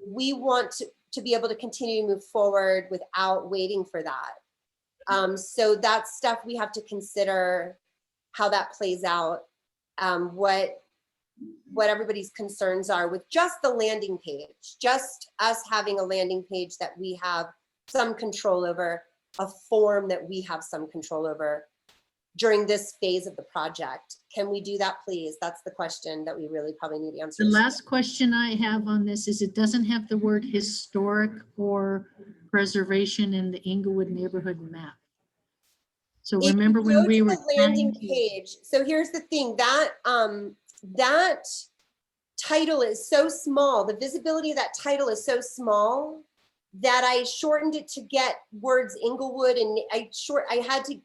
we want to be able to continue to move forward without waiting for that. So that's stuff we have to consider, how that plays out, what everybody's concerns are with just the landing page, just us having a landing page that we have some control over, a form that we have some control over during this phase of the project. Can we do that, please? That's the question that we really probably need answers. The last question I have on this is it doesn't have the word historic or preservation in the Inglewood neighborhood map. So If you remember when go we to were the landing trying to- page. So here's the thing, that that title is so small. The visibility of that title is so small that I shortened it to get words Inglewood, and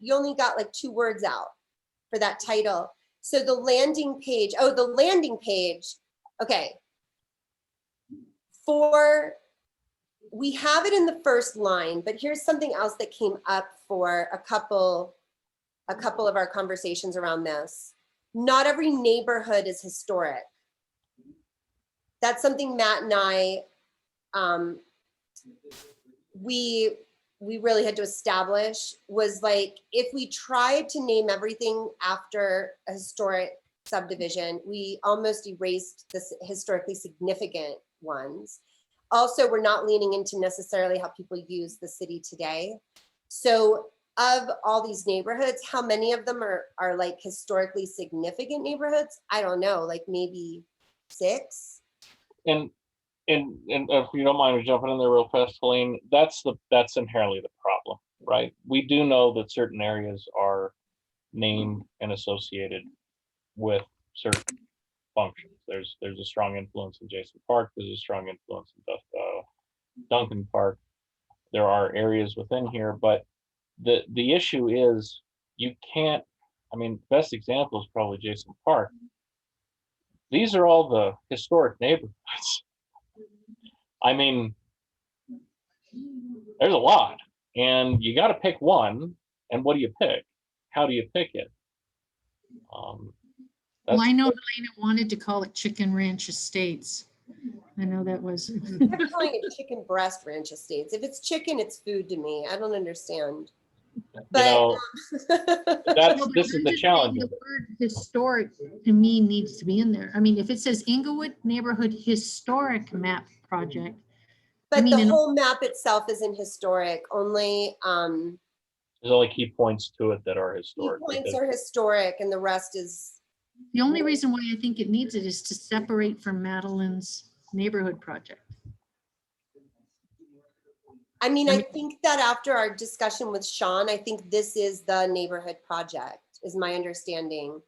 you only got like 2 words out for that title. So the landing page, okay. We have it in the first line, but here's something else that came up for a couple of our conversations around this. Not every neighborhood is historic. That's something Matt and I, we really had to establish, was like, if we tried to name everything after a historic subdivision, we almost erased the historically significant ones. Also, we're not leaning into necessarily how people use the city today. So of all these neighborhoods, how many of them are like historically significant neighborhoods? I don't know, like maybe 6. And if you don't mind me jumping in there real fast, Helene, that's inherently the problem, right? We do know that certain areas are named and associated with certain functions. There's a strong influence in Jason Park. There's a strong influence in Duncan Park. There are areas within here, but the issue is you can't. I mean, best example is probably Jason Park. These are all the historic neighborhoods. I mean, there's a lot, and you got to pick one. And what do you pick? How do you pick it? Well, I know Helena wanted to call it Chicken Ranch Estates. I know that was. I'm calling it Chicken Breast Ranch Estates. If it's chicken, it's food to me. I don't understand. But this is the challenge. The word historic to me needs to be in there. I mean, if it says Inglewood Neighborhood Historic Map Project. But the whole map itself isn't historic. Only there's only key points to it that are historic. Key points are historic, and the rest is. The only reason why I think it needs it is to separate from Madeline's neighborhood project. I mean, I think that after our discussion with Sean, I think this is the neighborhood project, is my understanding.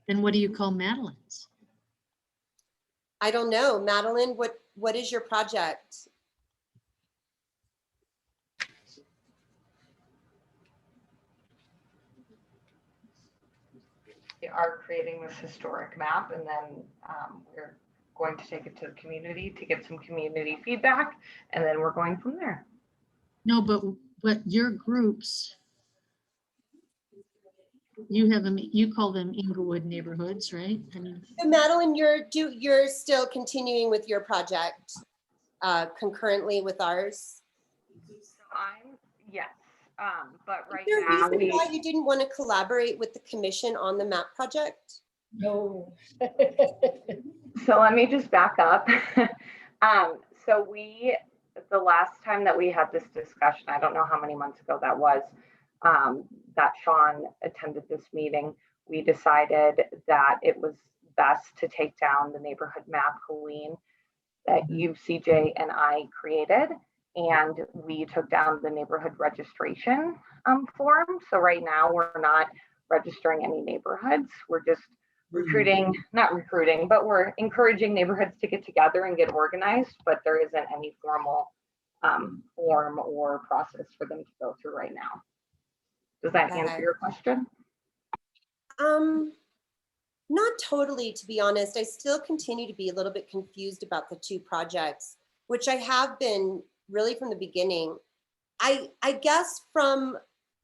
Then what do you call Madeline's? I don't know. Madeline, what is your project? We are creating this historic map, and then we're going to take it to the community to get some community feedback, and then we're going from there. No, but your groups, you have them, you call them Inglewood neighborhoods, right? I mean, So Madeline, you're still continuing with your project concurrently with ours? Yes, But right Is there a now, reason why you didn't want to collaborate with the commission on the map project? No. so let me just back up. So the last time that we had this discussion, I don't know how many months ago that was, that Sean attended this meeting, we decided that it was best to take down the neighborhood map, Helene, that you, CJ, and I created. And we took down the neighborhood registration form. So right now we're not registering any neighborhoods. We're just not recruiting, but we're encouraging neighborhoods to get together and get organized, but there isn't any formal form or process for them to go through right now. Does that answer your question? Not totally, to be honest. I still continue to be a little bit confused about the two projects, which I have been really from the beginning. I guess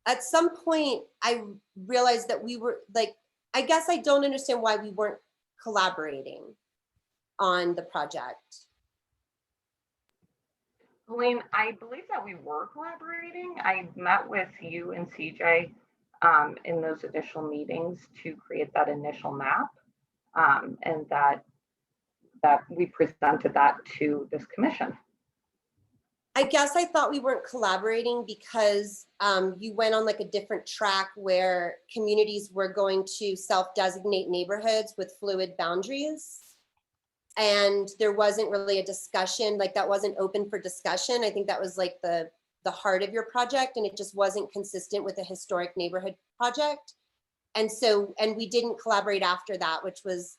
at some point I realized that we were like, I guess I don't understand why we weren't collaborating on the project. Helene, I believe that we were collaborating. I met with you and CJ in those initial meetings to create that initial map, and that we presented that to this commission. I guess I thought we weren't collaborating because you went on like a different track where communities were going to self-designate neighborhoods with fluid boundaries. And there wasn't really a discussion, like that wasn't open for discussion. I think that was like the heart of your project, and it just wasn't consistent with a historic neighborhood project. And we didn't collaborate after that, which was,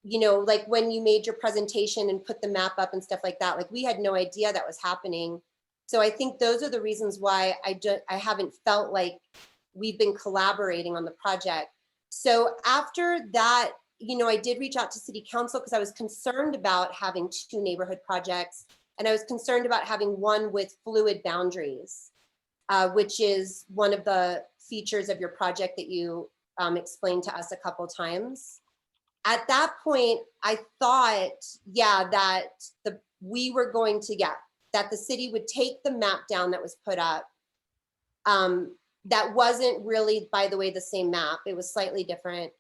you know, like when you made your presentation and put the map up and stuff like that, like we had no idea that was happening. So I think those are the reasons why I haven't felt like we've been collaborating on the project. So after that, you know, I did reach out to City Council because I was concerned about having two neighborhood projects, and I was concerned about having one with fluid boundaries, which is one of the features of your project that you explained to us a couple times. At that point, I thought, yeah, that we were going to get, that the city would take the map down that was put up. That wasn't really, by the way, the same map. It was slightly different.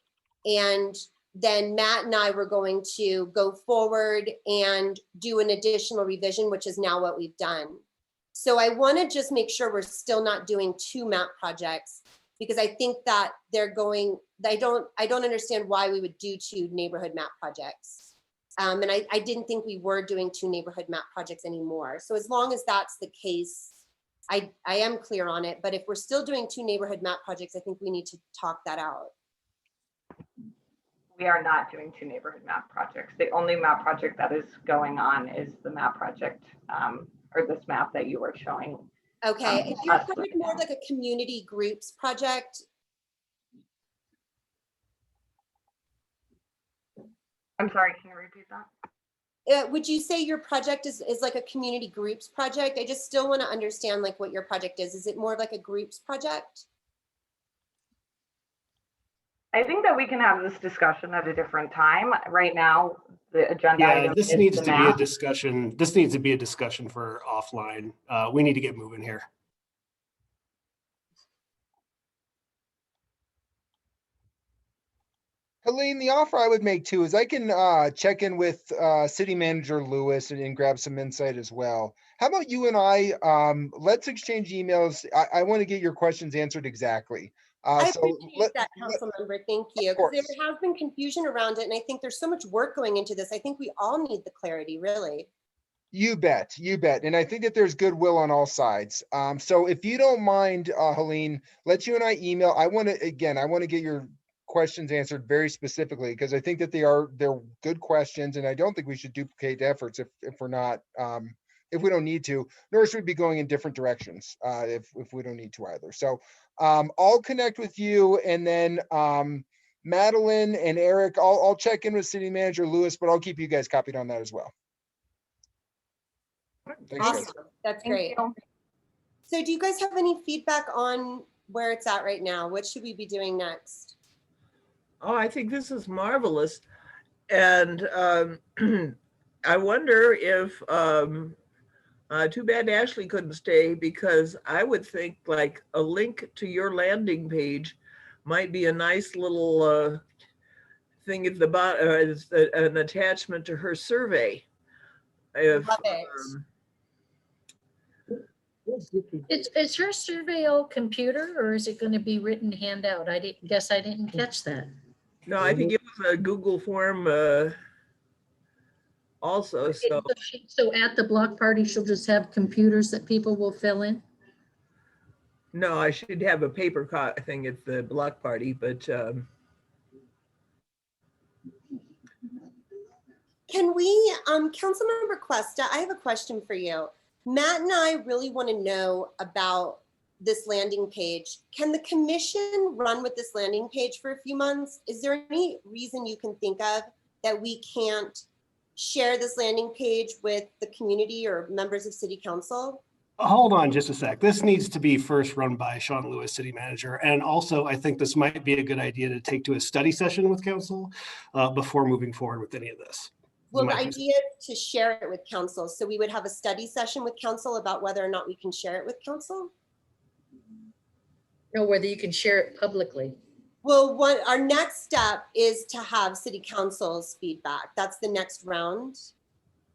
And then Matt and I were going to go forward and do an additional revision, which is now what we've done. So I want to just make sure we're still not doing two map projects, because I think that they're going, I don't understand why we would do two neighborhood map projects. And I didn't think we were doing two neighborhood map projects anymore. So as long as that's the case, I am clear on it. But if we're still doing two neighborhood map projects, I think we need to talk that out. We are not doing two neighborhood map projects. The only map project that is going on is the map project, or this map that you were showing. Okay, if you're kind of more like a community groups project. I'm sorry, can you repeat that? Would you say your project is like a community groups project? I just still want to understand like what your project is. Is it more of like a groups project? I think that we can have this discussion at a different time. Right now, the agenda. Yeah, this needs to be a discussion. This needs to be a discussion for offline. We need to get moving here. Helene, the offer I would make too is I can check in with City Manager Lewis and grab some insight as well. How about you and I, let's exchange emails. I want to get your questions answered exactly. I appreciate that, council member. Thank you. There has been confusion around it, and I think there's so much work going into this. I think we all need the clarity, really. You bet, you bet. And I think that there's goodwill on all sides. So if you don't mind, Helene, let you and I email. I want to get your questions answered very specifically, because I think that they're good questions, and I don't think we should duplicate efforts if we're not, if we don't need to, nor should we be going in different directions if we don't need to either. So I'll connect with you, and then Madeline and Eric, I'll check in with City Manager Lewis, but I'll keep you guys copied on that as well. Thanks, awesome. guys. That's great. So do you guys have any feedback on where it's at right now? What should we be doing next? Oh, I think this is marvelous. And I wonder if Too bad Ashley couldn't stay, because I would think like a link to your landing page might be a nice little thing at the bottom, as an attachment to her survey. If, Love it. Is her survey all computer or is it going to be written handout? I didn't catch that. No, I think it was a Google form also, so. So at the block party, she'll just have computers that people will fill in? No, I should have a paper thing at the block party, but Can we, Councilmember Cuesta, I have a question for you. Matt and I really want to know about this landing page. Can the commission run with this landing page for a few months? Is there any reason you can think of that we can't share this landing page with the community or members of city council? Hold on just a sec. This needs to be first run by Sean Lewis, city manager. And also, I think this might be a good idea to take to a study session with council before moving forward with any of this. Well, the idea to share it with council. So we would have a study session with council about whether or not we can share it with council. No, whether you can share it publicly. Well, what our next step is to have city council's feedback. That's the next round,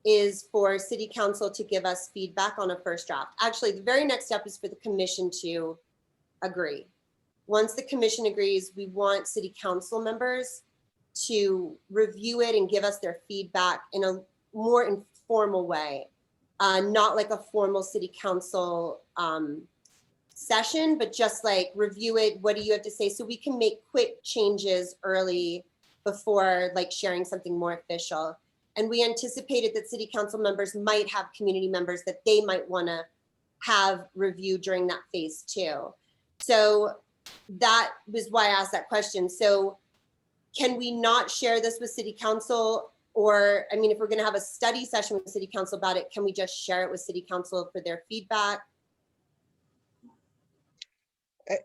is for city council to give us feedback on a first draft. Actually, the very next step is for the commission to agree. Once the commission agrees, we want city council members to review it and give us their feedback in a more informal way, not like a formal city council session, but just like review it. What do you have to say? So we can make quick changes early before like sharing something more official. And we anticipated that city council members might have community members that they might want to have review during that phase too. So that was why I asked that question. So can we not share this with city council? Or, I mean, if we're going to have a study session with city council about it, can we just share it with city council for their feedback?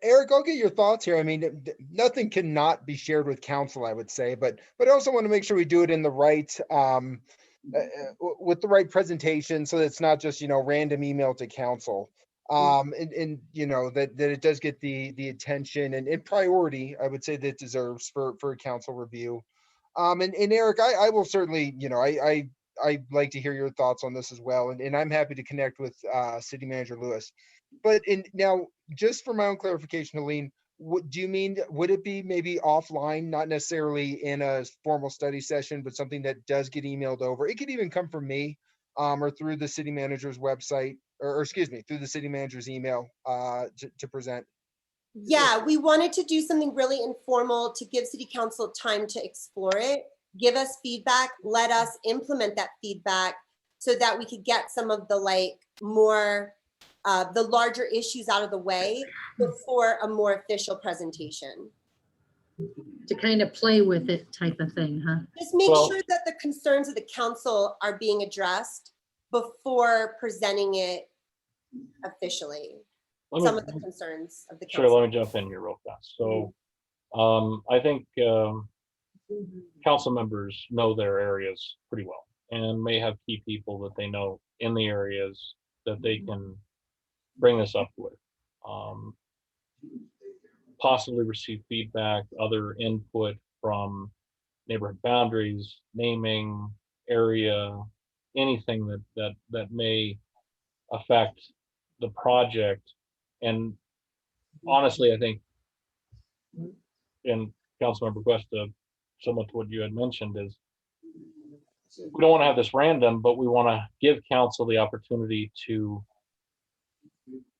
Eric, I'll get your thoughts here. I mean, nothing cannot be shared with council, I would say, but I also want to make sure we do it in the right, with the right presentation, so that it's not just, random email to council. And that it does get the attention and priority, I would say, that it deserves for a council review. And Eric, I will certainly, I'd like to hear your thoughts on this as well. And I'm happy to connect with City Manager Lewis. But now, just for my own clarification, Helene, what do you mean? Would it be maybe offline, not necessarily in a formal study session, but something that does get emailed over? It could even come from me or through the city manager's website, or excuse me, through the city manager's email to present. Yeah, we wanted to do something really informal to give city council time to explore it, give us feedback, let us implement that feedback so that we could get some of the more the larger issues out of the way before a more official presentation. To kind of play with it type of thing, huh? Just make sure that the concerns of the council are being addressed before presenting it officially. Some of the concerns of the council. Sure, let me jump in here real fast. So I think council members know their areas pretty well and may have key people that they know in the areas that they can bring this up with. Possibly receive feedback, other input from neighborhood boundaries, naming, area, anything that may affect the project. And honestly, I think, and Councilmember Cuesta, somewhat to what you had mentioned, is we don't want to have this random, but we want to give council the opportunity to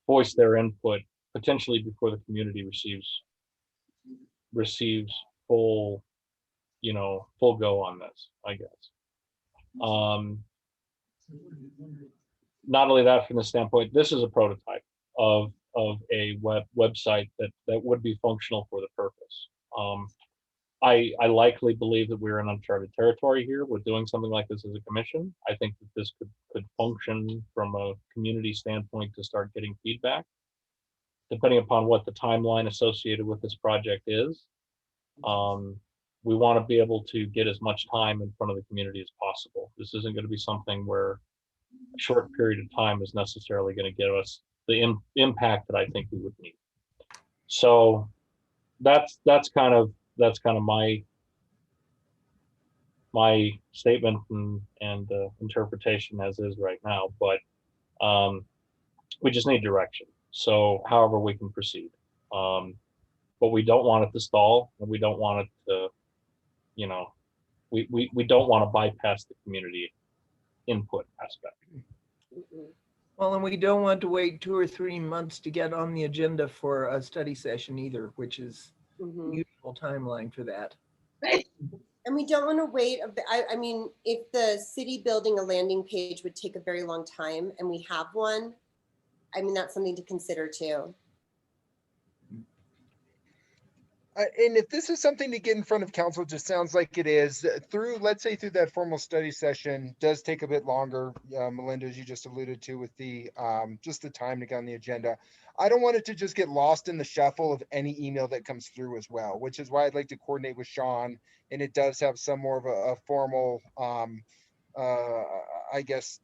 voice their input potentially before the community receives full go on this, I guess. Not only that, from the standpoint, this is a prototype of a website that would be functional for the purpose. I likely believe that we're in uncharted territory here with doing something like this as a commission. I think that this could function from a community standpoint to start getting feedback, depending upon what the timeline associated with this project is. We want to be able to get as much time in front of the community as possible. This isn't going to be something where short period of time is necessarily going to give us the impact that I think we would need. So that's kind of my statement and interpretation as is right now. But we just need direction. So however we can proceed. But we don't want it to stall, and we don't want it to, you know, we don't want to bypass the community input aspect. Mhm. Well, and we don't want to wait 2 or 3 months to get on the agenda for a study session either, which is Mhm. the usual timeline for that. And we don't want to wait. I mean, if the city building a landing page would take a very long time and we have one, I mean, that's something to consider too. And if this is something to get in front of council, it just sounds like it is through, let's say through that formal study session does take a bit longer. Melinda, as you just alluded to with the, just the time to get on the agenda. I don't want it to just get lost in the shuffle of any email that comes through as well, which is why I'd like to coordinate with Sean. And it does have some more of a formal, I guess,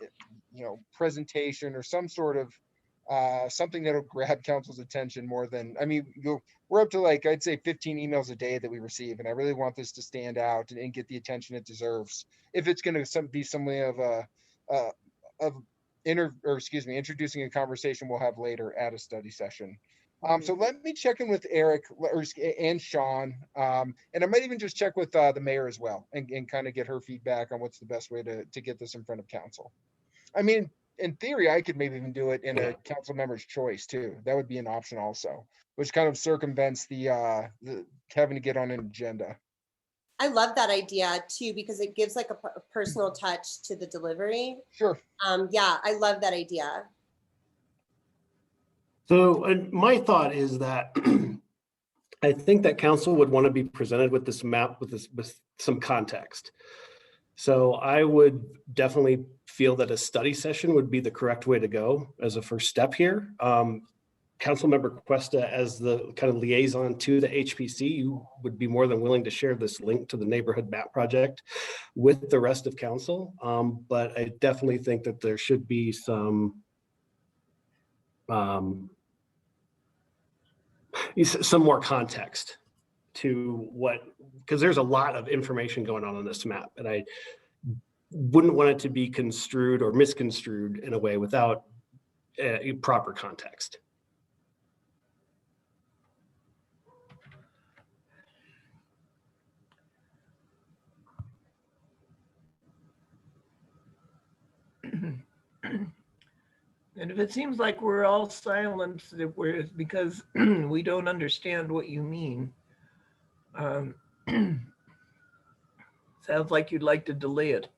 you know, presentation or some sort of, something that'll grab council's attention more than, I mean, we're up to like, I'd say 15 emails a day that we receive. And I really want this to stand out and get the attention it deserves. If it's going to be some way of introducing a conversation we'll have later at a study session. So let me check in with Eric and Sean. And I might even just check with the mayor as well and kind of get her feedback on what's the best way to get this in front of council. I mean, in theory, I could maybe even do it in a council member's choice too. That would be an option also, which kind of circumvents the having to get on an agenda. I love that idea too, because it gives like a personal touch to the delivery. Sure. Yeah, I love that idea. So and my thought is that I think that council would want to be presented with this map with some context. So I would definitely feel that a study session would be the correct way to go as a first step here. Councilmember Cuesta, as the kind of liaison to the HPC, you would be more than willing to share this link to the neighborhood map project with the rest of council. But I definitely think that there should be some more context to what, because there's a lot of information going on this map, and I wouldn't want it to be construed or misconstrued in a way without proper context. And if it seems like we're all silent, it's because we don't understand what you mean. Sounds like you'd like to delay it.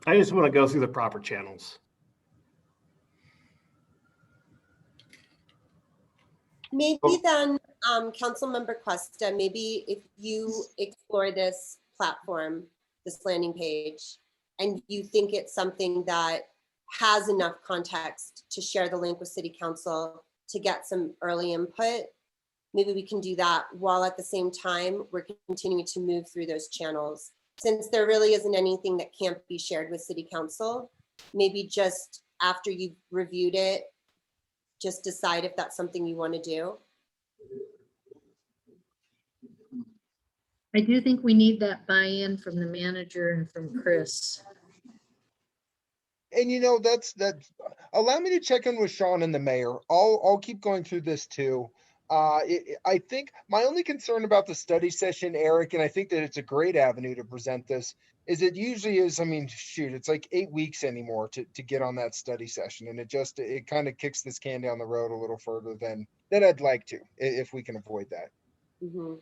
I just want to go through the proper channels. Maybe then, Councilmember Cuesta, maybe if you explore this platform, this landing page, and you think it's something that has enough context to share the link with City Council to get some early input, maybe we can do that while at the same time we're continuing to move through those channels. Since there really isn't anything that can't be shared with City Council, maybe just after you've reviewed it, just decide if that's something you want to do. I do think we need that buy-in from the manager and from Chris. And you know, that's allow me to check in with Sean and the mayor. I'll keep going through this too. I think my only concern about the study session, Eric, and I think that it's a great avenue to present this, is it usually is, I mean, shoot, it's like 8 weeks anymore to get on that study session. And it kind of kicks this can down the road a little further than I'd like to, if we can avoid that. Mm-hmm.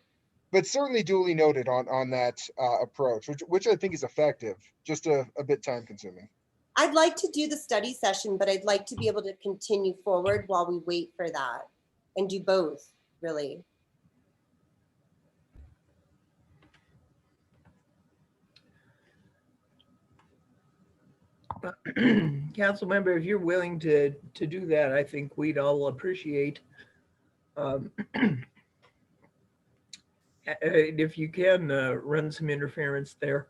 But certainly duly noted on that approach, which I think is effective, just a bit time consuming. I'd like to do the study session, but I'd like to be able to continue forward while we wait for that and do both, really. Council member, if you're willing to do that, I think we'd all appreciate. If you can run some interference there.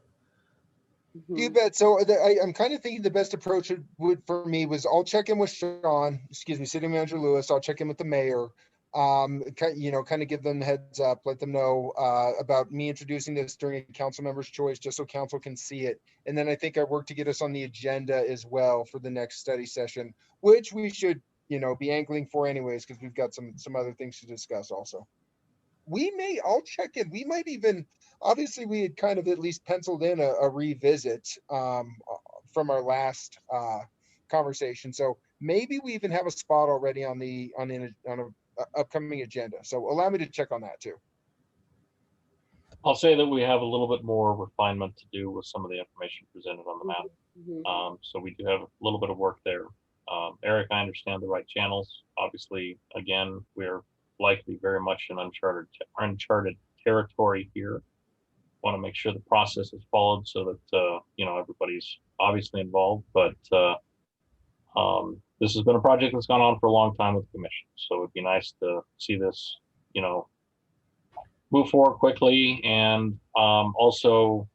You bet. So I'm kind of thinking the best approach would for me was I'll check in with Sean, excuse me, City Manager Lewis. I'll check in with the mayor. Kind of give them the heads up, let them know about me introducing this during a council member's choice, just so council can see it. And then I think I work to get us on the agenda as well for the next study session, which we should, be angling for anyways, because we've got some other things to discuss also. I'll check in. We might even, obviously we had kind of at least penciled in a revisit from our last conversation. So maybe we even have a spot already on a upcoming agenda. So allow me to check on that too. I'll say that we have a little bit more refinement to do with some of the information presented on the map. So we do have a little bit of work there. Eric, I understand the right channels. Obviously, again, we're likely very much in uncharted territory here. Want to make sure the process is followed so that everybody's obviously involved. But this has been a project that's gone on for a long time with the commission, so it'd be nice to see this, move forward quickly. And also,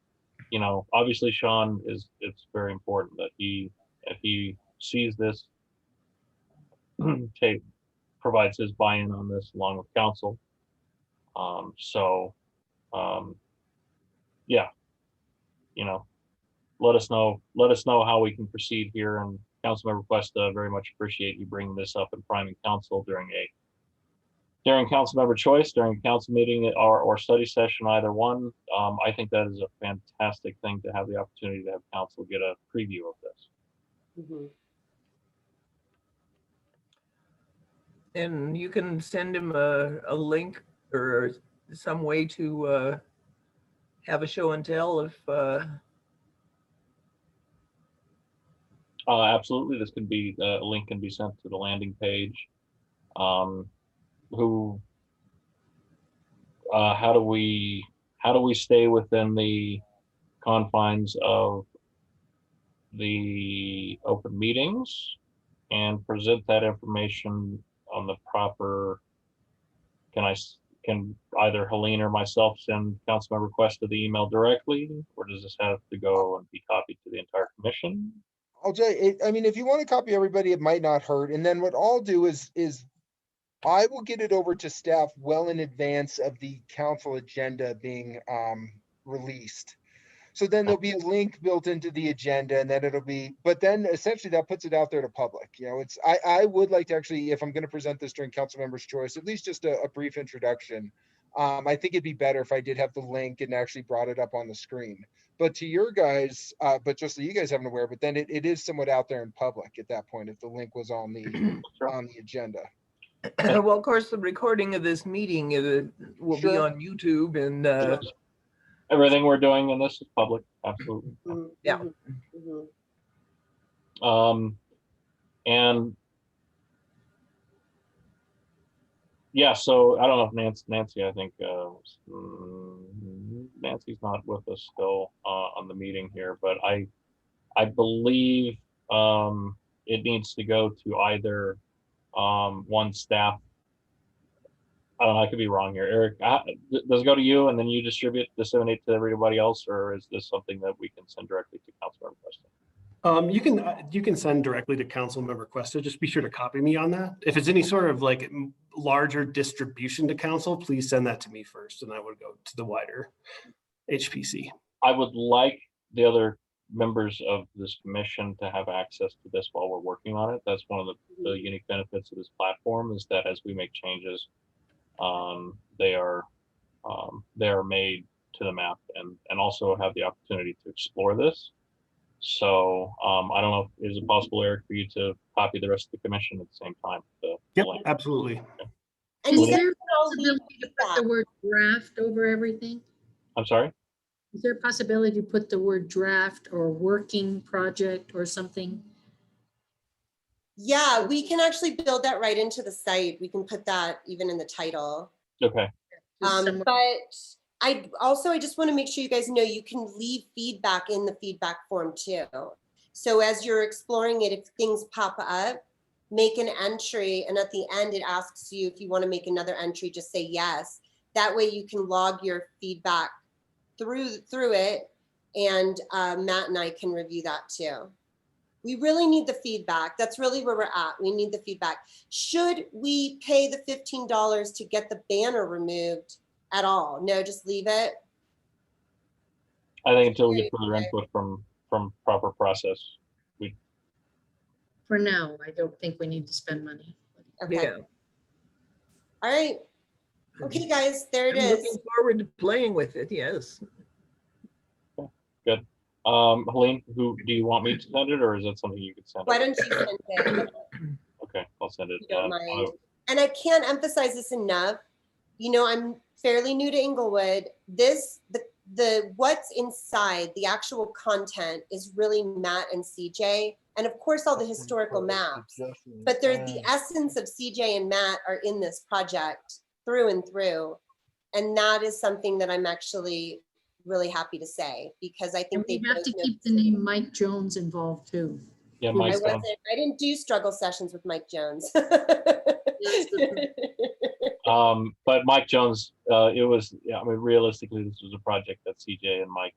obviously, Sean it's very important that if he sees this, provides his buy-in on this along with council. Let us know how we can proceed here. And Councilmember Cuesta, very much appreciate you bringing this up and priming council during council member choice, during council meeting or study session, either one. I think that is a fantastic thing to have the opportunity to have council get a preview of this. And you can send him a link or some way to have a show and tell if. Absolutely, this can be a link can be sent to the landing page. How do we stay within the confines of the open meetings and present that information on the proper? Can either Helene or myself send Councilmember Cuesta the email directly, or does this have to go and be copied to the entire commission? I'll tell you, I mean, if you want to copy everybody, it might not hurt. And then what I'll do is I will get it over to staff well in advance of the council agenda being released. So then there'll be a link built into the agenda, and then but then essentially that puts it out there to public. I would like to actually, if I'm going to present this during council members' choice, at least just a brief introduction. I think it'd be better if I did have the link and actually brought it up on the screen. But to your guys, but just so you guys haven't aware, but then it is somewhat out there in public at that point if the link was on the agenda. Well, of course, the recording of this meeting will be on YouTube, and everything we're doing in this is public. Absolutely. Yeah. And yeah, so I don't know if Nancy, I think Nancy's not with us still on the meeting here, but I believe it needs to go to either one staff. I don't know, I could be wrong here. Eric, does it go to you and then you disseminate to everybody else, or is this something that we can send directly to Councilmember Cuesta? You can send directly to Councilmember Cuesta. Just be sure to copy me on that. If it's any sort of like larger distribution to council, please send that to me first, and I would go to the wider HPC. I would like the other members of this commission to have access to this while we're working on it. That's one of the unique benefits of this platform, is that as we make changes, they are made to the map and also have the opportunity to explore this. So I don't know, is it possible, Eric, for you to copy the rest of the commission at the same time? Yep, absolutely. Okay. And is there a possibility to put the word draft over everything? I'm sorry? Is there a possibility to put the word draft or working project or something? Yeah, we can actually build that right into the site. We can put that even in the title. Okay. But I just want to make sure you guys know you can leave feedback in the feedback form too. So as you're exploring it, if things pop up, make an entry, and at the end it asks you if you want to make another entry, just say yes. That way you can log your feedback through it, And Matt and I can review that too. We really need the feedback. That's really where we're at. We need the feedback. Should we pay the $15 to get the banner removed at all? No, just leave it. I think until we get further input from proper process. For now, I don't think we need to spend money. Okay. Yeah. All right. Okay, guys, there it I'm is. looking forward to playing with it, yes. Good. Helene, who do you want me to send it, or is that something you could send? Why it? don't you send it? Okay, I'll send it. If you don't mind. And I can't emphasize this enough. You know, I'm fairly new to Inglewood. The what's inside, the actual content is really Matt and CJ. And of course, all the historical maps. But the essence of CJ and Matt are in this project through and through. And that is something that I'm actually really happy to say, because I And think we they have to keep the name Mike Jones involved too. Yeah, I Mike. I didn't do struggle sessions with Mike Jones. But Mike Jones, it was, yeah, I mean, realistically, this was a project that CJ and Mike,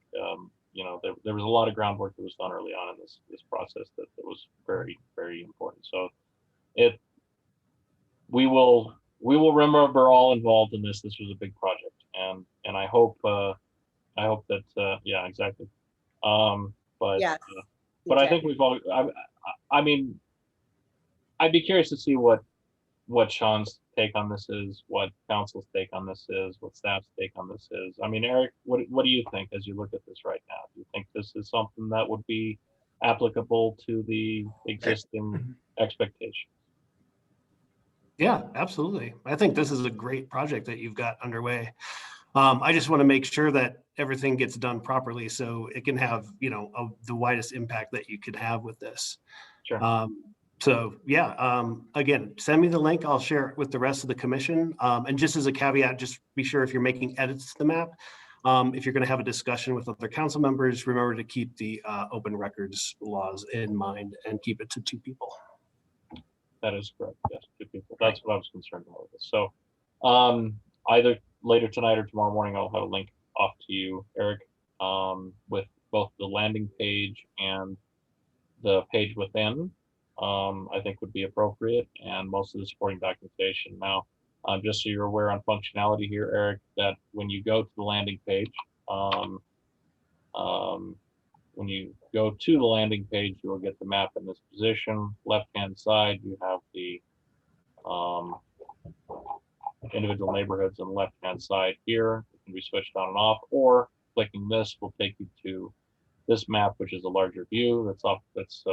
you know, there was a lot of groundwork that was done early on in this process that was very, very important. So we will remember all involved in this. This was a big project, and I hope that, yeah, exactly. But Yes, but I CJ. think we've all, I mean, I'd be curious to see what Sean's take on this is, what council's take on this is, what staff's take on this is. I mean, Eric, what do you think as you look at this right now? Do you think this is something that would be applicable to the existing expectation? Yeah, absolutely. I think this is a great project that you've got underway. I just want to make sure that everything gets done properly so it can have, you know, the widest impact that you could have with this. Sure. So yeah, again, send me the link. I'll share it with the rest of the commission. And just as a caveat, just be sure if you're making edits to the map, if you're going to have a discussion with other council members, remember to keep the open records laws in mind and keep it to 2 people. That is correct. Yes, 2 people. That's what I was concerned about with this. So either later tonight or tomorrow morning, I'll have a link off to you, Eric, with both the landing page and the page within. I think would be appropriate, and most of the supporting documentation. Now, just so you're aware on functionality here, Eric, that when you go to the landing page, when you go to the landing page, you will get the map in this position. Left-hand side, you have the individual neighborhoods, and left-hand side here, it can be switched on and off, or clicking this will take you to this map, which is a larger view that's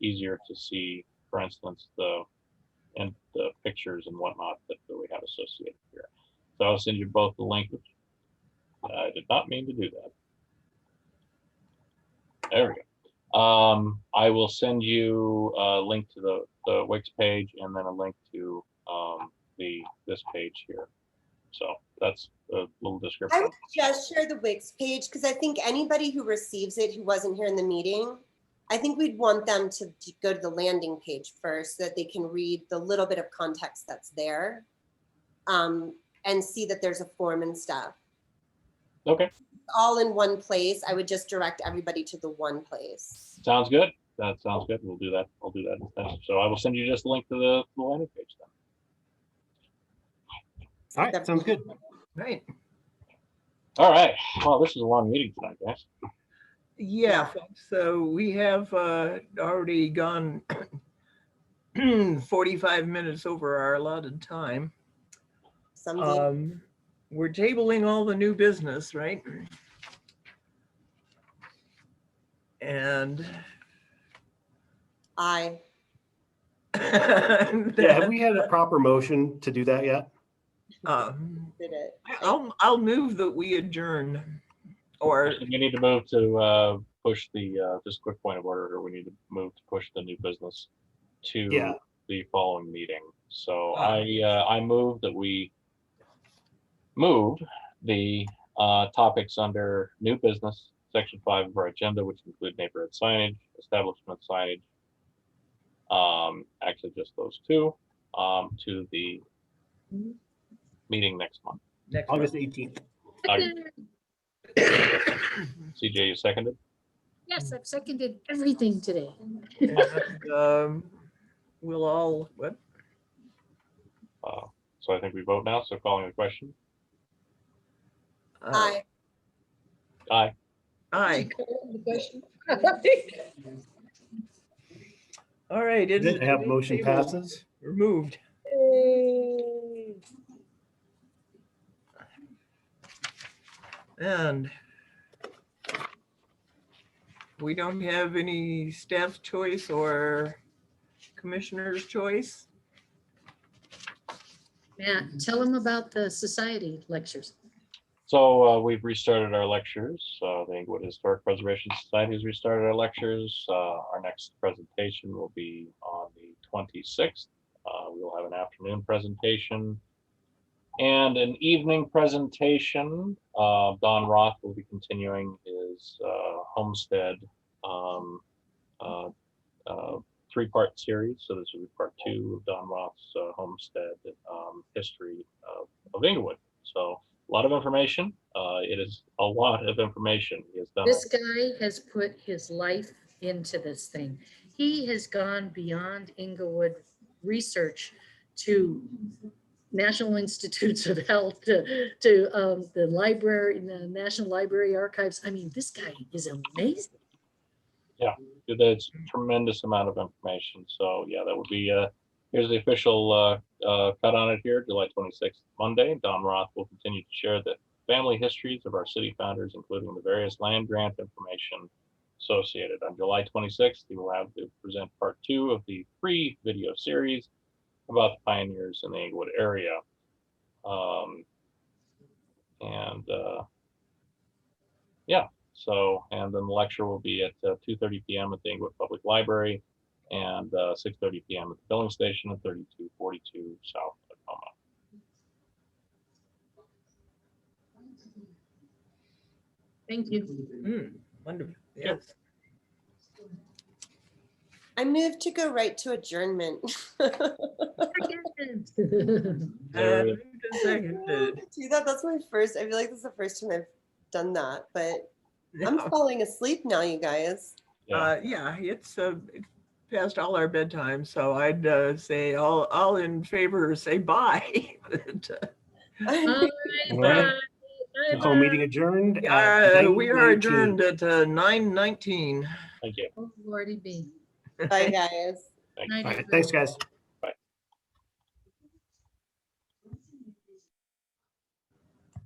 easier to see, for instance, the pictures and whatnot that we have associated here. So I'll send you both the link, which I did not mean to do that. There we go. I will send you a link to the Wix page and then a link to this page here. So that's a little description. I would just share the Wix page because I think anybody who receives it who wasn't here in the meeting, I think we'd want them to go to the landing page first so that they can read the little bit of context that's there, and see that there's a form and stuff. Okay. All in one place. I would just direct everybody to the one place. Sounds good. That sounds good. We'll do that. I'll do that instead. So I will send you just a link to the landing page then. All right, sounds good. Right. All right. Well, this is a long meeting tonight, guys. Yeah, so we have already gone 45 minutes over our allotted time. We're tabling all the new business, right? And I. Yeah, have we had a proper motion to do that yet? Did it. I'll move that we adjourn. Or we need to move to push the just quick point of order, or we need to move to push the new business to the following meeting. So I move that we move the topics under new business, section 5 of our agenda, which include neighborhood signage, establishment signage, actually just those 2, to the meeting next month. August 18th. August. CJ, you seconded? Yes, I've seconded everything today. And, we'll all, what? So I think we vote now. So calling the question. Aye. Aye. Aye. The question. All right. Didn't have motion table passes. Removed. And we don't have any staff choice or commissioner's choice. Matt, tell them about the society lectures. So we've restarted our lectures. The Inglewood Historic Preservation Society has restarted our lectures. Our next presentation will be on the 26th. We'll have an afternoon presentation and an evening presentation. Don Roth will be continuing his homestead three-part series. So this will be part 2 of Don Roth's homestead history of Inglewood. So a lot of information. It is a lot of information. He has done. This guy has put his life into this thing. He has gone beyond Inglewood research to National Institutes of Health, to the library, the National Library Archives. I mean, this guy is amazing. Yeah, that's a tremendous amount of information. So yeah, that would be, here's the official cut on it here, July 26th, Monday. Don Roth will continue to share the family histories of our city founders, including the various land grant information associated. On July 26th, he will have to present part 2 of the free video series about the pioneers in the Inglewood area. Yeah. So, and then the lecture will be at 2:30 p.m. at the Inglewood Public Library and 6:30 p.m. at the filling station at 3242 South Tacoma. Thank you. Wonderful. Yes. I moved to go right to adjournment. Seconded. See that? That's my first. I feel like this is the first time I've done that, but I'm Yeah. falling asleep now, you guys. Yeah, it's past all our bedtime, so I'd say all in favor say bye. Bye, All right. bye, Call meeting adjourned. We at are 9:19. adjourned at 9:19. Thank you. Oh, Lordy be. Bye, guys. Thank you. Night, All right, thanks, guys.